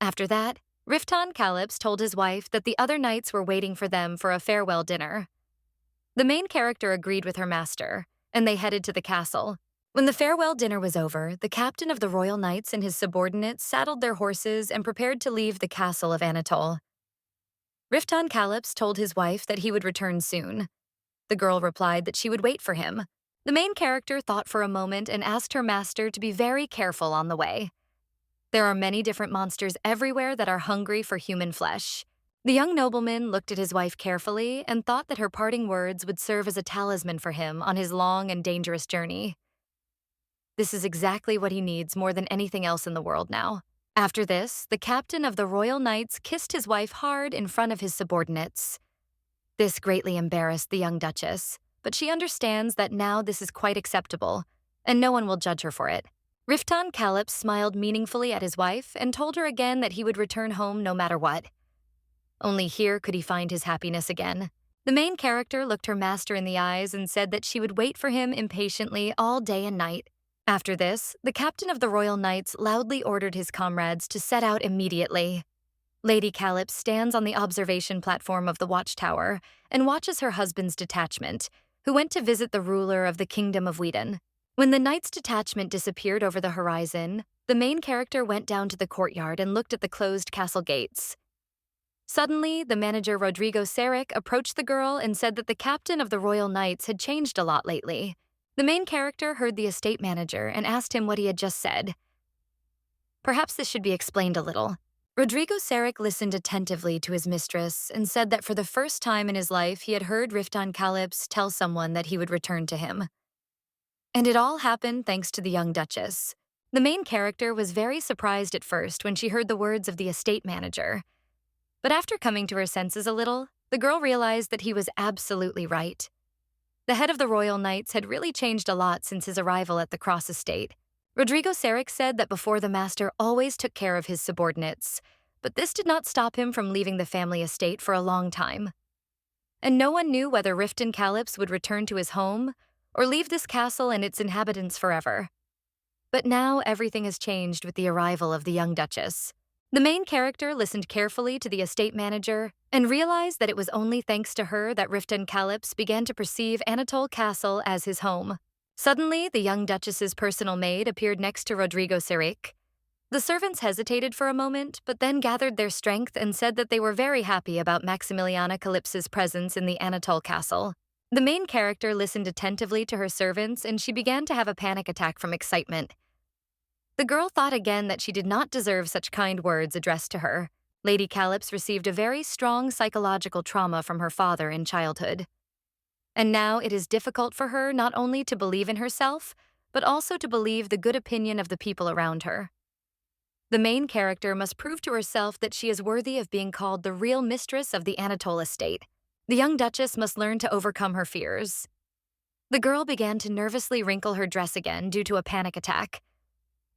After that, Riften Calypso told his wife that the other knights were waiting for them for a farewell dinner. The main character agreed with her master, and they headed to the castle. When the farewell dinner was over, the captain of the Royal Knights and his subordinates saddled their horses and prepared to leave the castle of Anatole. Riften Calypso told his wife that he would return soon. The girl replied that she would wait for him. The main character thought for a moment and asked her master to be very careful on the way. There are many different monsters everywhere that are hungry for human flesh. The young nobleman looked at his wife carefully and thought that her parting words would serve as a talisman for him on his long and dangerous journey. This is exactly what he needs more than anything else in the world now. After this, the captain of the Royal Knights kissed his wife hard in front of his subordinates. This greatly embarrassed the young Duchess, but she understands that now this is quite acceptable, and no one will judge her for it. Riften Calypso smiled meaningfully at his wife and told her again that he would return home no matter what. Only here could he find his happiness again. The main character looked her master in the eyes and said that she would wait for him impatiently all day and night. After this, the captain of the Royal Knights loudly ordered his comrades to set out immediately. Lady Calypso stands on the observation platform of the watchtower and watches her husband's detachment, who went to visit the ruler of the Kingdom of Whedon. When the knight's detachment disappeared over the horizon, the main character went down to the courtyard and looked at the closed castle gates. Suddenly, the manager Rodrigo Seric approached the girl and said that the captain of the Royal Knights had changed a lot lately. The main character heard the estate manager and asked him what he had just said. Perhaps this should be explained a little. Rodrigo Seric listened attentively to his mistress and said that for the first time in his life he had heard Riften Calypso tell someone that he would return to him. And it all happened thanks to the young Duchess. The main character was very surprised at first when she heard the words of the estate manager. But after coming to her senses a little, the girl realized that he was absolutely right. The head of the Royal Knights had really changed a lot since his arrival at the Cross Estate. Rodrigo Seric said that before the master always took care of his subordinates, but this did not stop him from leaving the family estate for a long time. And no one knew whether Riften Calypso would return to his home or leave this castle and its inhabitants forever. But now everything has changed with the arrival of the young Duchess. The main character listened carefully to the estate manager and realized that it was only thanks to her that Riften Calypso began to perceive Anatole Castle as his home. Suddenly, the young Duchess's personal maid appeared next to Rodrigo Seric. The servants hesitated for a moment, but then gathered their strength and said that they were very happy about Maximiliana Calypso's presence in the Anatole Castle. The main character listened attentively to her servants, and she began to have a panic attack from excitement. The girl thought again that she did not deserve such kind words addressed to her. Lady Calypso received a very strong psychological trauma from her father in childhood. And now it is difficult for her not only to believe in herself, but also to believe the good opinion of the people around her. The main character must prove to herself that she is worthy of being called the real mistress of the Anatole estate. The young Duchess must learn to overcome her fears. The girl began to nervously wrinkle her dress again due to a panic attack.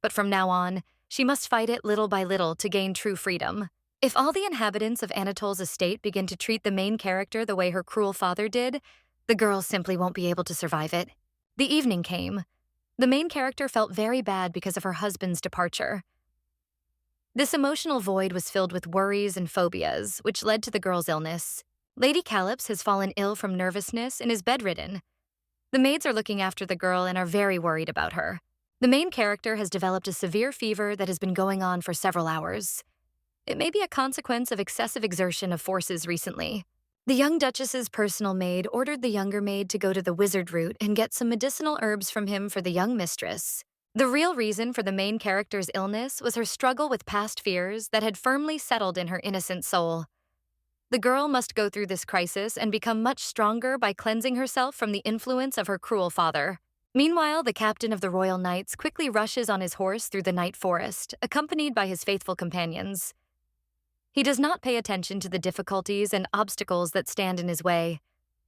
But from now on, she must fight it little by little to gain true freedom. If all the inhabitants of Anatole's estate begin to treat the main character the way her cruel father did, the girl simply won't be able to survive it. The evening came. The main character felt very bad because of her husband's departure. This emotional void was filled with worries and phobias, which led to the girl's illness. Lady Calypso has fallen ill from nervousness and is bedridden. The maids are looking after the girl and are very worried about her. The main character has developed a severe fever that has been going on for several hours. It may be a consequence of excessive exertion of forces recently. The young duchess's personal maid ordered the younger maid to go to the wizard route and get some medicinal herbs from him for the young mistress. The real reason for the main character's illness was her struggle with past fears that had firmly settled in her innocent soul. The girl must go through this crisis and become much stronger by cleansing herself from the influence of her cruel father. Meanwhile, the captain of the Royal Knights quickly rushes on his horse through the night forest, accompanied by his faithful companions. He does not pay attention to the difficulties and obstacles that stand in his way.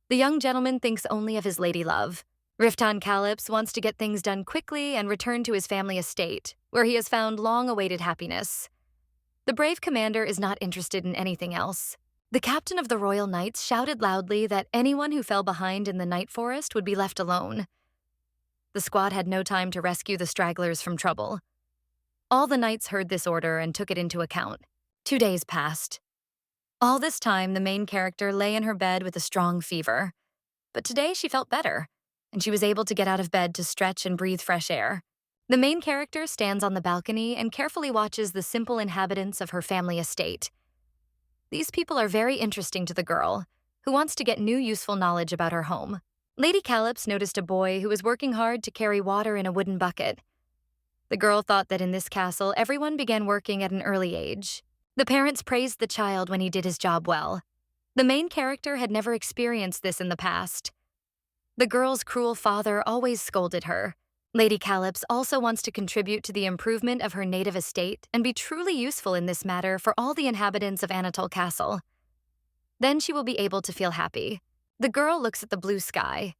The young gentleman thinks only of his lady love. Rifton Calypso wants to get things done quickly and return to his family estate, where he has found long-awaited happiness. The brave commander is not interested in anything else. The captain of the Royal Knights shouted loudly that anyone who fell behind in the night forest would be left alone. The squad had no time to rescue the stragglers from trouble. All the knights heard this order and took it into account. 2 days passed. All this time, the main character lay in her bed with a strong fever. But today she felt better, and she was able to get out of bed to stretch and breathe fresh air. The main character stands on the balcony and carefully watches the simple inhabitants of her family estate. These people are very interesting to the girl, who wants to get new useful knowledge about her home. Lady Calypso noticed a boy who was working hard to carry water in a wooden bucket. The girl thought that in this castle, everyone began working at an early age. The parents praised the child when he did his job well. The main character had never experienced this in the past. The girl's cruel father always scolded her. Lady Calypso also wants to contribute to the improvement of her native estate and be truly useful in this matter for all the inhabitants of Anatole Castle. Then she will be able to feel happy. The girl looks at the blue sky.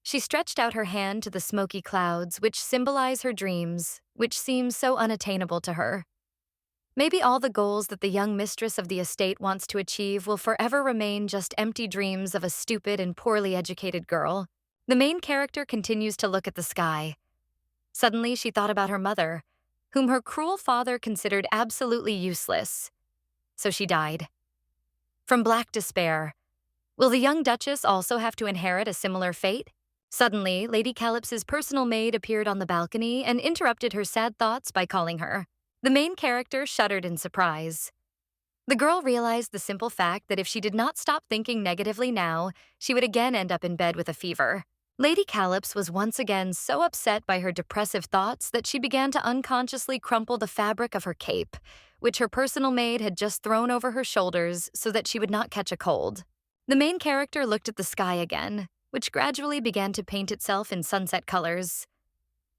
She stretched out her hand to the smoky clouds, which symbolize her dreams, which seem so unattainable to her. Maybe all the goals that the young mistress of the estate wants to achieve will forever remain just empty dreams of a stupid and poorly educated girl. The main character continues to look at the sky. Suddenly, she thought about her mother, whom her cruel father considered absolutely useless. So she died. From black despair, will the young duchess also have to inherit a similar fate? Suddenly, Lady Calypso's personal maid appeared on the balcony and interrupted her sad thoughts by calling her. The main character shuddered in surprise. The girl realized the simple fact that if she did not stop thinking negatively now, she would again end up in bed with a fever. Lady Calypso was once again so upset by her depressive thoughts that she began to unconsciously crumple the fabric of her cape, which her personal maid had just thrown over her shoulders so that she would not catch a cold. The main character looked at the sky again, which gradually began to paint itself in sunset colors.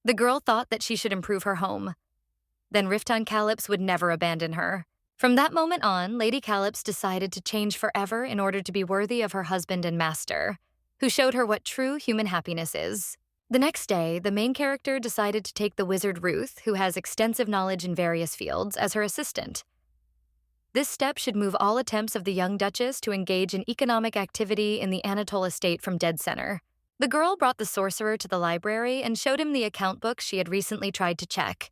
The girl thought that she should improve her home. Then Rifton Calypso would never abandon her. From that moment on, Lady Calypso decided to change forever in order to be worthy of her husband and master, who showed her what true human happiness is. The next day, the main character decided to take the wizard Ruth, who has extensive knowledge in various fields, as her assistant. This step should move all attempts of the young duchess to engage in economic activity in the Anatole estate from dead center. The girl brought the sorcerer to the library and showed him the account books she had recently tried to check.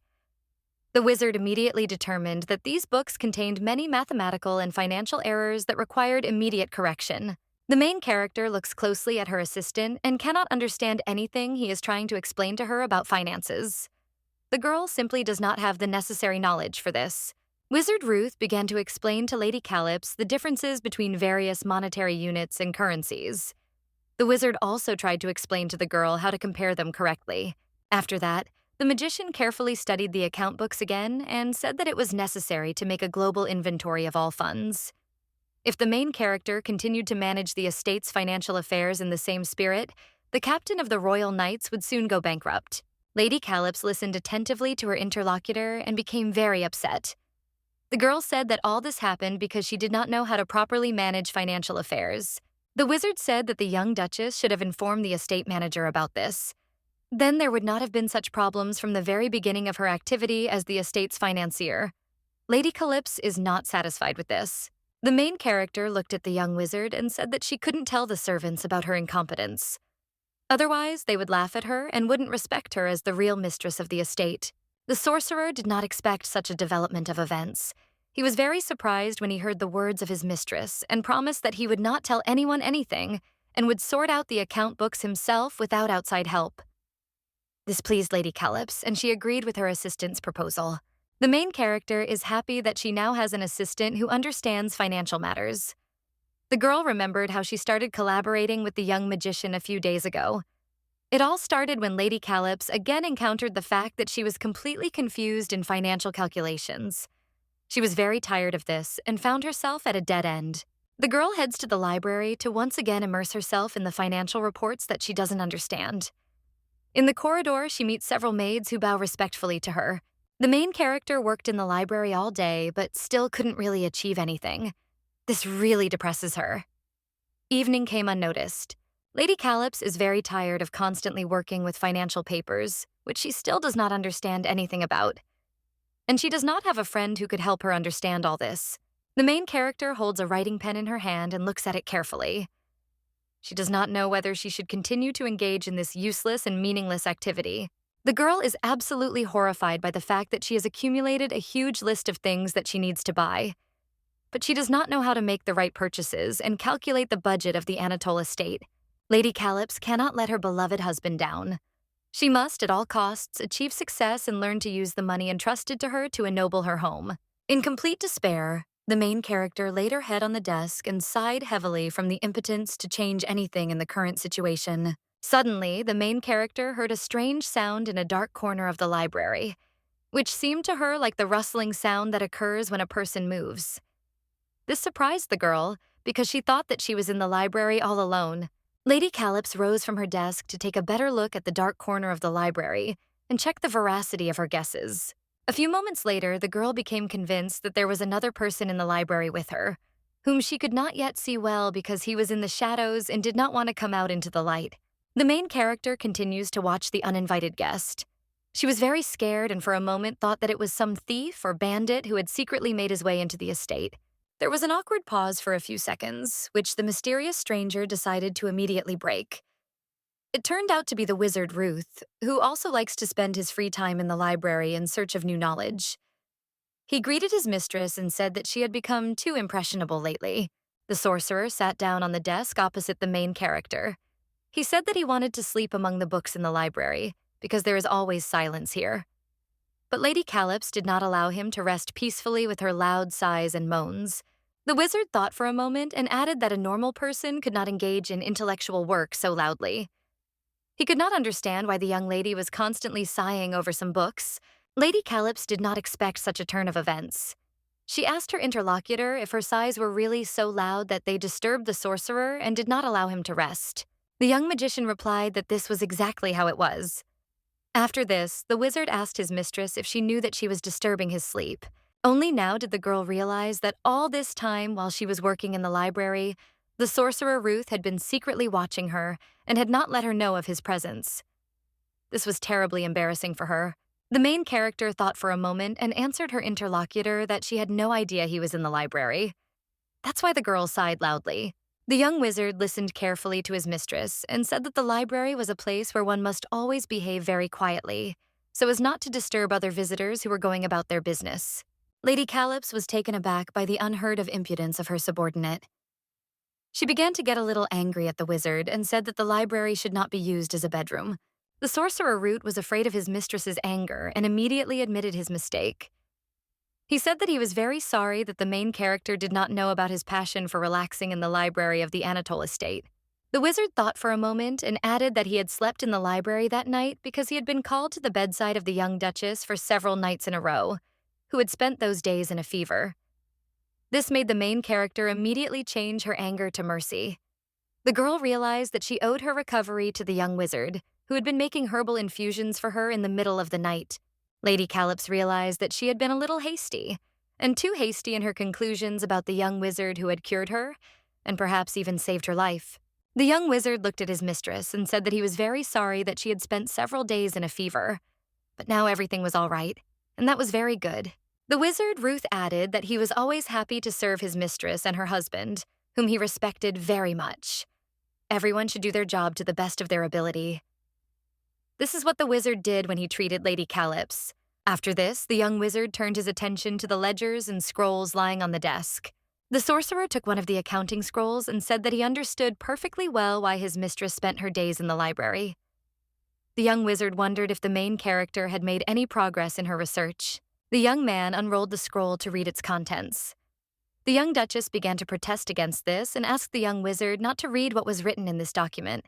The wizard immediately determined that these books contained many mathematical and financial errors that required immediate correction. The main character looks closely at her assistant and cannot understand anything he is trying to explain to her about finances. The girl simply does not have the necessary knowledge for this. Wizard Ruth began to explain to Lady Calypso the differences between various monetary units and currencies. The wizard also tried to explain to the girl how to compare them correctly. After that, the magician carefully studied the account books again and said that it was necessary to make a global inventory of all funds. If the main character continued to manage the estate's financial affairs in the same spirit, the captain of the Royal Knights would soon go bankrupt. Lady Calypso listened attentively to her interlocutor and became very upset. The girl said that all this happened because she did not know how to properly manage financial affairs. The wizard said that the young duchess should have informed the estate manager about this. Then there would not have been such problems from the very beginning of her activity as the estate's financier. Lady Calypso is not satisfied with this. The main character looked at the young wizard and said that she couldn't tell the servants about her incompetence. Otherwise, they would laugh at her and wouldn't respect her as the real mistress of the estate. The sorcerer did not expect such a development of events. He was very surprised when he heard the words of his mistress and promised that he would not tell anyone anything and would sort out the account books himself without outside help. This pleased Lady Calypso, and she agreed with her assistant's proposal. The main character is happy that she now has an assistant who understands financial matters. The girl remembered how she started collaborating with the young magician a few days ago. It all started when Lady Calypso again encountered the fact that she was completely confused in financial calculations. She was very tired of this and found herself at a dead end. The girl heads to the library to once again immerse herself in the financial reports that she doesn't understand. In the corridor, she meets several maids who bow respectfully to her. The main character worked in the library all day, but still couldn't really achieve anything. This really depresses her. Evening came unnoticed. Lady Calypso is very tired of constantly working with financial papers, which she still does not understand anything about. And she does not have a friend who could help her understand all this. The main character holds a writing pen in her hand and looks at it carefully. She does not know whether she should continue to engage in this useless and meaningless activity. The girl is absolutely horrified by the fact that she has accumulated a huge list of things that she needs to buy. But she does not know how to make the right purchases and calculate the budget of the Anatole estate. Lady Calypso cannot let her beloved husband down. She must, at all costs, achieve success and learn to use the money entrusted to her to ennoble her home. In complete despair, the main character laid her head on the desk and sighed heavily from the impotence to change anything in the current situation. Suddenly, the main character heard a strange sound in a dark corner of the library, which seemed to her like the rustling sound that occurs when a person moves. This surprised the girl because she thought that she was in the library all alone. Lady Calypso rose from her desk to take a better look at the dark corner of the library and check the veracity of her guesses. A few moments later, the girl became convinced that there was another person in the library with her, whom she could not yet see well because he was in the shadows and did not want to come out into the light. The main character continues to watch the uninvited guest. She was very scared and for a moment thought that it was some thief or bandit who had secretly made his way into the estate. There was an awkward pause for a few seconds, which the mysterious stranger decided to immediately break. It turned out to be the wizard Ruth, who also likes to spend his free time in the library in search of new knowledge. He greeted his mistress and said that she had become too impressionable lately. The sorcerer sat down on the desk opposite the main character. He said that he wanted to sleep among the books in the library, because there is always silence here. But Lady Calypso did not allow him to rest peacefully with her loud sighs and moans. The wizard thought for a moment and added that a normal person could not engage in intellectual work so loudly. He could not understand why the young lady was constantly sighing over some books. Lady Calypso did not expect such a turn of events. She asked her interlocutor if her sighs were really so loud that they disturbed the sorcerer and did not allow him to rest. The young magician replied that this was exactly how it was. After this, the wizard asked his mistress if she knew that she was disturbing his sleep. Only now did the girl realize that all this time while she was working in the library, the sorcerer Ruth had been secretly watching her and had not let her know of his presence. This was terribly embarrassing for her. The main character thought for a moment and answered her interlocutor that she had no idea he was in the library. That's why the girl sighed loudly. The young wizard listened carefully to his mistress and said that the library was a place where one must always behave very quietly, so as not to disturb other visitors who were going about their business. Lady Calypso was taken aback by the unheard-of impudence of her subordinate. She began to get a little angry at the wizard and said that the library should not be used as a bedroom. The sorcerer Root was afraid of his mistress's anger and immediately admitted his mistake. He said that he was very sorry that the main character did not know about his passion for relaxing in the library of the Anatole estate. The wizard thought for a moment and added that he had slept in the library that night because he had been called to the bedside of the young duchess for several nights in a row, who had spent those days in a fever. This made the main character immediately change her anger to mercy. The girl realized that she owed her recovery to the young wizard, who had been making herbal infusions for her in the middle of the night. Lady Calypso realized that she had been a little hasty, and too hasty in her conclusions about the young wizard who had cured her, and perhaps even saved her life. The young wizard looked at his mistress and said that he was very sorry that she had spent several days in a fever, but now everything was all right, and that was very good. The wizard Ruth added that he was always happy to serve his mistress and her husband, whom he respected very much. Everyone should do their job to the best of their ability. This is what the wizard did when he treated Lady Calypso. After this, the young wizard turned his attention to the ledgers and scrolls lying on the desk. The sorcerer took one of the accounting scrolls and said that he understood perfectly well why his mistress spent her days in the library. The young wizard wondered if the main character had made any progress in her research. The young man unrolled the scroll to read its contents. The young duchess began to protest against this and asked the young wizard not to read what was written in this document.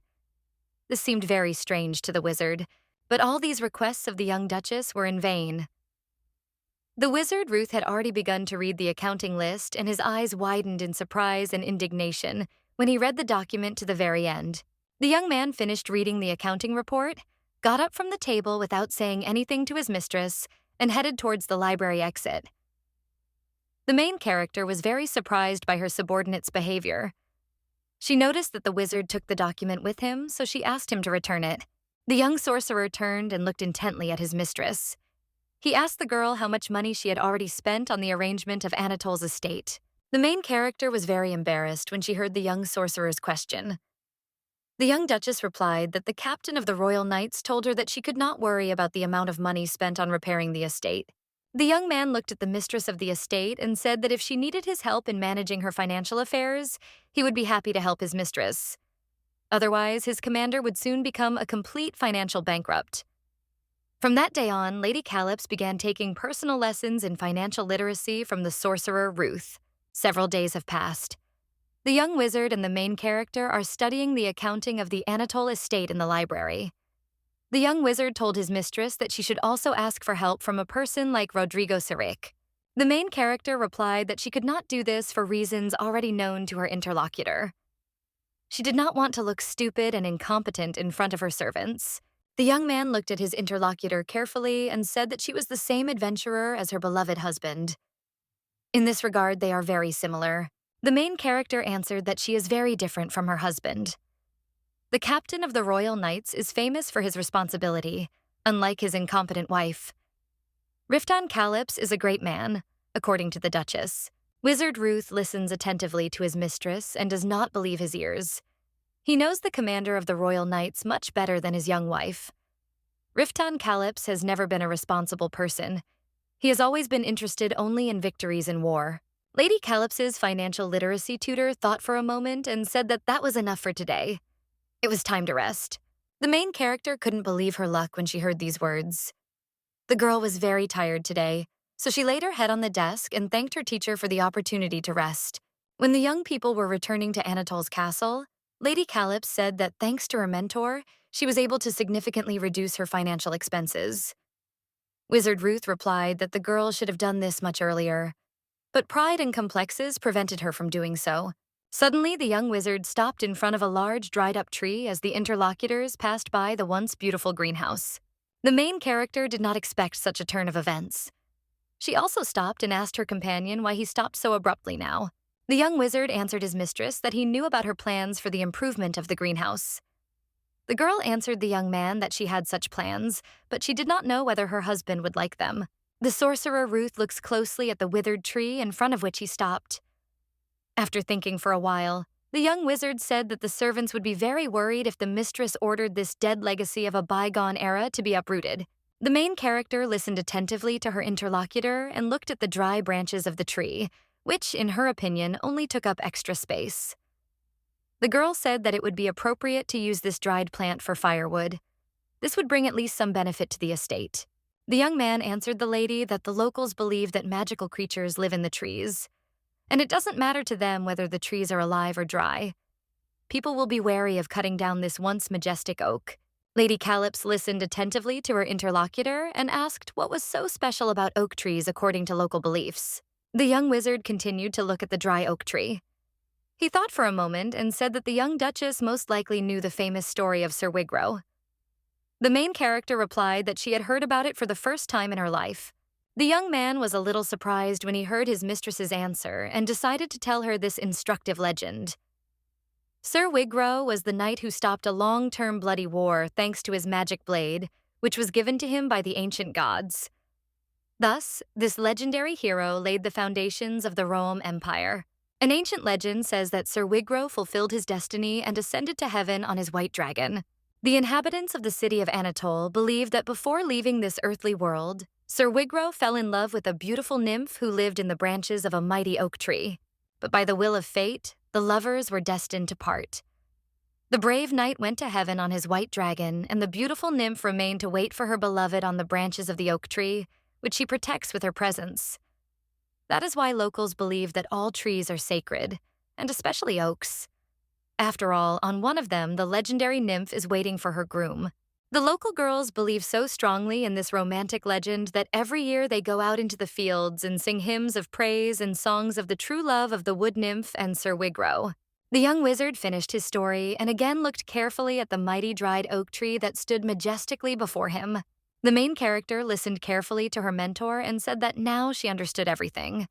This seemed very strange to the wizard, but all these requests of the young duchess were in vain. The wizard Ruth had already begun to read the accounting list, and his eyes widened in surprise and indignation when he read the document to the very end. The young man finished reading the accounting report, got up from the table without saying anything to his mistress, and headed towards the library exit. The main character was very surprised by her subordinate's behavior. She noticed that the wizard took the document with him, so she asked him to return it. The young sorcerer turned and looked intently at his mistress. He asked the girl how much money she had already spent on the arrangement of Anatole's estate. The main character was very embarrassed when she heard the young sorcerer's question. The young duchess replied that the captain of the royal knights told her that she could not worry about the amount of money spent on repairing the estate. The young man looked at the mistress of the estate and said that if she needed his help in managing her financial affairs, he would be happy to help his mistress. Otherwise, his commander would soon become a complete financial bankrupt. From that day on, Lady Calypso began taking personal lessons in financial literacy from the sorcerer Ruth. Several days have passed. The young wizard and the main character are studying the accounting of the Anatole estate in the library. The young wizard told his mistress that she should also ask for help from a person like Rodrigo Siric. The main character replied that she could not do this for reasons already known to her interlocutor. She did not want to look stupid and incompetent in front of her servants. The young man looked at his interlocutor carefully and said that she was the same adventurer as her beloved husband. In this regard, they are very similar. The main character answered that she is very different from her husband. The captain of the royal knights is famous for his responsibility, unlike his incompetent wife. Rifton Calypso is a great man, according to the duchess. Wizard Ruth listens attentively to his mistress and does not believe his ears. He knows the commander of the royal knights much better than his young wife. Rifton Calypso has never been a responsible person. He has always been interested only in victories in war. Lady Calypso's financial literacy tutor thought for a moment and said that that was enough for today. It was time to rest. The main character couldn't believe her luck when she heard these words. The girl was very tired today, so she laid her head on the desk and thanked her teacher for the opportunity to rest. When the young people were returning to Anatole's castle, Lady Calypso said that thanks to her mentor, she was able to significantly reduce her financial expenses. Wizard Ruth replied that the girl should have done this much earlier, but pride and complexes prevented her from doing so. Suddenly, the young wizard stopped in front of a large dried-up tree as the interlocutors passed by the once beautiful greenhouse. The main character did not expect such a turn of events. She also stopped and asked her companion why he stopped so abruptly now. The young wizard answered his mistress that he knew about her plans for the improvement of the greenhouse. The girl answered the young man that she had such plans, but she did not know whether her husband would like them. The sorcerer Ruth looks closely at the withered tree in front of which he stopped. After thinking for a while, the young wizard said that the servants would be very worried if the mistress ordered this dead legacy of a bygone era to be uprooted. The main character listened attentively to her interlocutor and looked at the dry branches of the tree, which, in her opinion, only took up extra space. The girl said that it would be appropriate to use this dried plant for firewood. This would bring at least some benefit to the estate. The young man answered the lady that the locals believe that magical creatures live in the trees, and it doesn't matter to them whether the trees are alive or dry. People will be wary of cutting down this once majestic oak. Lady Calypso listened attentively to her interlocutor and asked what was so special about oak trees according to local beliefs. The young wizard continued to look at the dry oak tree. He thought for a moment and said that the young duchess most likely knew the famous story of Sir Wigro. The main character replied that she had heard about it for the first time in her life. The young man was a little surprised when he heard his mistress's answer and decided to tell her this instructive legend. Sir Wigro was the knight who stopped a long-term bloody war thanks to his magic blade, which was given to him by the ancient gods. Thus, this legendary hero laid the foundations of the Rome Empire. An ancient legend says that Sir Wigro fulfilled his destiny and ascended to heaven on his white dragon. The inhabitants of the city of Anatole believe that before leaving this earthly world, Sir Wigro fell in love with a beautiful nymph who lived in the branches of a mighty oak tree. But by the will of fate, the lovers were destined to part. The brave knight went to heaven on his white dragon, and the beautiful nymph remained to wait for her beloved on the branches of the oak tree, which she protects with her presence. That is why locals believe that all trees are sacred, and especially oaks. After all, on one of them, the legendary nymph is waiting for her groom. The local girls believe so strongly in this romantic legend that every year they go out into the fields and sing hymns of praise and songs of the true love of the wood nymph and Sir Wigro. The young wizard finished his story and again looked carefully at the mighty dried oak tree that stood majestically before him. The main character listened carefully to her mentor and said that now she understood everything.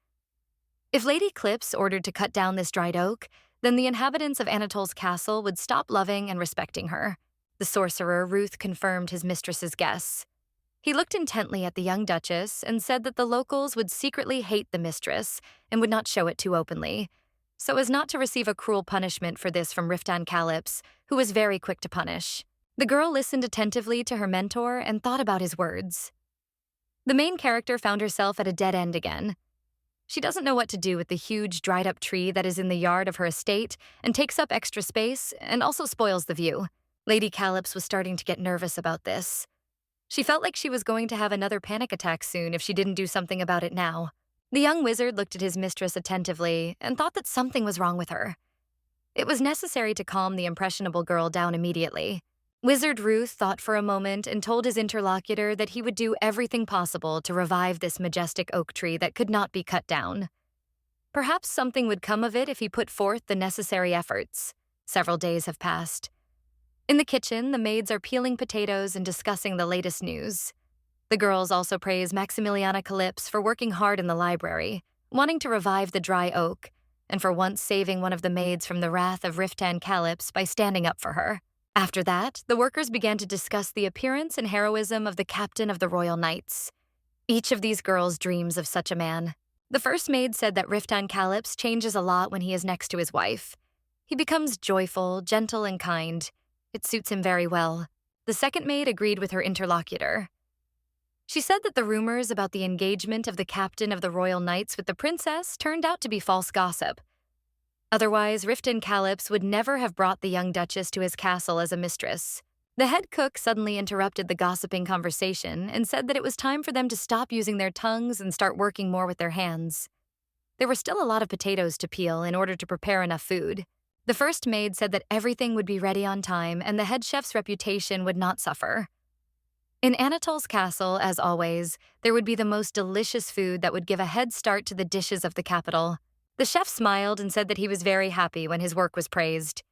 If Lady Clips ordered to cut down this dried oak, then the inhabitants of Anatole's castle would stop loving and respecting her. The sorcerer Ruth confirmed his mistress's guess. He looked intently at the young duchess and said that the locals would secretly hate the mistress and would not show it too openly, so as not to receive a cruel punishment for this from Riftan Calyps, who was very quick to punish. The girl listened attentively to her mentor and thought about his words. The main character found herself at a dead end again. She doesn't know what to do with the huge dried-up tree that is in the yard of her estate and takes up extra space and also spoils the view. Lady Calyps was starting to get nervous about this. She felt like she was going to have another panic attack soon if she didn't do something about it now. The young wizard looked at his mistress attentively and thought that something was wrong with her. It was necessary to calm the impressionable girl down immediately. Wizard Ruth thought for a moment and told his interlocutor that he would do everything possible to revive this majestic oak tree that could not be cut down. Perhaps something would come of it if he put forth the necessary efforts. Several days have passed. In the kitchen, the maids are peeling potatoes and discussing the latest news. The girls also praise Maximiliana Calypse for working hard in the library, wanting to revive the dry oak, and for once saving one of the maids from the wrath of Riftan Calypse by standing up for her. After that, the workers began to discuss the appearance and heroism of the captain of the Royal Knights. Each of these girls dreams of such a man. The first maid said that Riftan Calypse changes a lot when he is next to his wife. He becomes joyful, gentle, and kind. It suits him very well. The second maid agreed with her interlocutor. She said that the rumors about the engagement of the captain of the Royal Knights with the princess turned out to be false gossip. Otherwise, Riftan Calypse would never have brought the young duchess to his castle as a mistress. The head cook suddenly interrupted the gossiping conversation and said that it was time for them to stop using their tongues and start working more with their hands. There were still a lot of potatoes to peel in order to prepare enough food. The first maid said that everything would be ready on time and the head chef's reputation would not suffer. In Anatole's castle, as always, there would be the most delicious food that would give a head start to the dishes of the capital. The chef smiled and said that he was very happy when his work was praised.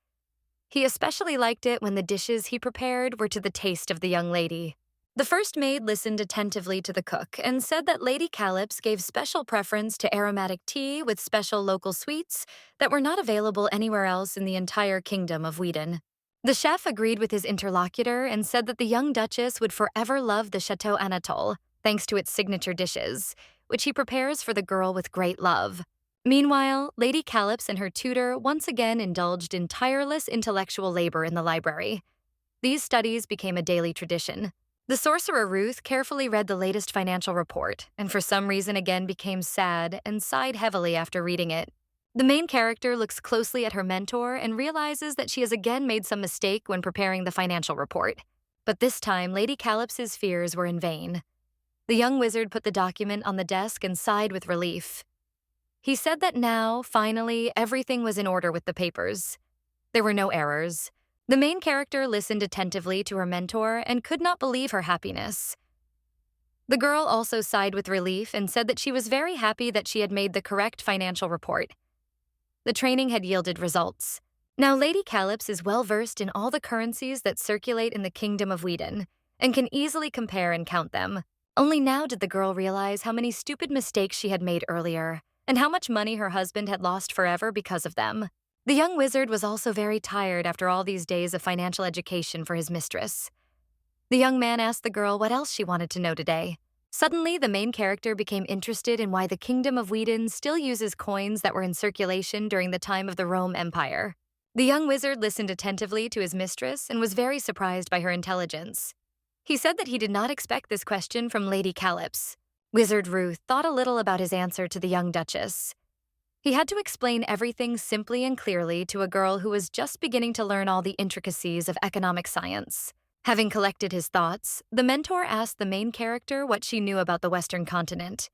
He especially liked it when the dishes he prepared were to the taste of the young lady. The first maid listened attentively to the cook and said that Lady Calypse gave special preference to aromatic tea with special local sweets that were not available anywhere else in the entire kingdom of Whedon. The chef agreed with his interlocutor and said that the young duchess would forever love the Chateau Anatole, thanks to its signature dishes, which he prepares for the girl with great love. Meanwhile, Lady Calypse and her tutor once again indulged in tireless intellectual labor in the library. These studies became a daily tradition. The sorcerer Ruth carefully read the latest financial report, and for some reason again became sad and sighed heavily after reading it. The main character looks closely at her mentor and realizes that she has again made some mistake when preparing the financial report. But this time, Lady Calypse's fears were in vain. The young wizard put the document on the desk and sighed with relief. He said that now, finally, everything was in order with the papers. There were no errors. The main character listened attentively to her mentor and could not believe her happiness. The girl also sighed with relief and said that she was very happy that she had made the correct financial report. The training had yielded results. Now Lady Calypse is well-versed in all the currencies that circulate in the Kingdom of Whedon and can easily compare and count them. Only now did the girl realize how many stupid mistakes she had made earlier and how much money her husband had lost forever because of them. The young wizard was also very tired after all these days of financial education for his mistress. The young man asked the girl what else she wanted to know today. Suddenly, the main character became interested in why the Kingdom of Whedon still uses coins that were in circulation during the time of the Rome Empire. The young wizard listened attentively to his mistress and was very surprised by her intelligence. He said that he did not expect this question from Lady Calypso. Wizard Ruth thought a little about his answer to the young duchess. He had to explain everything simply and clearly to a girl who was just beginning to learn all the intricacies of economic science. Having collected his thoughts, the mentor asked the main character what she knew about the Western continent.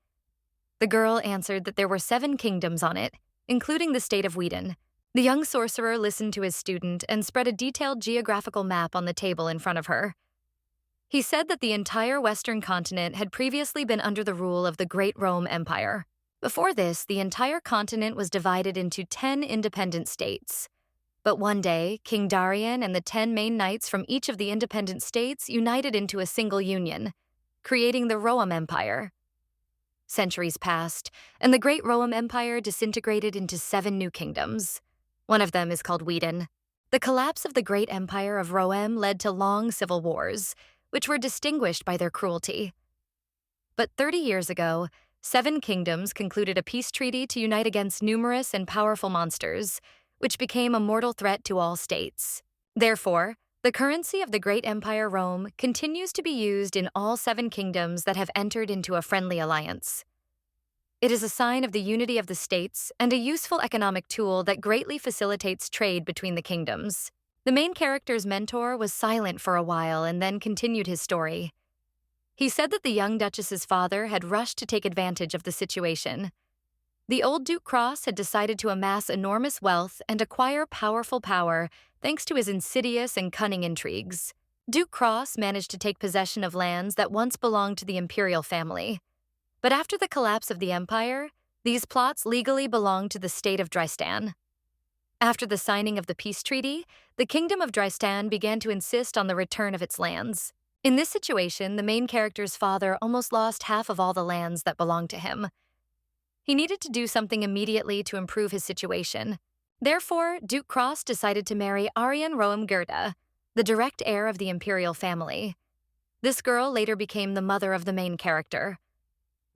The girl answered that there were 7 kingdoms on it, including the state of Whedon. The young sorcerer listened to his student and spread a detailed geographical map on the table in front of her. He said that the entire Western continent had previously been under the rule of the Great Rome Empire. Before this, the entire continent was divided into 10 independent states. But one day, King Darian and the 10 main knights from each of the independent states united into a single union, creating the Rome Empire. Centuries passed, and the Great Rome Empire disintegrated into 7 new kingdoms. One of them is called Whedon. The collapse of the Great Empire of Rome led to long civil wars, which were distinguished by their cruelty. But 30 years ago, 7 kingdoms concluded a peace treaty to unite against numerous and powerful monsters, which became a mortal threat to all states. Therefore, the currency of the Great Empire Rome continues to be used in all 7 kingdoms that have entered into a friendly alliance. It is a sign of the unity of the states and a useful economic tool that greatly facilitates trade between the kingdoms. The main character's mentor was silent for a while and then continued his story. He said that the young duchess's father had rushed to take advantage of the situation. The old Duke Cross had decided to amass enormous wealth and acquire powerful power thanks to his insidious and cunning intrigues. Duke Cross managed to take possession of lands that once belonged to the imperial family. But after the collapse of the empire, these plots legally belonged to the state of Dristan. After the signing of the peace treaty, the kingdom of Dristan began to insist on the return of its lands. In this situation, the main character's father almost lost half of all the lands that belonged to him. He needed to do something immediately to improve his situation. Therefore, Duke Cross decided to marry Arian Roem Gerda, the direct heir of the imperial family. This girl later became the mother of the main character.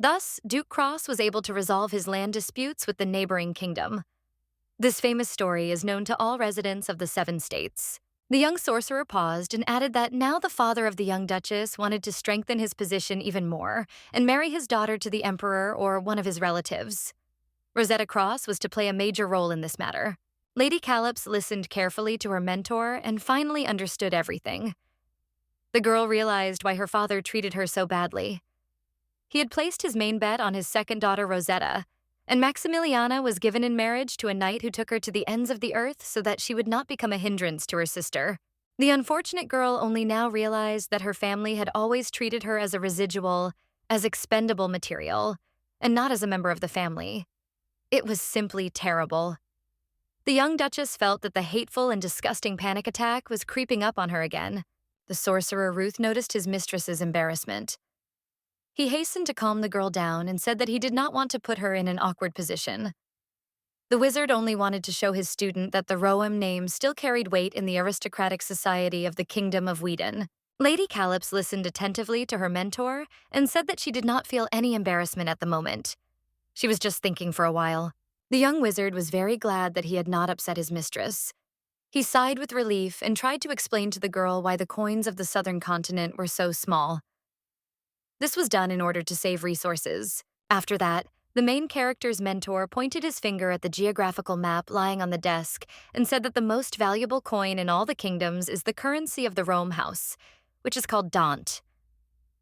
Thus, Duke Cross was able to resolve his land disputes with the neighboring kingdom. This famous story is known to all residents of the 7 states. The young sorcerer paused and added that now the father of the young duchess wanted to strengthen his position even more and marry his daughter to the emperor or one of his relatives. Rosetta Cross was to play a major role in this matter. Lady Calypso listened carefully to her mentor and finally understood everything. The girl realized why her father treated her so badly. He had placed his main bet on his second daughter, Rosetta, and Maximiliana was given in marriage to a knight who took her to the ends of the earth so that she would not become a hindrance to her sister. The unfortunate girl only now realized that her family had always treated her as a residual, as expendable material, and not as a member of the family. It was simply terrible. The young duchess felt that the hateful and disgusting panic attack was creeping up on her again. The sorcerer Ruth noticed his mistress's embarrassment. He hastened to calm the girl down and said that he did not want to put her in an awkward position. The wizard only wanted to show his student that the Roem name still carried weight in the aristocratic society of the Kingdom of Whedon. Lady Calypso listened attentively to her mentor and said that she did not feel any embarrassment at the moment. She was just thinking for a while. The young wizard was very glad that he had not upset his mistress. He sighed with relief and tried to explain to the girl why the coins of the southern continent were so small. This was done in order to save resources. After that, the main character's mentor pointed his finger at the geographical map lying on the desk and said that the most valuable coin in all the kingdoms is the currency of the Rome house, which is called Daunt.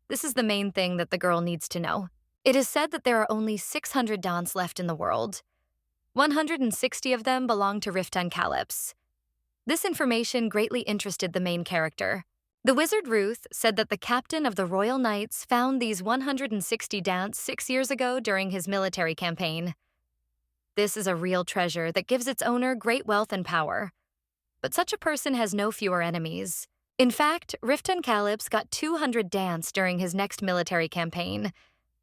This is the main thing that the girl needs to know. It is said that there are only 600 Daunts left in the world. 160 of them belong to Riftan Calypso. This information greatly interested the main character. The wizard Ruth said that the captain of the Royal Knights found these 160 Daunts 6 years ago during his military campaign. This is a real treasure that gives its owner great wealth and power. But such a person has no fewer enemies. In fact, Riftan Calypso got 200 Daunts during his next military campaign,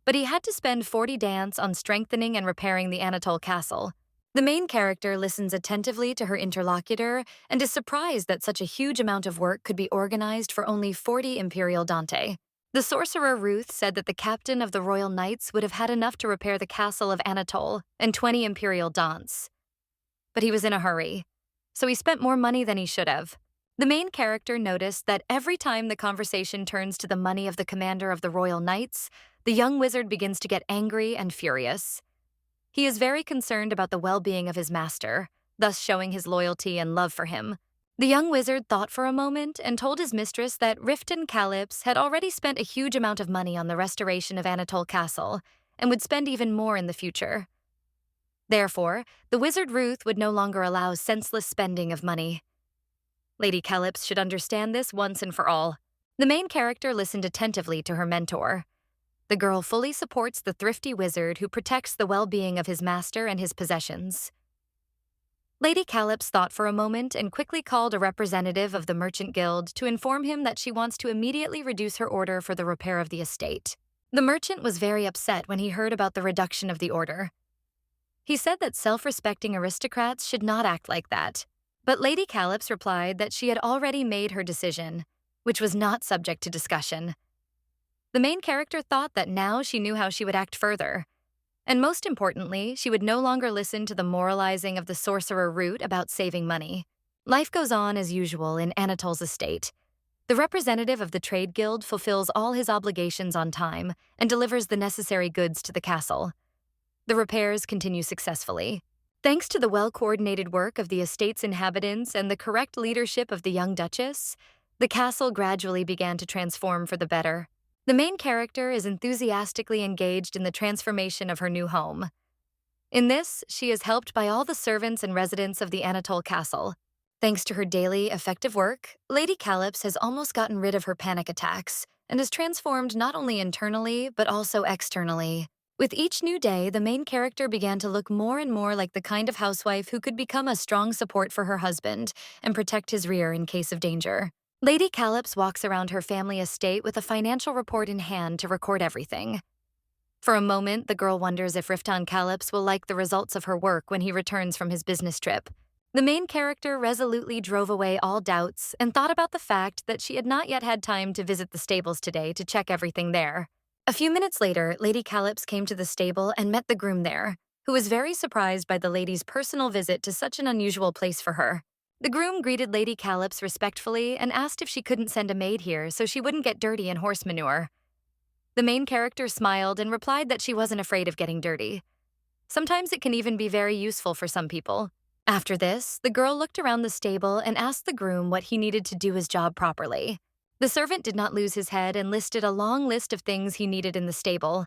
but he had to spend 40 Daunts on strengthening and repairing the Anatole castle. The main character listens attentively to her interlocutor and is surprised that such a huge amount of work could be organized for only 40 imperial Dante. The sorcerer Ruth said that the captain of the royal knights would have had enough to repair the castle of Anatole and 20 imperial dance. But he was in a hurry, so he spent more money than he should have. The main character noticed that every time the conversation turns to the money of the commander of the royal knights, the young wizard begins to get angry and furious. He is very concerned about the well-being of his master, thus showing his loyalty and love for him. The young wizard thought for a moment and told his mistress that Riften Calypso had already spent a huge amount of money on the restoration of Anatole Castle and would spend even more in the future. Therefore, the wizard Ruth would no longer allow senseless spending of money. Lady Calypso should understand this once and for all. The main character listened attentively to her mentor. The girl fully supports the thrifty wizard who protects the well-being of his master and his possessions. Lady Calypso thought for a moment and quickly called a representative of the Merchant Guild to inform him that she wants to immediately reduce her order for the repair of the estate. The merchant was very upset when he heard about the reduction of the order. He said that self-respecting aristocrats should not act like that. But Lady Calypso replied that she had already made her decision, which was not subject to discussion. The main character thought that now she knew how she would act further. And most importantly, she would no longer listen to the moralizing of the sorcerer Root about saving money. Life goes on as usual in Anatole's estate. The representative of the trade guild fulfills all his obligations on time and delivers the necessary goods to the castle. The repairs continue successfully. Thanks to the well-coordinated work of the estate's inhabitants and the correct leadership of the young duchess, the castle gradually began to transform for the better. The main character is enthusiastically engaged in the transformation of her new home. In this, she is helped by all the servants and residents of the Anatole Castle. Thanks to her daily, effective work, Lady Calypso has almost gotten rid of her panic attacks and is transformed not only internally but also externally. With each new day, the main character began to look more and more like the kind of housewife who could become a strong support for her husband and protect his rear in case of danger. Lady Calypso walks around her family estate with a financial report in hand to record everything. For a moment, the girl wonders if Riften Calypso will like the results of her work when he returns from his business trip. The main character resolutely drove away all doubts and thought about the fact that she had not yet had time to visit the stables today to check everything there. A few minutes later, Lady Calypso came to the stable and met the groom there, who was very surprised by the lady's personal visit to such an unusual place for her. The groom greeted Lady Calypso respectfully and asked if she couldn't send a maid here so she wouldn't get dirty in horse manure. The main character smiled and replied that she wasn't afraid of getting dirty. Sometimes it can even be very useful for some people. After this, the girl looked around the stable and asked the groom what he needed to do his job properly. The servant did not lose his head and listed a long list of things he needed in the stable.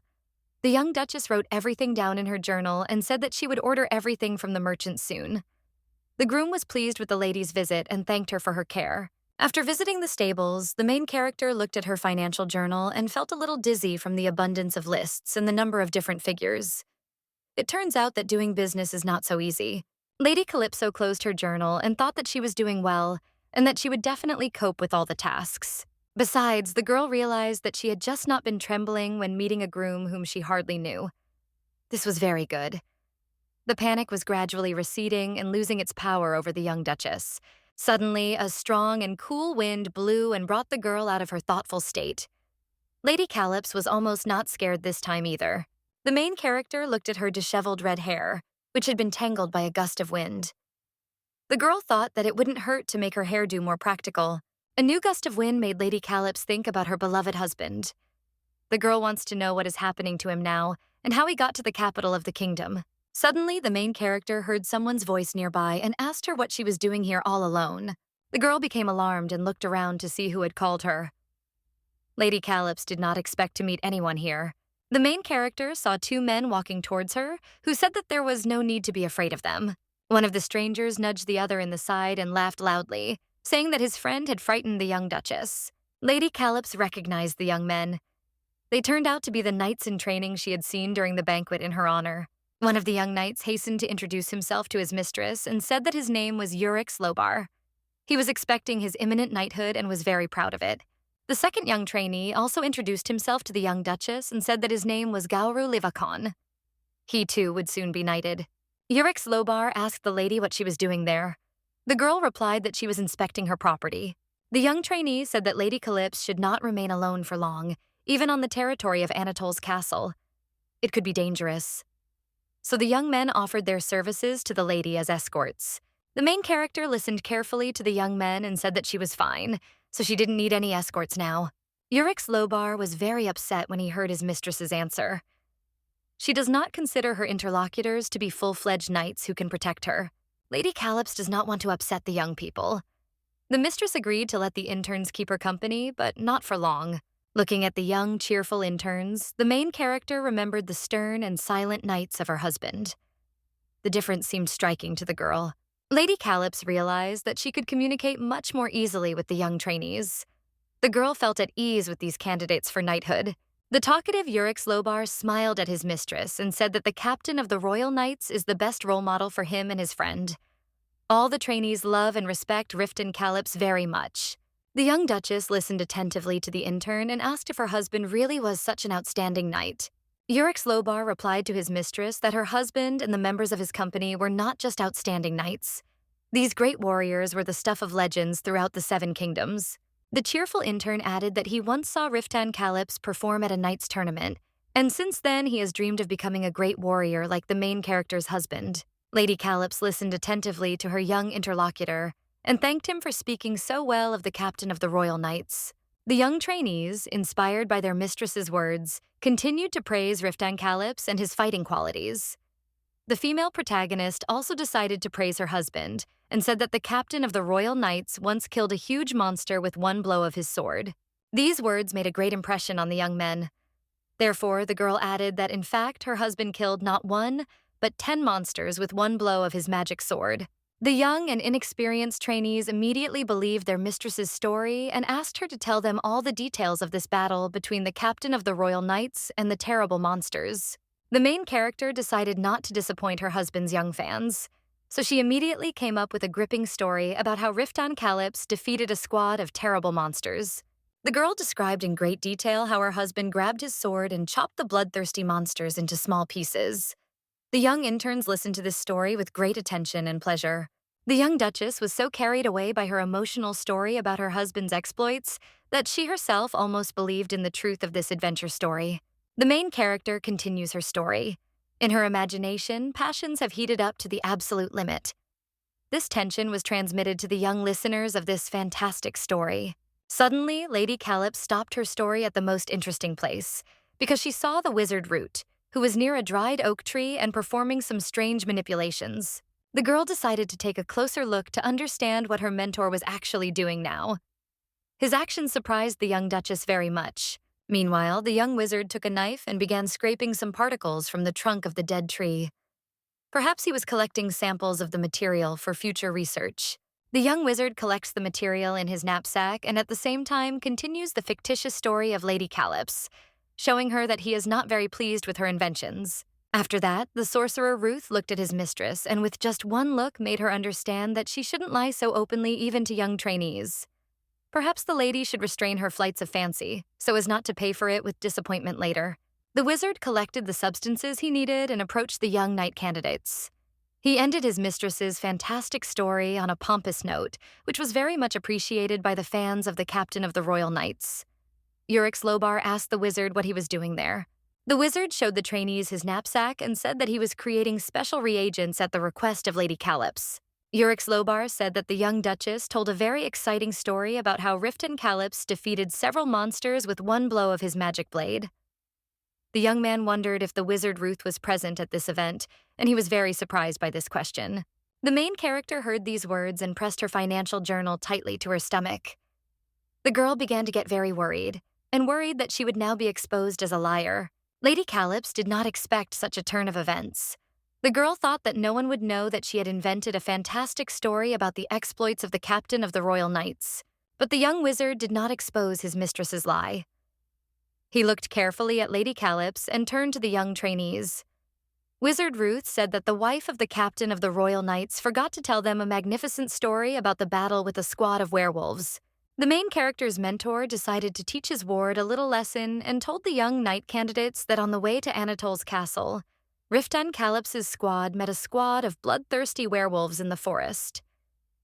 The young duchess wrote everything down in her journal and said that she would order everything from the merchant soon. The groom was pleased with the lady's visit and thanked her for her care. After visiting the stables, the main character looked at her financial journal and felt a little dizzy from the abundance of lists and the number of different figures. It turns out that doing business is not so easy. Lady Calypso closed her journal and thought that she was doing well and that she would definitely cope with all the tasks. Besides, the girl realized that she had just not been trembling when meeting a groom whom she hardly knew. This was very good. The panic was gradually receding and losing its power over the young duchess. Suddenly, a strong and cool wind blew and brought the girl out of her thoughtful state. Lady Calypso was almost not scared this time either. The main character looked at her disheveled red hair, which had been tangled by a gust of wind. The girl thought that it wouldn't hurt to make her hairdo more practical. A new gust of wind made Lady Calypso think about her beloved husband. The girl wants to know what is happening to him now and how he got to the capital of the kingdom. Suddenly, the main character heard someone's voice nearby and asked her what she was doing here all alone. The girl became alarmed and looked around to see who had called her. Lady Calypso did not expect to meet anyone here. The main character saw two men walking towards her who said that there was no need to be afraid of them. One of the strangers nudged the other in the side and laughed loudly, saying that his friend had frightened the young duchess. Lady Calypso recognized the young men. They turned out to be the knights in training she had seen during the banquet in her honor. One of the young knights hastened to introduce himself to his mistress and said that his name was Urix Lobar. He was expecting his imminent knighthood and was very proud of it. The second young trainee also introduced himself to the young duchess and said that his name was Gauru Livakon. He too would soon be knighted. Urix Lobar asked the lady what she was doing there. The girl replied that she was inspecting her property. The young trainee said that Lady Calypso should not remain alone for long, even on the territory of Anatol's castle. It could be dangerous. So the young men offered their services to the lady as escorts. The main character listened carefully to the young men and said that she was fine, so she didn't need any escorts now. Urix Lobar was very upset when he heard his mistress's answer. She does not consider her interlocutors to be full-fledged knights who can protect her. Lady Calyps does not want to upset the young people. The mistress agreed to let the interns keep her company, but not for long. Looking at the young, cheerful interns, the main character remembered the stern and silent nights of her husband. The difference seemed striking to the girl. Lady Calyps realized that she could communicate much more easily with the young trainees. The girl felt at ease with these candidates for knighthood. The talkative Urix Lobar smiled at his mistress and said that the captain of the Royal Knights is the best role model for him and his friend. All the trainees love and respect Riften Calyps very much. The young duchess listened attentively to the intern and asked if her husband really was such an outstanding knight. Urix Lobar replied to his mistress that her husband and the members of his company were not just outstanding knights. These great warriors were the stuff of legends throughout the Seven Kingdoms. The cheerful intern added that he once saw Riften Calyps perform at a knight's tournament, and since then he has dreamed of becoming a great warrior like the main character's husband. Lady Calyps listened attentively to her young interlocutor and thanked him for speaking so well of the captain of the Royal Knights. The young trainees, inspired by their mistress's words, continued to praise Riften Calyps and his fighting qualities. The female protagonist also decided to praise her husband and said that the captain of the Royal Knights once killed a huge monster with one blow of his sword. These words made a great impression on the young men. Therefore, the girl added that in fact her husband killed not one, but 10 monsters with one blow of his magic sword. The young and inexperienced trainees immediately believed their mistress's story and asked her to tell them all the details of this battle between the captain of the Royal Knights and the terrible monsters. The main character decided not to disappoint her husband's young fans, so she immediately came up with a gripping story about how Riften Calyps defeated a squad of terrible monsters. The girl described in great detail how her husband grabbed his sword and chopped the bloodthirsty monsters into small pieces. The young interns listened to this story with great attention and pleasure. The young duchess was so carried away by her emotional story about her husband's exploits that she herself almost believed in the truth of this adventure story. The main character continues her story. In her imagination, passions have heated up to the absolute limit. This tension was transmitted to the young listeners of this fantastic story. Suddenly, Lady Calyps stopped her story at the most interesting place, because she saw the wizard Root, who was near a dried oak tree and performing some strange manipulations. The girl decided to take a closer look to understand what her mentor was actually doing now. His actions surprised the young duchess very much. Meanwhile, the young wizard took a knife and began scraping some particles from the trunk of the dead tree. Perhaps he was collecting samples of the material for future research. The young wizard collects the material in his knapsack and at the same time continues the fictitious story of Lady Calyps, showing her that he is not very pleased with her inventions. After that, the sorcerer Ruth looked at his mistress and with just one look made her understand that she shouldn't lie so openly even to young trainees. Perhaps the lady should restrain her flights of fancy, so as not to pay for it with disappointment later. The wizard collected the substances he needed and approached the young knight candidates. He ended his mistress's fantastic story on a pompous note, which was very much appreciated by the fans of the captain of the Royal Knights. Urix Lobar asked the wizard what he was doing there. The wizard showed the trainees his knapsack and said that he was creating special reagents at the request of Lady Calyps. Urix Lobar said that the young duchess told a very exciting story about how Riften Calyps defeated several monsters with one blow of his magic blade. The young man wondered if the wizard Ruth was present at this event, and he was very surprised by this question. The main character heard these words and pressed her financial journal tightly to her stomach. The girl began to get very worried, and worried that she would now be exposed as a liar. Lady Calyps did not expect such a turn of events. The girl thought that no one would know that she had invented a fantastic story about the exploits of the captain of the Royal Knights. But the young wizard did not expose his mistress's lie. He looked carefully at Lady Calyps and turned to the young trainees. Wizard Ruth said that the wife of the captain of the Royal Knights forgot to tell them a magnificent story about the battle with a squad of werewolves. The main character's mentor decided to teach his ward a little lesson and told the young knight candidates that on the way to Anatol's castle, Riften Calyps's squad met a squad of bloodthirsty werewolves in the forest.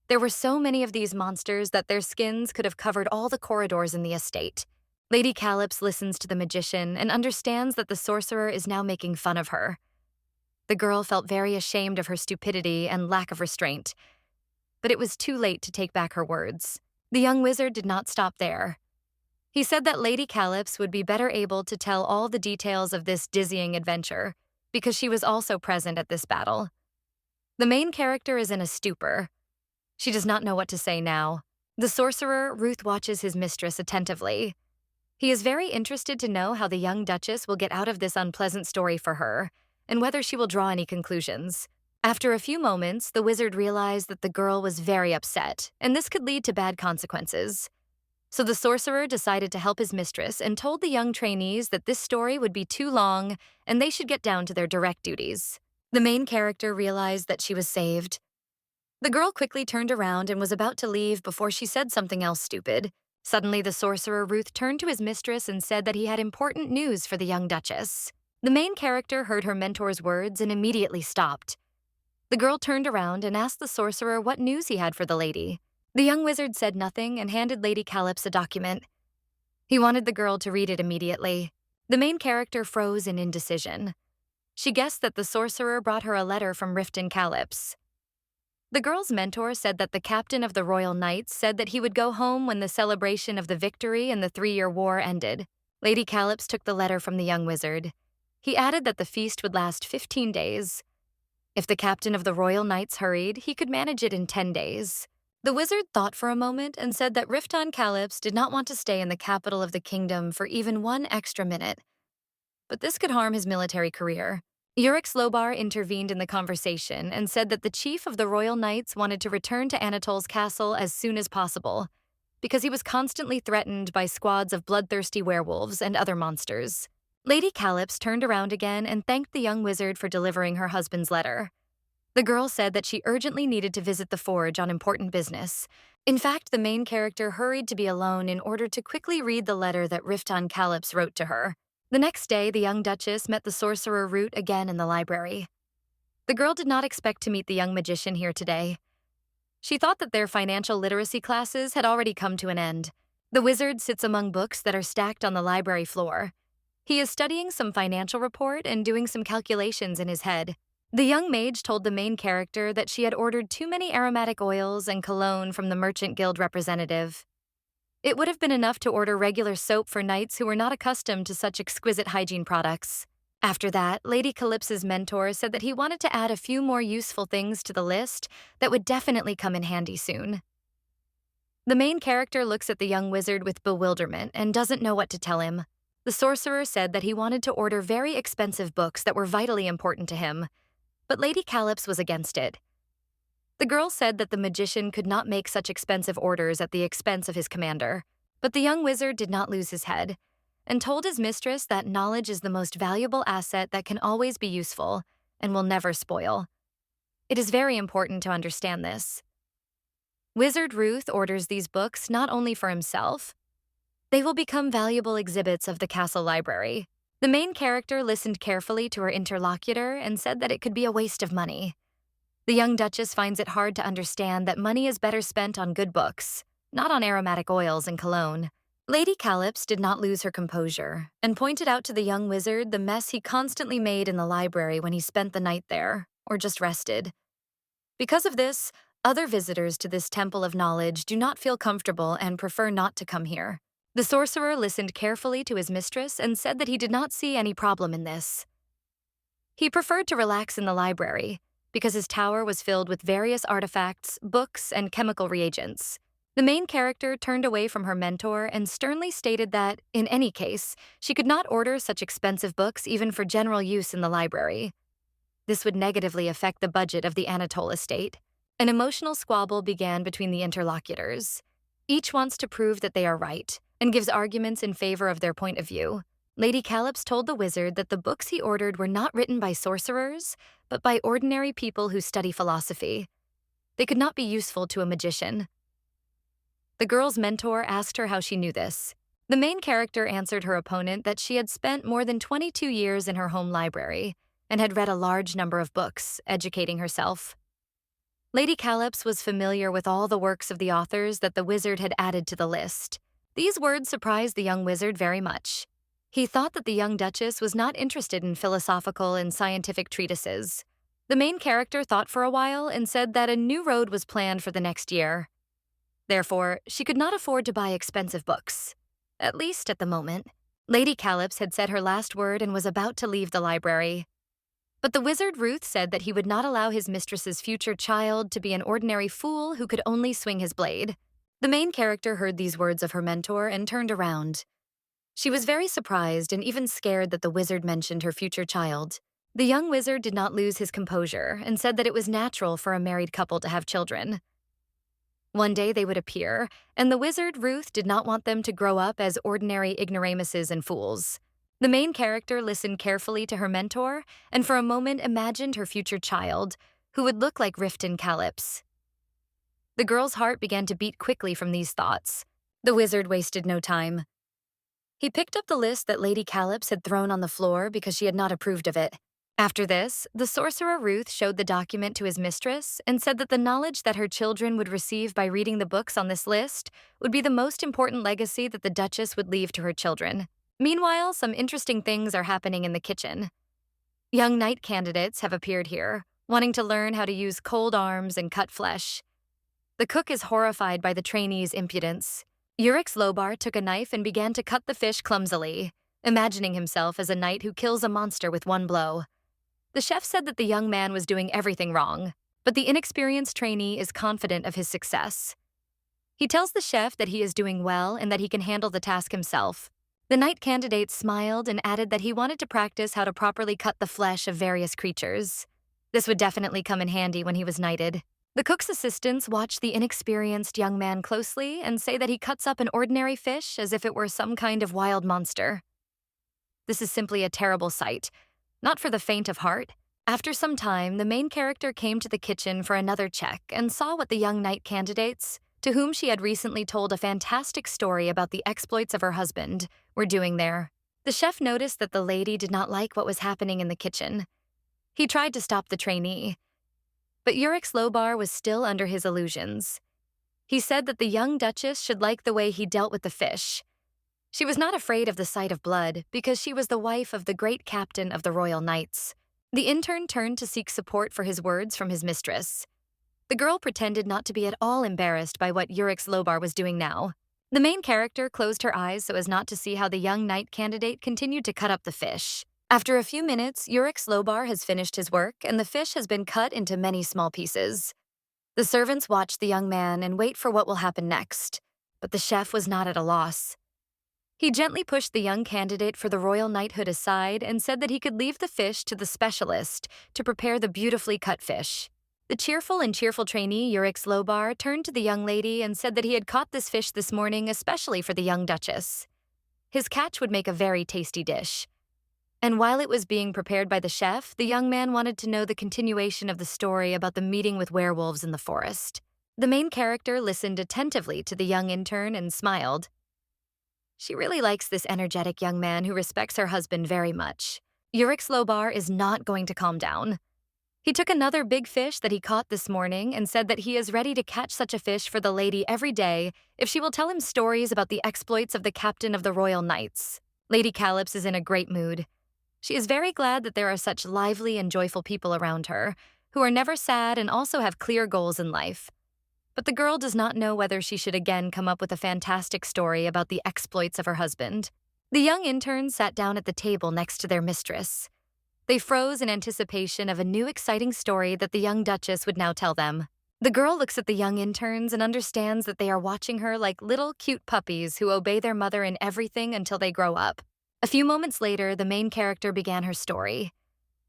There were so many of these monsters that their skins could have covered all the corridors in the estate. Lady Calypso listens to the magician and understands that the sorcerer is now making fun of her. The girl felt very ashamed of her stupidity and lack of restraint, but it was too late to take back her words. The young wizard did not stop there. He said that Lady Calypso would be better able to tell all the details of this dizzying adventure, because she was also present at this battle. The main character is in a stupor. She does not know what to say now. The sorcerer, Ruth, watches his mistress attentively. He is very interested to know how the young duchess will get out of this unpleasant story for her, and whether she will draw any conclusions. After a few moments, the wizard realized that the girl was very upset, and this could lead to bad consequences. So the sorcerer decided to help his mistress and told the young trainees that this story would be too long and they should get down to their direct duties. The main character realized that she was saved. The girl quickly turned around and was about to leave before she said something else stupid. Suddenly, the sorcerer Ruth turned to his mistress and said that he had important news for the young duchess. The main character heard her mentor's words and immediately stopped. The girl turned around and asked the sorcerer what news he had for the lady. The young wizard said nothing and handed Lady Calypso a document. He wanted the girl to read it immediately. The main character froze in indecision. She guessed that the sorcerer brought her a letter from Riften Calypso. The girl's mentor said that the captain of the Royal Knights said that he would go home when the celebration of the victory in the 3-year war ended. Lady Calypso took the letter from the young wizard. He added that the feast would last 15 days. If the captain of the Royal Knights hurried, he could manage it in 10 days. The wizard thought for a moment and said that Riften Calypso did not want to stay in the capital of the kingdom for even 1 extra minute. But this could harm his military career. Yurik Slobar intervened in the conversation and said that the chief of the Royal Knights wanted to return to Anatol's castle as soon as possible, because he was constantly threatened by squads of bloodthirsty werewolves and other monsters. Lady Calypso turned around again and thanked the young wizard for delivering her husband's letter. The girl said that she urgently needed to visit the forge on important business. In fact, the main character hurried to be alone in order to quickly read the letter that Riften Calypso wrote to her. The next day, the young duchess met the sorcerer Root again in the library. The girl did not expect to meet the young magician here today. She thought that their financial literacy classes had already come to an end. The wizard sits among books that are stacked on the library floor. He is studying some financial report and doing some calculations in his head. The young mage told the main character that she had ordered too many aromatic oils and cologne from the Merchant Guild representative. It would have been enough to order regular soap for knights who were not accustomed to such exquisite hygiene products. After that, Lady Calypso's mentor said that he wanted to add a few more useful things to the list that would definitely come in handy soon. The main character looks at the young wizard with bewilderment and doesn't know what to tell him. The sorcerer said that he wanted to order very expensive books that were vitally important to him, but Lady Calypso was against it. The girl said that the magician could not make such expensive orders at the expense of his commander, but the young wizard did not lose his head, and told his mistress that knowledge is the most valuable asset that can always be useful and will never spoil. It is very important to understand this. Wizard Ruth orders these books not only for himself. They will become valuable exhibits of the castle library. The main character listened carefully to her interlocutor and said that it could be a waste of money. The young duchess finds it hard to understand that money is better spent on good books, not on aromatic oils and cologne. Lady Calypso did not lose her composure and pointed out to the young wizard the mess he constantly made in the library when he spent the night there, or just rested. Because of this, other visitors to this temple of knowledge do not feel comfortable and prefer not to come here. The sorcerer listened carefully to his mistress and said that he did not see any problem in this. He preferred to relax in the library because his tower was filled with various artifacts, books, and chemical reagents. The main character turned away from her mentor and sternly stated that, in any case, she could not order such expensive books even for general use in the library. This would negatively affect the budget of the Anatole estate. An emotional squabble began between the interlocutors. Each wants to prove that they are right and gives arguments in favor of their point of view. Lady Calypso told the wizard that the books he ordered were not written by sorcerers, but by ordinary people who study philosophy. They could not be useful to a magician. The girl's mentor asked her how she knew this. The main character answered her opponent that she had spent more than 22 years in her home library and had read a large number of books, educating herself. Lady Calypso was familiar with all the works of the authors that the wizard had added to the list. These words surprised the young wizard very much. He thought that the young duchess was not interested in philosophical and scientific treatises. The main character thought for a while and said that a new road was planned for the next year. Therefore, she could not afford to buy expensive books. At least at the moment. Lady Calyps had said her last word and was about to leave the library. But the wizard Ruth said that he would not allow his mistress's future child to be an ordinary fool who could only swing his blade. The main character heard these words of her mentor and turned around. She was very surprised and even scared that the wizard mentioned her future child. The young wizard did not lose his composure and said that it was natural for a married couple to have children. One day they would appear, and the wizard Ruth did not want them to grow up as ordinary ignoramuses and fools. The main character listened carefully to her mentor and for a moment imagined her future child, who would look like Riften Calyps. The girl's heart began to beat quickly from these thoughts. The wizard wasted no time. He picked up the list that Lady Calyps had thrown on the floor because she had not approved of it. After this, the sorcerer Ruth showed the document to his mistress and said that the knowledge that her children would receive by reading the books on this list would be the most important legacy that the Duchess would leave to her children. Meanwhile, some interesting things are happening in the kitchen. Young knight candidates have appeared here, wanting to learn how to use cold arms and cut flesh. The cook is horrified by the trainee's impudence. Urix Lobar took a knife and began to cut the fish clumsily, imagining himself as a knight who kills a monster with one blow. The chef said that the young man was doing everything wrong, but the inexperienced trainee is confident of his success. He tells the chef that he is doing well and that he can handle the task himself. The knight candidate smiled and added that he wanted to practice how to properly cut the flesh of various creatures. This would definitely come in handy when he was knighted. The cook's assistants watch the inexperienced young man closely and say that he cuts up an ordinary fish as if it were some kind of wild monster. This is simply a terrible sight, not for the faint of heart. After some time, the main character came to the kitchen for another check and saw what the young knight candidates, to whom she had recently told a fantastic story about the exploits of her husband, were doing there. The chef noticed that the lady did not like what was happening in the kitchen. He tried to stop the trainee, but Urix Lobar was still under his illusions. He said that the young duchess should like the way he dealt with the fish. She was not afraid of the sight of blood because she was the wife of the great captain of the Royal Knights. The intern turned to seek support for his words from his mistress. The girl pretended not to be at all embarrassed by what Urix Lobar was doing now. The main character closed her eyes so as not to see how the young knight candidate continued to cut up the fish. After a few minutes, Urix Lobar has finished his work and the fish has been cut into many small pieces. The servants watch the young man and wait for what will happen next, but the chef was not at a loss. He gently pushed the young candidate for the royal knighthood aside and said that he could leave the fish to the specialist to prepare the beautifully cut fish. The cheerful trainee, Urix Lobar, turned to the young lady and said that he had caught this fish this morning especially for the young duchess. His catch would make a very tasty dish. And while it was being prepared by the chef, the young man wanted to know the continuation of the story about the meeting with werewolves in the forest. The main character listened attentively to the young intern and smiled. She really likes this energetic young man who respects her husband very much. Urix Lobar is not going to calm down. He took another big fish that he caught this morning and said that he is ready to catch such a fish for the lady every day if she will tell him stories about the exploits of the captain of the Royal Knights. Lady Calyps is in a great mood. She is very glad that there are such lively and joyful people around her, who are never sad and also have clear goals in life. But the girl does not know whether she should again come up with a fantastic story about the exploits of her husband. The young interns sat down at the table next to their mistress. They froze in anticipation of a new exciting story that the young duchess would now tell them. The girl looks at the young interns and understands that they are watching her like little cute puppies who obey their mother in everything until they grow up. A few moments later, the main character began her story.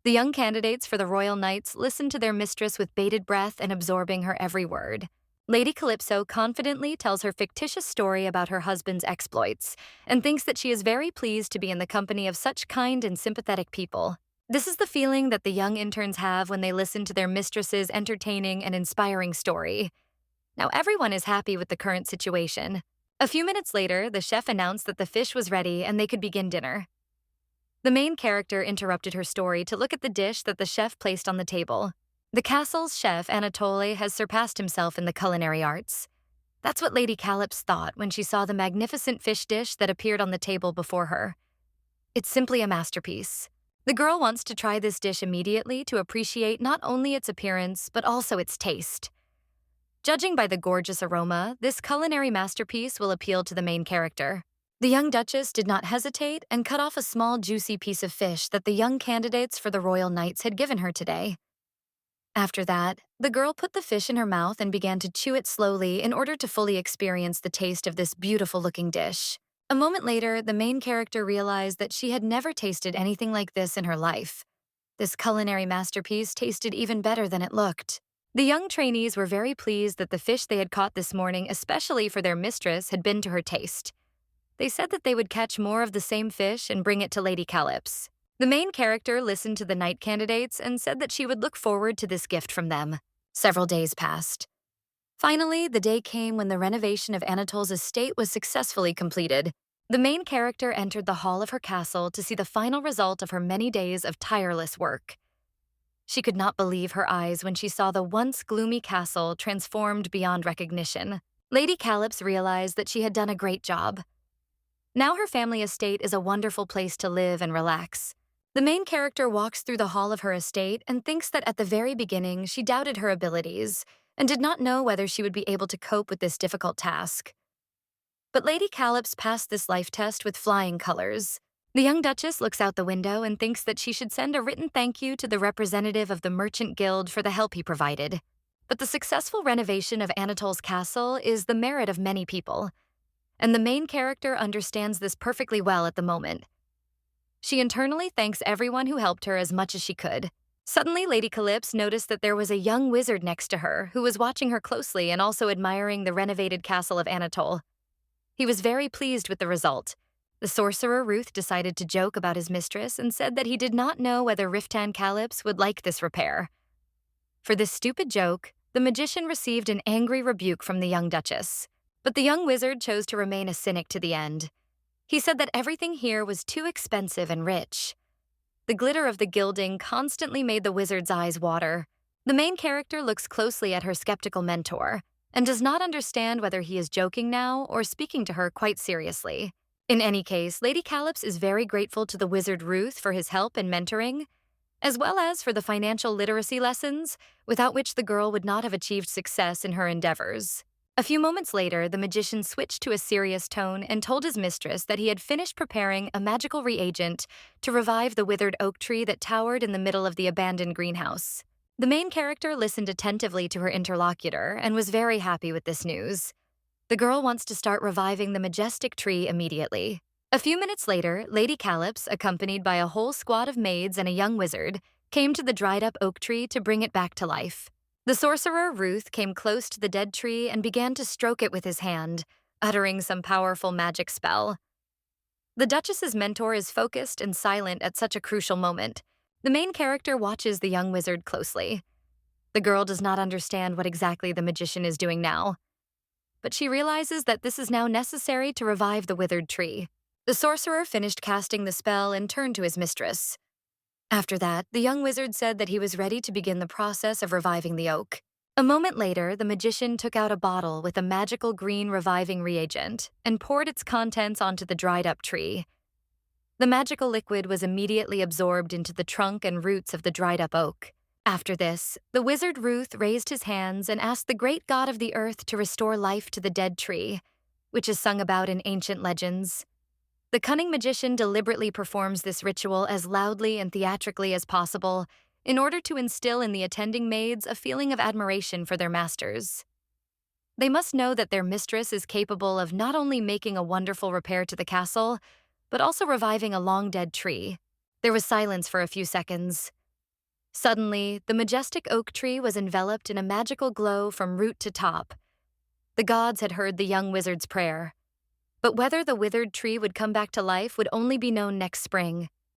The young candidates for the Royal Knights listened to their mistress with bated breath and absorbing her every word. Lady Calypso confidently tells her fictitious story about her husband's exploits and thinks that she is very pleased to be in the company of such kind and sympathetic people. This is the feeling that the young interns have when they listen to their mistress's entertaining and inspiring story. Now everyone is happy with the current situation. A few minutes later, the chef announced that the fish was ready and they could begin dinner. The main character interrupted her story to look at the dish that the chef placed on the table. The castle's chef, Anatole, has surpassed himself in the culinary arts. That's what Lady Calyps thought when she saw the magnificent fish dish that appeared on the table before her. It's simply a masterpiece. The girl wants to try this dish immediately to appreciate not only its appearance, but also its taste. Judging by the gorgeous aroma, this culinary masterpiece will appeal to the main character. The young Duchess did not hesitate and cut off a small, juicy piece of fish that the young candidates for the royal knights had given her today. After that, the girl put the fish in her mouth and began to chew it slowly in order to fully experience the taste of this beautiful-looking dish. A moment later, the main character realized that she had never tasted anything like this in her life. This culinary masterpiece tasted even better than it looked. The young trainees were very pleased that the fish they had caught this morning, especially for their mistress, had been to her taste. They said that they would catch more of the same fish and bring it to Lady Calyps. The main character listened to the knight candidates and said that she would look forward to this gift from them. Several days passed. Finally, the day came when the renovation of Anatole's estate was successfully completed. The main character entered the hall of her castle to see the final result of her many days of tireless work. She could not believe her eyes when she saw the once gloomy castle transformed beyond recognition. Lady Calyps realized that she had done a great job. Now her family estate is a wonderful place to live and relax. The main character walks through the hall of her estate and thinks that at the very beginning she doubted her abilities and did not know whether she would be able to cope with this difficult task. But Lady Calyps passed this life test with flying colors. The young Duchess looks out the window and thinks that she should send a written thank you to the representative of the Merchant Guild for the help he provided. But the successful renovation of Anatole's castle is the merit of many people, and the main character understands this perfectly well at the moment. She internally thanks everyone who helped her as much as she could. Suddenly, Lady Calyps noticed that there was a young wizard next to her who was watching her closely and also admiring the renovated castle of Anatole. He was very pleased with the result. The sorcerer Ruth decided to joke about his mistress and said that he did not know whether Riftan Calyps would like this repair. For this stupid joke, the magician received an angry rebuke from the young Duchess. But the young wizard chose to remain a cynic to the end. He said that everything here was too expensive and rich. The glitter of the gilding constantly made the wizard's eyes water. The main character looks closely at her skeptical mentor and does not understand whether he is joking now or speaking to her quite seriously. In any case, Lady Calyps is very grateful to the wizard Ruth for his help and mentoring, as well as for the financial literacy lessons, without which the girl would not have achieved success in her endeavors. A few moments later, the magician switched to a serious tone and told his mistress that he had finished preparing a magical reagent to revive the withered oak tree that towered in the middle of the abandoned greenhouse. The main character listened attentively to her interlocutor and was very happy with this news. The girl wants to start reviving the majestic tree immediately. A few minutes later, Lady Calyps, accompanied by a whole squad of maids and a young wizard, came to the dried-up oak tree to bring it back to life. The sorcerer, Ruth, came close to the dead tree and began to stroke it with his hand, uttering some powerful magic spell. The Duchess's mentor is focused and silent at such a crucial moment. The main character watches the young wizard closely. The girl does not understand what exactly the magician is doing now, but she realizes that this is now necessary to revive the withered tree. The sorcerer finished casting the spell and turned to his mistress. After that, the young wizard said that he was ready to begin the process of reviving the oak. A moment later, the magician took out a bottle with a magical green reviving reagent and poured its contents onto the dried-up tree. The magical liquid was immediately absorbed into the trunk and roots of the dried-up oak. After this, the wizard Ruth raised his hands and asked the great god of the earth to restore life to the dead tree, which is sung about in ancient legends. The cunning magician deliberately performs this ritual as loudly and theatrically as possible in order to instill in the attending maids a feeling of admiration for their masters. They must know that their mistress is capable of not only making a wonderful repair to the castle, but also reviving a long-dead tree. There was silence for a few seconds. Suddenly, the majestic oak tree was enveloped in a magical glow from root to top. The gods had heard the young wizard's prayer. But whether the withered tree would come back to life would only be known next spring.